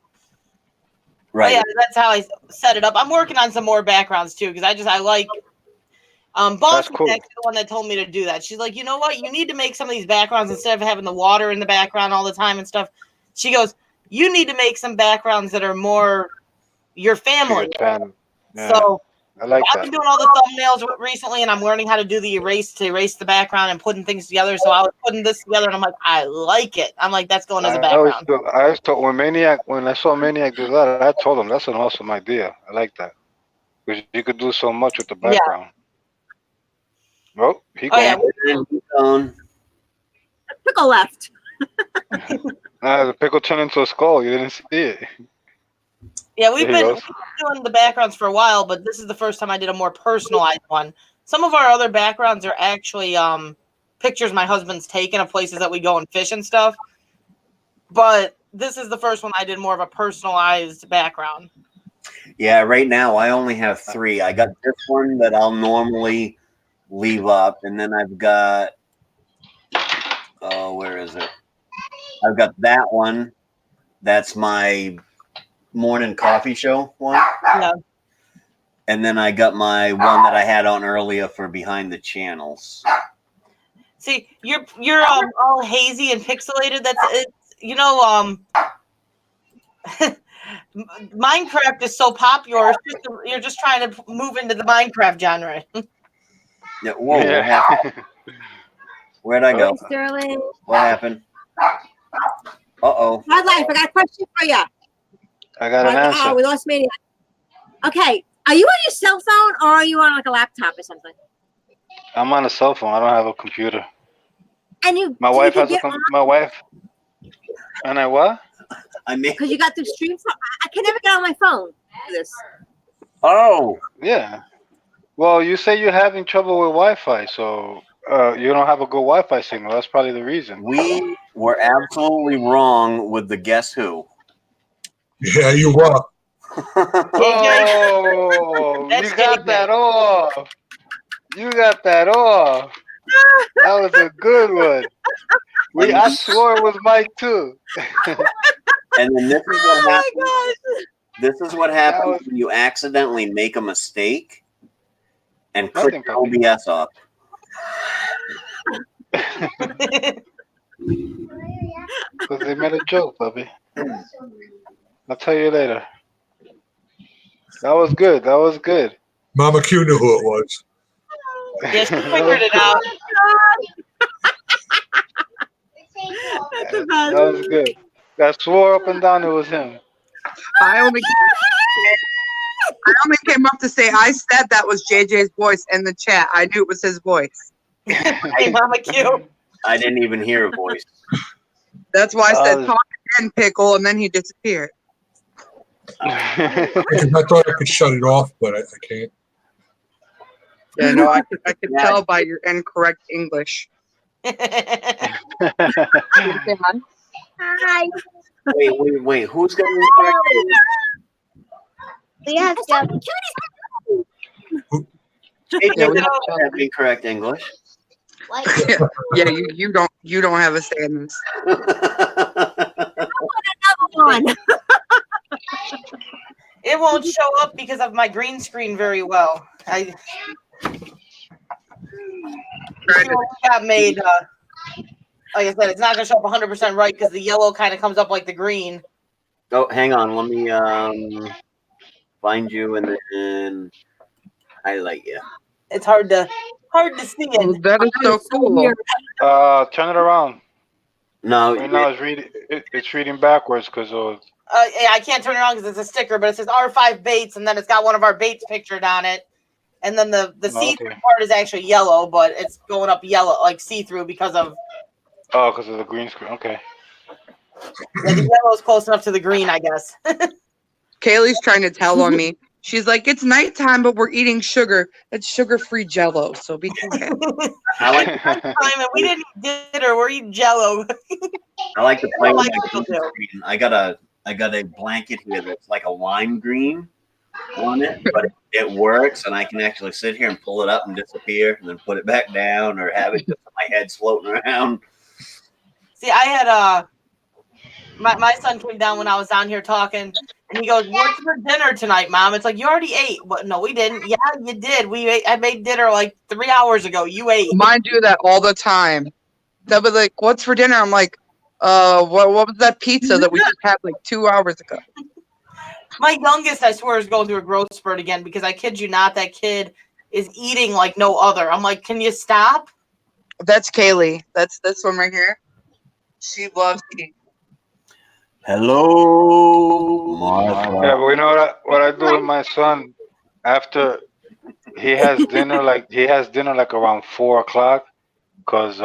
Right. Yeah, that's how I set it up. I'm working on some more backgrounds too because I Boss was cool. actually the one that told me to do that. She's like, you know what? You need to make some of these backgrounds instead of having the water in the background all the time and stuff. She goes, you need to make some backgrounds that are more your family. Yeah, So I like I've that. been doing all the thumbnails recently, and I'm learning how to do the erase the background and putting things together. So I was putting this together, and I'm like, I like it. I'm like, that's going as a I always background. thought when I saw Maine-iac do that, I told him that's an awesome idea. I like that because you could do so much with the background. Oh, he gone. Pickle left. The pickle turned into a skull. You didn't see it. Yeah, we've There he been goes. doing the backgrounds for a while, but this is the first time I did a more personalized one. Some of our other backgrounds are actually pictures my husband's taken of places that we go and fish and stuff. But this is the first one I did more of a personalized background. Yeah, right now I only have 3. I got this one that I'll normally leave up, and then I've got where is it? I've got that one. That's my morning coffee show one. Yeah. And then I got my one that I had on earlier for behind the channels. See, you're all hazy and pixelated. That's it. You know, Minecraft is so popular. You're just trying to move into the Minecraft genre. Yeah. Whoa. Yeah. What happened? Where'd I go? Hey, Sterling. What happened? Uh-oh. Hard life. I got a question for you. I got an answer. Oh, we lost Maine-iac. Okay. Are you on your cell phone or are you on like a laptop or something? I'm on a cell phone. I don't have a computer. And my wife has my wife. And I what? I mean, because you got the stream. I can never get on my phone for this. Oh. Yeah. Well, you say you're having trouble with Wi-Fi, so you don't have a good Wi-Fi signal. That's probably the reason. We were absolutely wrong with the Guess Who. Yeah, you were. Oh, you got that off. You got that off. That was a good one. I swore it was Mike too. And then this is what happens. This is what happens when you accidentally make a mistake and click OBS off. Because they made a joke, Bubby. I'll tell you later. That was good. That was good. Mama Q knew who it was. Yes, we figured it out. That's the best. That was good. I swore up and down it was him. I only came up to say I said that was JJ's voice in the chat. I knew it was his voice. Hey, Mama Q. I didn't even hear a voice. That's why I said talk again, Pickle, and then he disappeared. I thought I could shut it off, but I can't. Yeah, no, I could tell by your incorrect English. Hi. Wait. Who's got the correct English? Yes, Yeah, we have incorrect English. yeah, you don't have a say in this. Another one. It won't show up because of my green screen very well. I got made. Like I said, it's not going to show up 100% right because the yellow kind of comes up like the green. Oh, hang on. Let me find you and then highlight you. It's hard to see it. That is so cool. Turn it around. No, right now it's reading backwards because of. Yeah, I can't turn it on because it's a sticker, but it says R5 Baits, and then it's got one of our baits pictured on it. And then the see-through part is actually yellow, but it's going up yellow, like see-through because of. Oh, because of the green screen. Okay. Yeah, the yellow is close enough to the green, I guess. Kaylee's trying to tell on me. She's like, it's nighttime, but we're eating sugar. That's sugar-free Jello, so be careful. I like and we didn't eat dinner. We're eating Jello. I like to play with my green screen. I got a blanket here that's like a lime green on it, but it works, and I can actually sit here and pull it up and disappear, and then put it back down, or have it just my head's floating around. See, I had my son came down when I was down here talking, And he goes, "What's for dinner tonight, Mom?" It's like, you already ate. But no, we didn't. Yeah, you did. We ate. I made dinner like 3 hours ago. You ate. Mine do that all the time. They'll be like, "What's for dinner?" I'm like, what was that pizza that we just had like 2 hours ago?" My youngest, I swear, is going through a growth spurt again because I kid you not, that kid is eating like no other. I'm like, can you stop? That's Kaylee. That's this one right here. She loves eating. Hello, Martha. Yeah, but you know what I do with my son after he has dinner like around 4 o'clock, cause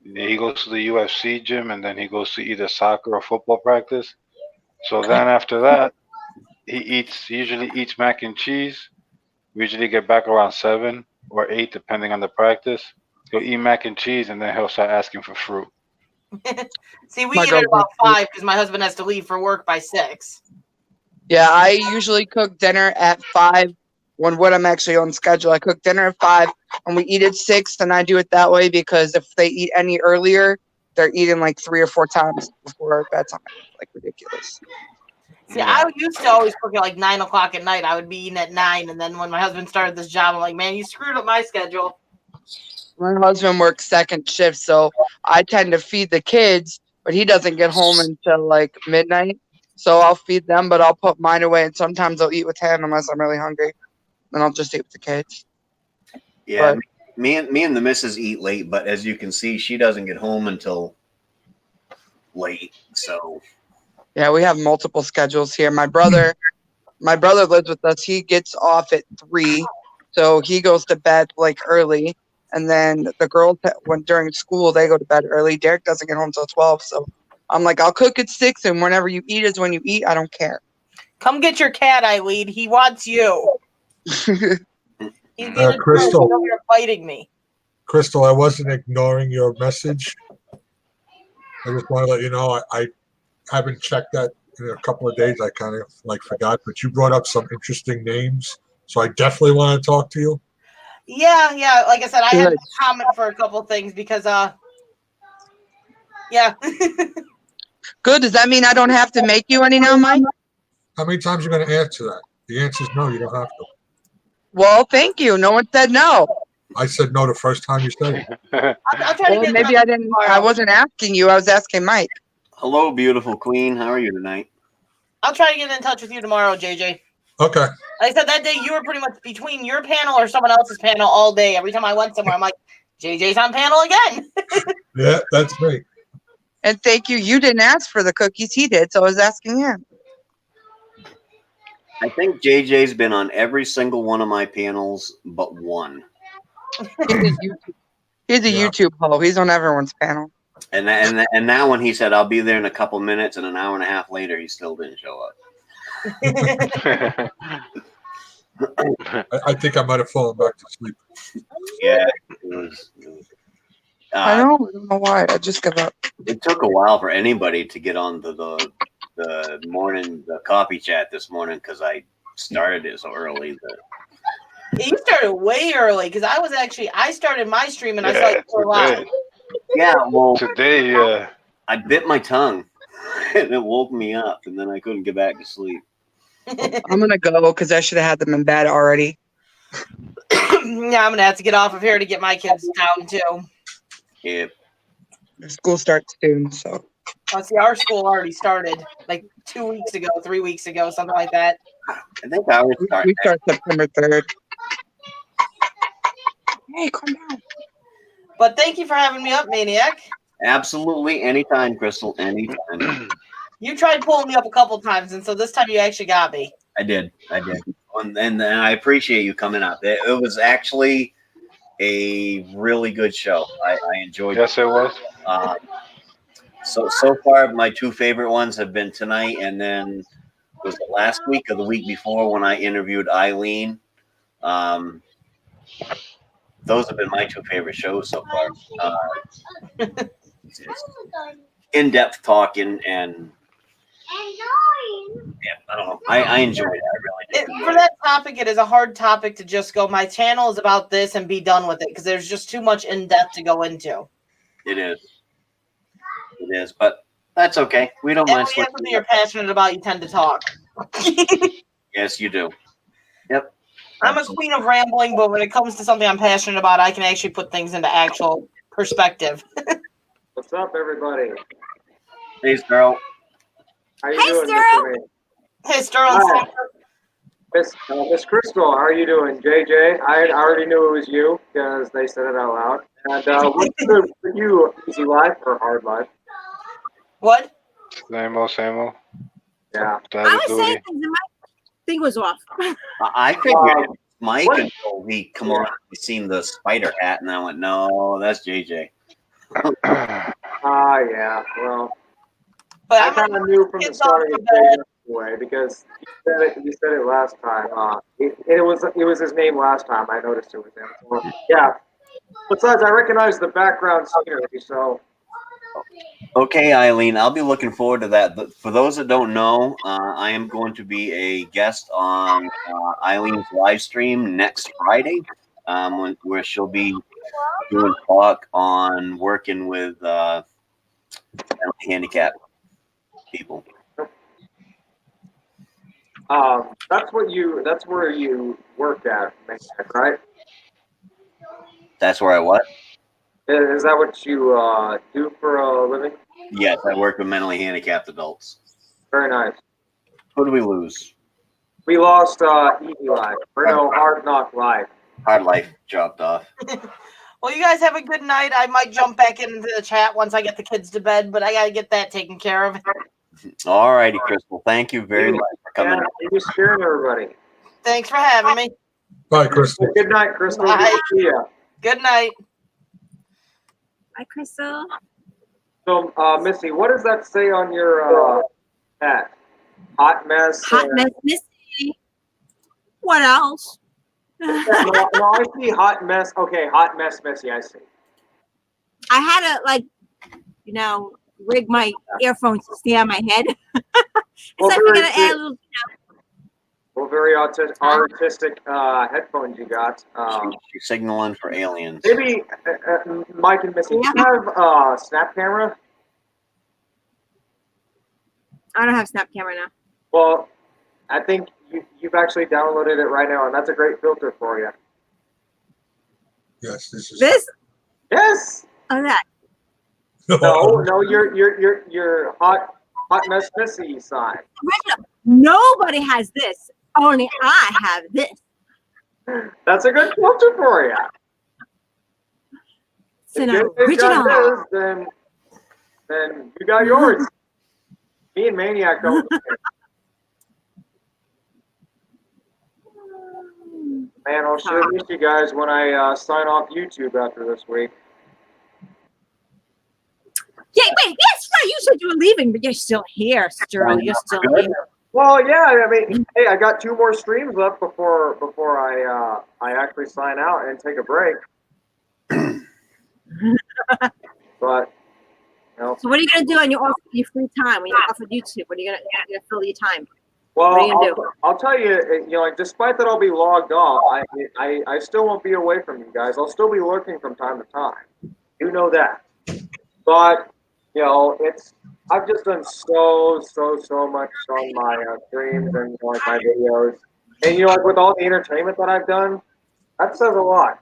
he goes to the UFC gym and then he goes to either soccer or football practice. So then after that, he usually eats mac and cheese. We usually get back around 7 or 8, depending on the practice. He'll eat mac and cheese and then he'll start asking for fruit. See, we eat at about 5 because my husband has to leave for work by 6. Yeah, I usually cook dinner at 5 when I'm actually on schedule. I cook dinner at 5 and we eat at 6, and I do it that way because if they eat any earlier, they're eating like 3 or 4 times before bedtime. Like ridiculous. See, I used to always cook at like 9 o'clock at night. I would be eating at 9, and then when my husband started this job, I'm like, man, you screwed up my schedule. My husband works second shift, so I tend to feed the kids, but he doesn't get home until like midnight. So I'll feed them, but I'll put mine away, and sometimes I'll eat with him unless I'm really hungry. Then I'll just eat with the kids. Yeah, But me and the missus eat late, but as you can see, she doesn't get home until late. So yeah, we have multiple schedules here. My brother lives with us. He gets off at 3, so he goes to bed like early. And then the girls, when during school, they go to bed early. Derek doesn't get home till 12, so I'm like, I'll cook at 6, and whenever you eat is when you eat. I don't care. Come get your cat, Eileen. He wants you. He's getting Crystal. You're fighting me. Crystal, I wasn't ignoring your message. I just want to let you know I haven't checked that in a couple of days. I kind of like forgot, but you brought up some interesting names, so I definitely want to talk to you. Yeah. Like I said, I had to comment for a couple things because, yeah. Good. Does that mean I don't have to make you any now, Mike? How many times are you going to answer that? The answer is no. You don't have to. Well, thank you. No one said no. I said no the first time you said it. I'll try to get maybe I didn't. I wasn't asking you. I was asking Mike. hello, beautiful queen. How are you tonight? I'll try to get in touch with you tomorrow, JJ. Okay. Like I said, that day you were pretty much between your panel or someone else's panel all day. Every time I went somewhere, I'm like, JJ's on panel again. Yeah, that's great. And thank you. You didn't ask for the cookies. He did, so I was asking him. I think JJ's been on every single one of my panels but one. He's a YouTube ho. He's on everyone's panel. And now when he said I'll be there in a couple minutes, and an hour and a half later, he still didn't show up. I think I might have fallen back to sleep. Yeah, it was I don't know why. I just give up. it took a while for anybody to get on the copy chat this morning because I started it so early that You started way early because I started my stream and I saw you were live. yeah, well today I bit my tongue and it woke me up, and then I couldn't get back to sleep. I'm gonna go because I should have had them in bed already. Yeah, I'm gonna have to get off of here to get my kids down too. Yeah. School starts soon, so. See, our school already started like 2 weeks ago, 3 weeks ago, something like that. I think ours start. We start September 3rd. Hey, calm down. But thank you for having me up, Maine-iac. Absolutely, anytime, Crystal, anytime. You tried pulling me up a couple times, and so this time you actually got me. I did. And I appreciate you coming up. It was actually a really good show. I enjoyed it. Yes, it was. So far, my two favorite ones have been tonight, and then was it last week or the week before when I interviewed Eileen. Those have been my two favorite shows so far. In-depth talking and yeah, I don't know. I enjoyed it. I really did. For that topic, it is a hard topic to just go, my channel is about this and be done with it, because there's just too much in-depth to go into. It is, but that's okay. We don't mind. When you have something you're passionate about, you tend to talk. Yes, you do. Yep. I'm a queen of rambling, but when it comes to something I'm passionate about, I can actually put things into actual perspective. What's up, everybody? Hey, Sterl. How you Hey, doing, Sterl. Mr. Maine? Hey, Sterling. Hi. Miss Crystal, how are you doing? JJ, I already knew it was you because they said it out loud. And what's good for you, easy life or hard life? What? Same old, same old. Yeah. Daddy I was saying duty. things and my thing was off. I figured it was Mike what? until we come on. We seen the spider hat, and I went, "No, that's JJ." Yeah. Well, But I I'm kind of knew from the kids start off of the the day bed. anyway because you said it last time. It was his name last time. I noticed it was him. So, yeah. Besides, I recognize the background scenery, so Okay, Eileen, I'll be looking forward to that. But for those that don't know, I am going to be a guest on Eileen's live stream next Friday, where she'll be doing talk on working with handicapped people. that's where you work at, Maine-iac, right? That's where I what? Is that what you do for a living? Yes, I work with mentally handicapped adults. Very nice. Who do we lose? We lost Easy Life. Or no, Hard Knock Life. Hard life dropped off. Well, you guys have a good night. I might jump back into the chat once I get the kids to bed, but I got to get that taken care of. All righty, Crystal. Thank you very much for coming. Yeah, you're scaring everybody. Thanks for having me. Bye, Crystal. Good night, Crystal. Bye. Good to see ya. Good night. Hi, Crystal. So, Missy, what does that say on your hat? Hot mess. Hot mess, Missy. What else? No, I see hot mess. Okay, hot mess, Missy. I see. I had to rig my earphones to stay on my head. Well, So I figured I'd add a little. Well, very artistic headphones you got. She's signaling for aliens. Maybe Mike and Missy, do you have snap camera? I don't have snap camera now. Well, I think you've actually downloaded it right now, and that's a great filter for you. Yes, this is This? Yes. Oh, that. No, your hot mess Missy sign. Original. Nobody has this. Only I have this. That's a good filter for you. It's an If JJ's original. got his, then you got yours. Me and Maine-iac don't. Man, I'll sure miss you guys when I sign off YouTube after this week. Yeah, wait, yes, right. You said you were leaving, but you're still here, Sterling. You're still here. Well, yeah, I mean, hey, I got 2 more streams left before I actually sign out and take a break. But So what are you gonna do on your free time when you're off of YouTube? What are you gonna fill your time? well, What are you gonna do? I'll tell you, like, despite that I'll be logged off, I still won't be away from you guys. I'll still be lurking from time to time. You know that. But I've just done so much on my streams and like my videos, and like with all the entertainment that I've done, that says a lot.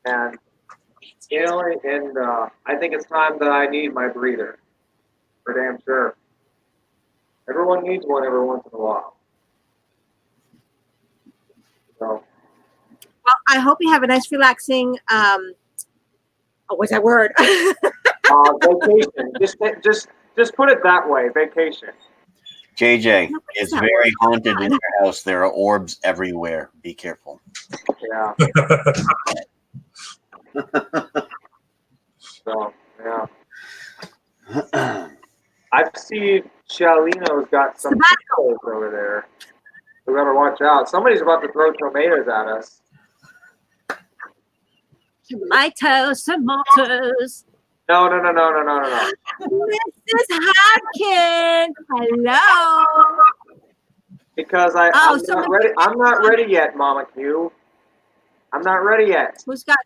And I think it's time that I need my breather, for damn sure. Everyone needs one every once in a while. So. Well, I hope you have a nice, relaxing. What's that word? Vacation. Just put it that way. Vacation. JJ, it's very haunted in your house. There are orbs everywhere. Be careful. Yeah. So, yeah. I've seen Shalino's got some tomatoes over there. We gotta watch out. Somebody's about to throw tomatoes at us. Tomatoes. No. Mrs. Hopkins. Hello. Because I'm not ready. I'm not ready yet, Mama Q. I'm not ready yet. Who's got?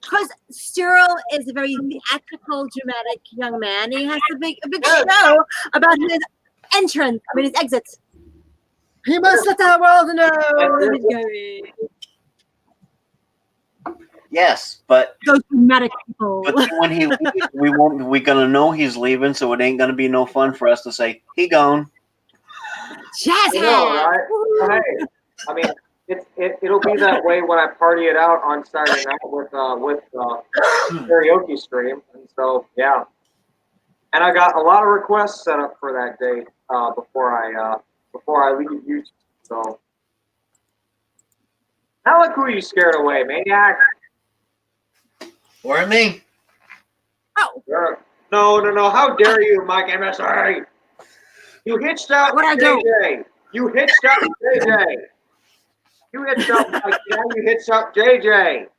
because Cyril is a very theatrical, dramatic young man. He has to make a big show about his entrance. I mean, his exit. He must let the world know that he's going. Yes, but those dramatic people. But then when he leaves, we're gonna know he's leaving, so it ain't gonna be no fun for us to say he gone. Jazz I know, right? Well, hey, I mean, it'll be that way when I party it out on Saturday night with karaoke stream, and so yeah. And I got a lot of requests set up for that day before I leave YouTube. So now look who you scared away, Maine-iac. Or me. Oh. No. How dare you, Mike MSA? You hitched out JJ. You hitched out JJ. You hitched out Mike. Now you hitched out JJ.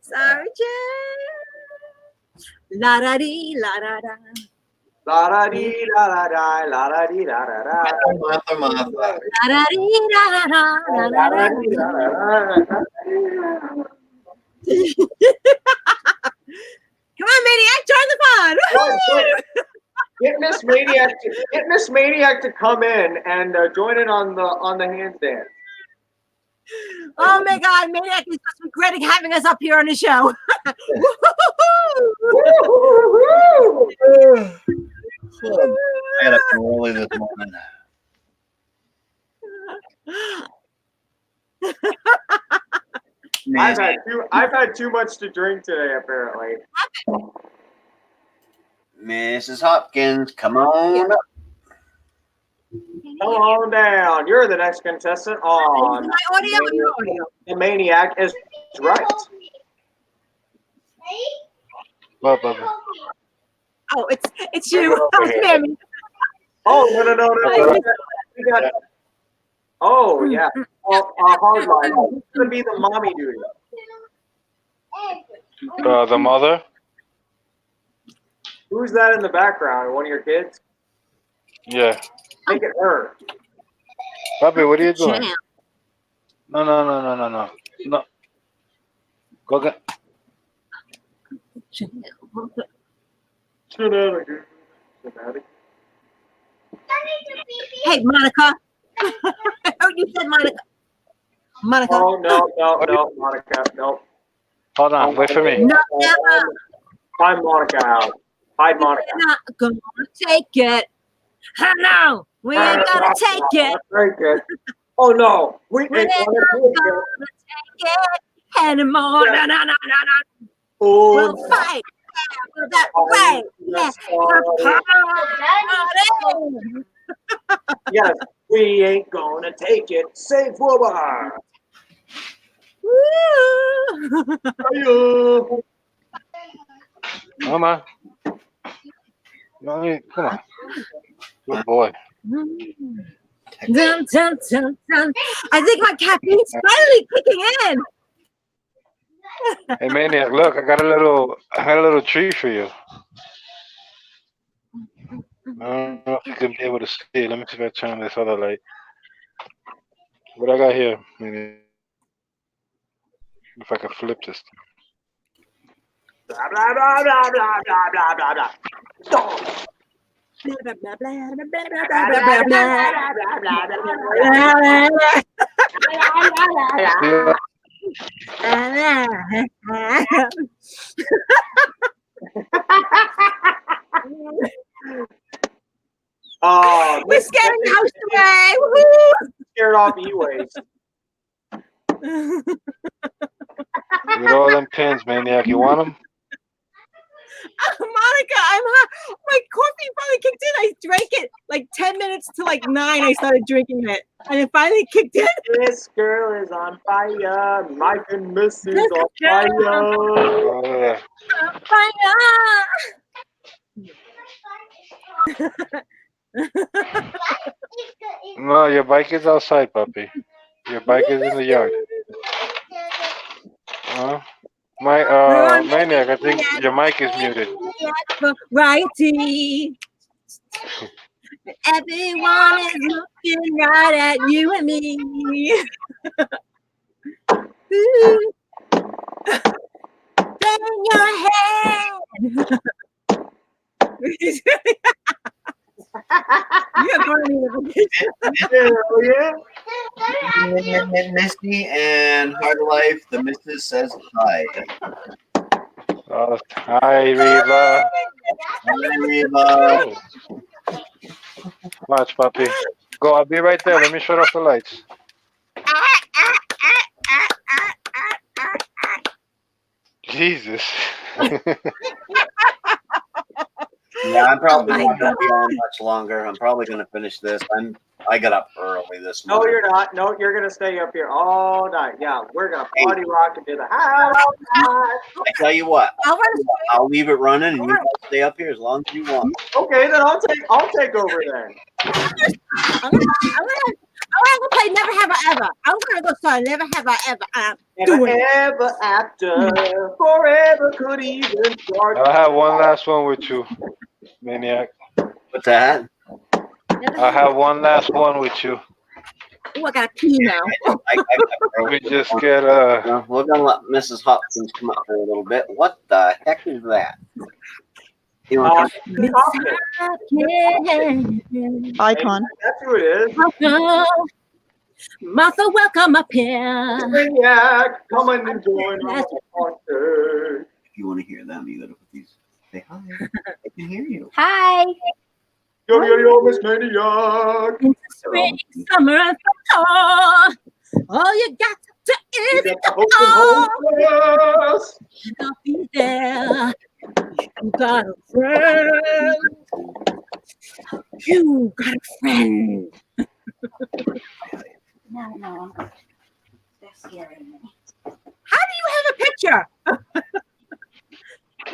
Sorry, Jay. La da dee, la da da. La da dee, la da da, la da dee, la da da. La da dee, la da da, la da da. Come on, Maine-iac, join the fun. Get Miss Maine-iac to come in and join in on the handstand. Oh my God, Maine-iac is just regretting having us up here on the show. I got up early this morning. I've had too much to drink today, apparently. Mrs. Hopkins, come on up. Come on down. You're the next contestant on my audio or your audio? The Maine-iac is right. What, Bubba? Oh, it's you. Oh, Mammy. Oh, no. We got, oh, yeah. Hard line. Who's going to be the mommy duty? The mother? Who's that in the background? One of your kids? Yeah. Make it her. Bubby, what are you doing? Jam. No. No. Go get. Hey, Monica. Oh, you said Monica. Monica. Oh, no, Monica, no. Hold on, wait for me. No, never. Find Monica out. Hide Monica. We're not gonna take it. No, we ain't gonna take it. Take it. Oh, no. We ain't We're gonna not take gonna take it anymore. Yeah. No. Oh, We'll fight for that right. Yeah. Yes, we ain't gonna take it. Say forward. Woo. Come on. Come on. Good boy. Dun, dun, dun, dun. I think my caffeine's finally kicking in. Hey, Maine-iac, look, I got a little treat for you. I don't know if you can be able to see it. Let me see if I turn this other light. What I got here, Maniac? If I can flip this. Blah, blah, blah, blah, blah, blah, blah, blah, blah. Stop. Oh, we're scaring the house away. Woo-hoo. Scared off E-ways. Look at all them pins, Maniac. You want them? Monica, I'm hot. My coffee finally kicked in. I drank it like 10 minutes to like 9. I started drinking it, and it finally kicked in. This girl is on fire. Mike and Mrs. on fire. Oh, yeah. No, your bike is outside, puppy. Your bike is in the yard. Maniac, I think your mic is muted. Variety. Everyone is looking right at you and me. bang your head. You're going to need a vacation. Yeah. Misty and Hard Life, the missus says hi. Hi, Reba. Hi, Reba. Oh, watch, puppy. Go. I'll be right there. Let me shut off the lights. Jesus. Yeah, I'm probably my not going to be on much longer. I'm probably going to finish this. I got up early this No, morning. you're not. No, you're gonna stay up here all night. Yeah, we're gonna party rock into the house. I tell you what, I'll run I'll leave it running, and you guys stay up here as long as you want. Okay, then I'll take over then. I'm gonna go play Never Have I Ever. I'm gonna go start Never Have I Ever. Never ever after, forever could even start. I'll have one last one with you, Maniac. What's that? I'll have one last one with you. Oh, I got pee now. We just get We're gonna let Mrs. Hopkins come up here a little bit. What the heck is that? You want to Icon. That's who it is. Martha, welcome up here. Maine-iac, come and join our concert. If you want to hear them, you gotta put these. Say hi. I can hear you. Hi. Yo, Miss Maine-iac. Spring, summer, and fall. All you got to is call. And I'll be there. You got a friend. You got a friend. No. That's scary. How do you have a picture?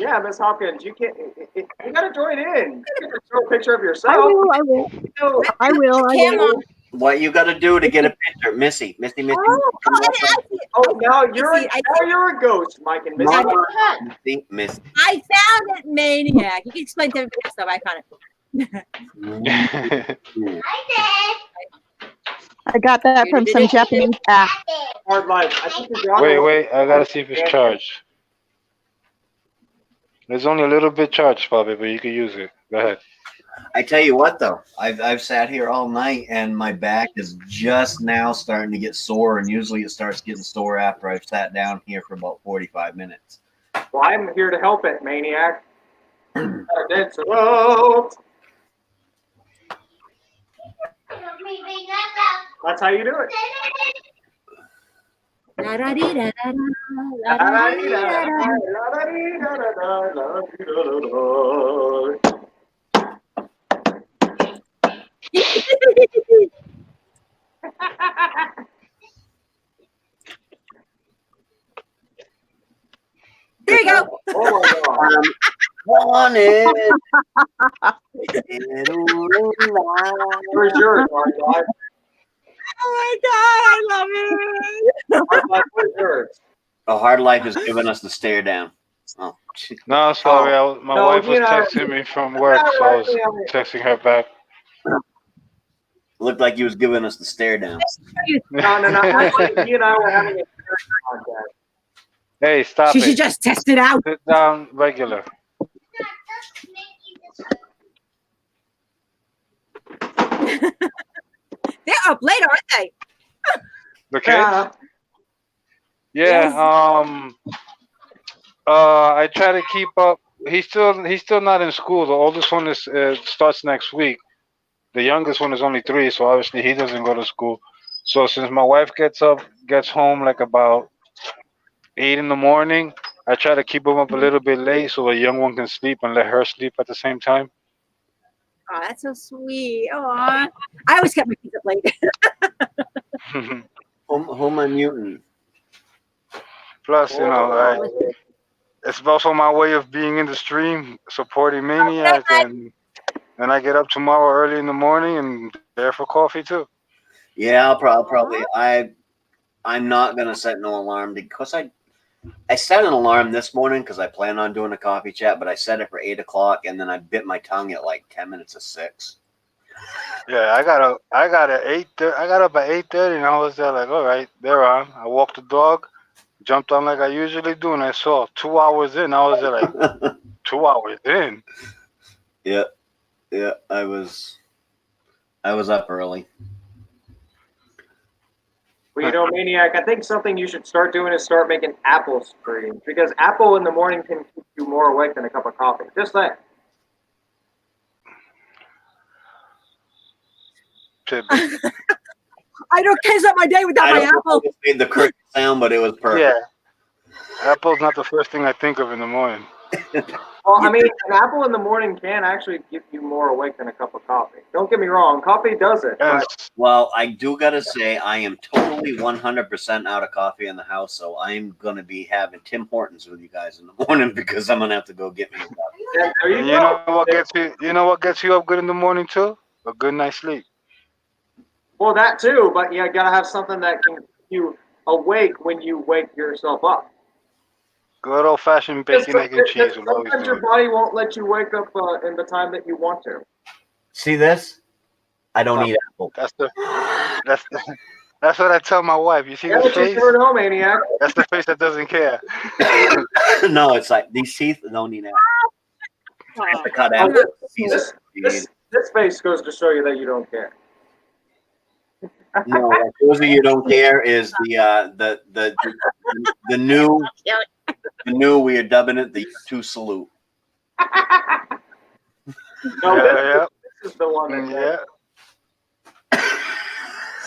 Yeah, Miss Hopkins, you can't. You gotta join in. You can throw a picture of I yourself. will. I will. What you gotta do to get a picture, Missy? Missy. Oh, now you're a ghost, Mike and Missy. Missy. I found it, Maine-iac. You can explain to everybody else, though. I found it. I got that from some Japanese app. Hard Life. I think you're Wait. I gotta see if it's charged. There's only a little bit charged, Bobby, but you can use it. Go ahead. I tell you what, though, I've sat here all night and my back is just now starting to get sore, and usually it starts getting sore after I've sat down here for about 45 minutes. Well, I'm here to help it, Maine-iac. Dance around. That's how you do it. There you go. Oh my God. Wanted. Where's yours, Hard Life? Oh my God, I love it. Hard Life, where's yours? Oh, Hard Life is giving us the stare down. Oh, No, sorry. My No, wife was you know- texting me from work, so I was texting her back. looked like he was giving us the stare down. No. Actually, he and I were having a contest. Hey, stop She it. should just test it out. Sit down regular. They're up late, aren't they? The kids? Yeah. Yeah. I try to keep up. He's still not in school. The oldest one is starts next week. The youngest one is only 3, so obviously he doesn't go to school. So since my wife gets home like about 8 in the morning, I try to keep him up a little bit late so the young one can sleep and let her sleep at the same time. Oh, that's so sweet. Oh, I always kept my kids up late. Home on mutant. Plus, it's also my way of being in the stream, supporting Maniac, and I get up tomorrow early in the morning and there for coffee too. Yeah, I'll probably. I'm not gonna set no alarm because I set an alarm this morning because I plan on doing a coffee chat, but I set it for 8 o'clock and then I bit my tongue at like 10 minutes of 6. Yeah, I got up at 8:30 and I was there like, all right, they're on. I walked the dog, jumped on like I usually do, and I saw 2 hours in. I was like, 2 hours in. Yeah, I was up early. Well, you know, Maniac, I think something you should start doing is start making apple streams, because apple in the morning can keep you more awake than a cup of coffee. Just that. I don't can't start my day without I my don't know apple. if it made the cricket sound, but it was perfect. Yeah. Apple's not the first thing I think of in the morning. Well, I mean, an apple in the morning can actually keep you more awake than a cup of coffee. Don't get me wrong, coffee does it. But Well, I do gotta say I am totally 100% out of coffee in the house, so I'm gonna be having Tim Hortons with you guys in the morning because I'm gonna have to go get me a cup. there you And go. you know what gets you? You know what gets you up good in the morning too? A good night's sleep. Well, that too, but you gotta have something that can keep you awake when you wake yourself up. Good old fashioned bacon, egg, and cheese will always Sometimes do your it. body won't let you wake up in the time that you want to. See this? I don't eat apple. That's what I tell my wife. You see Yeah, this but you face? never know, Maniac. That's the face that doesn't care. No, it's like these teeth don't eat apple. I have to cut Oh, apple this, pieces. this face goes to show you that you don't care. No, what shows you don't care is the new we are dubbing it the U2 salute. No, Yeah, this is the one that. yeah.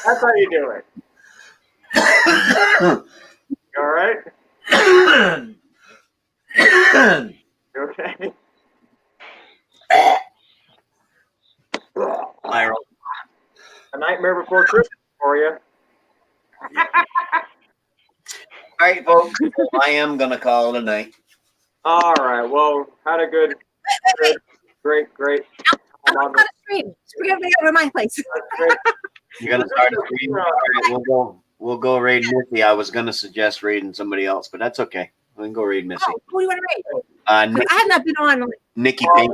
That's how you do it. You all right? You okay? A nightmare before Christmas for you. All right, folks. I am gonna call it a night. All right. Well, had a good great. I'm not a stream. We're gonna be over to my place. You're gonna start a stream. All right, we'll go raid Missy. I was gonna suggest raiding somebody else, but that's okay. We can go raid Missy. Oh, who do you want to raid? I have not been on. Nikki Oh, Pink.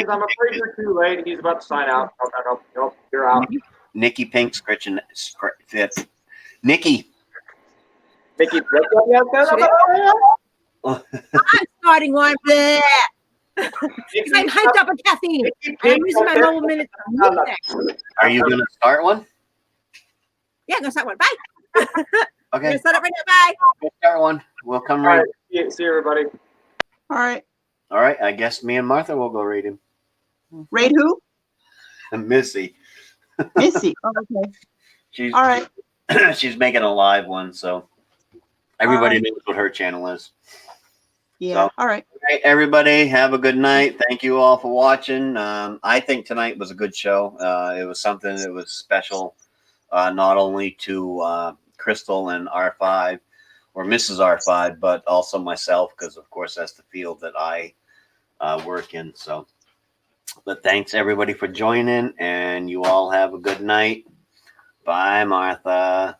I'm afraid you're too late. He's about to sign out. Nope, you're out. Nikki Pink scratching fit. Nikki. Nikki, I'm starting one. Because I'm hyped up on caffeine. I'm using my mobile minutes. Are you gonna start one? Yeah, I'm gonna start one. Bye. Okay. Gonna start it right now. Bye. We'll start one. We'll come All raid. right. See you, everybody. All right. All right. I guess me and Martha will go raid him. Raid who? Missy. Missy. Oh, okay. She's All right. she's making a live one, so everybody All right. knows what her channel is. Yeah. So, all right. everybody, have a good night. Thank you all for watching. I think tonight was a good show. It was something that was special, not only to Crystal and R5 or Mrs. R5, but also myself, because of course that's the field that I work in. So, but thanks everybody for joining, and you all have a good night. Bye, Martha.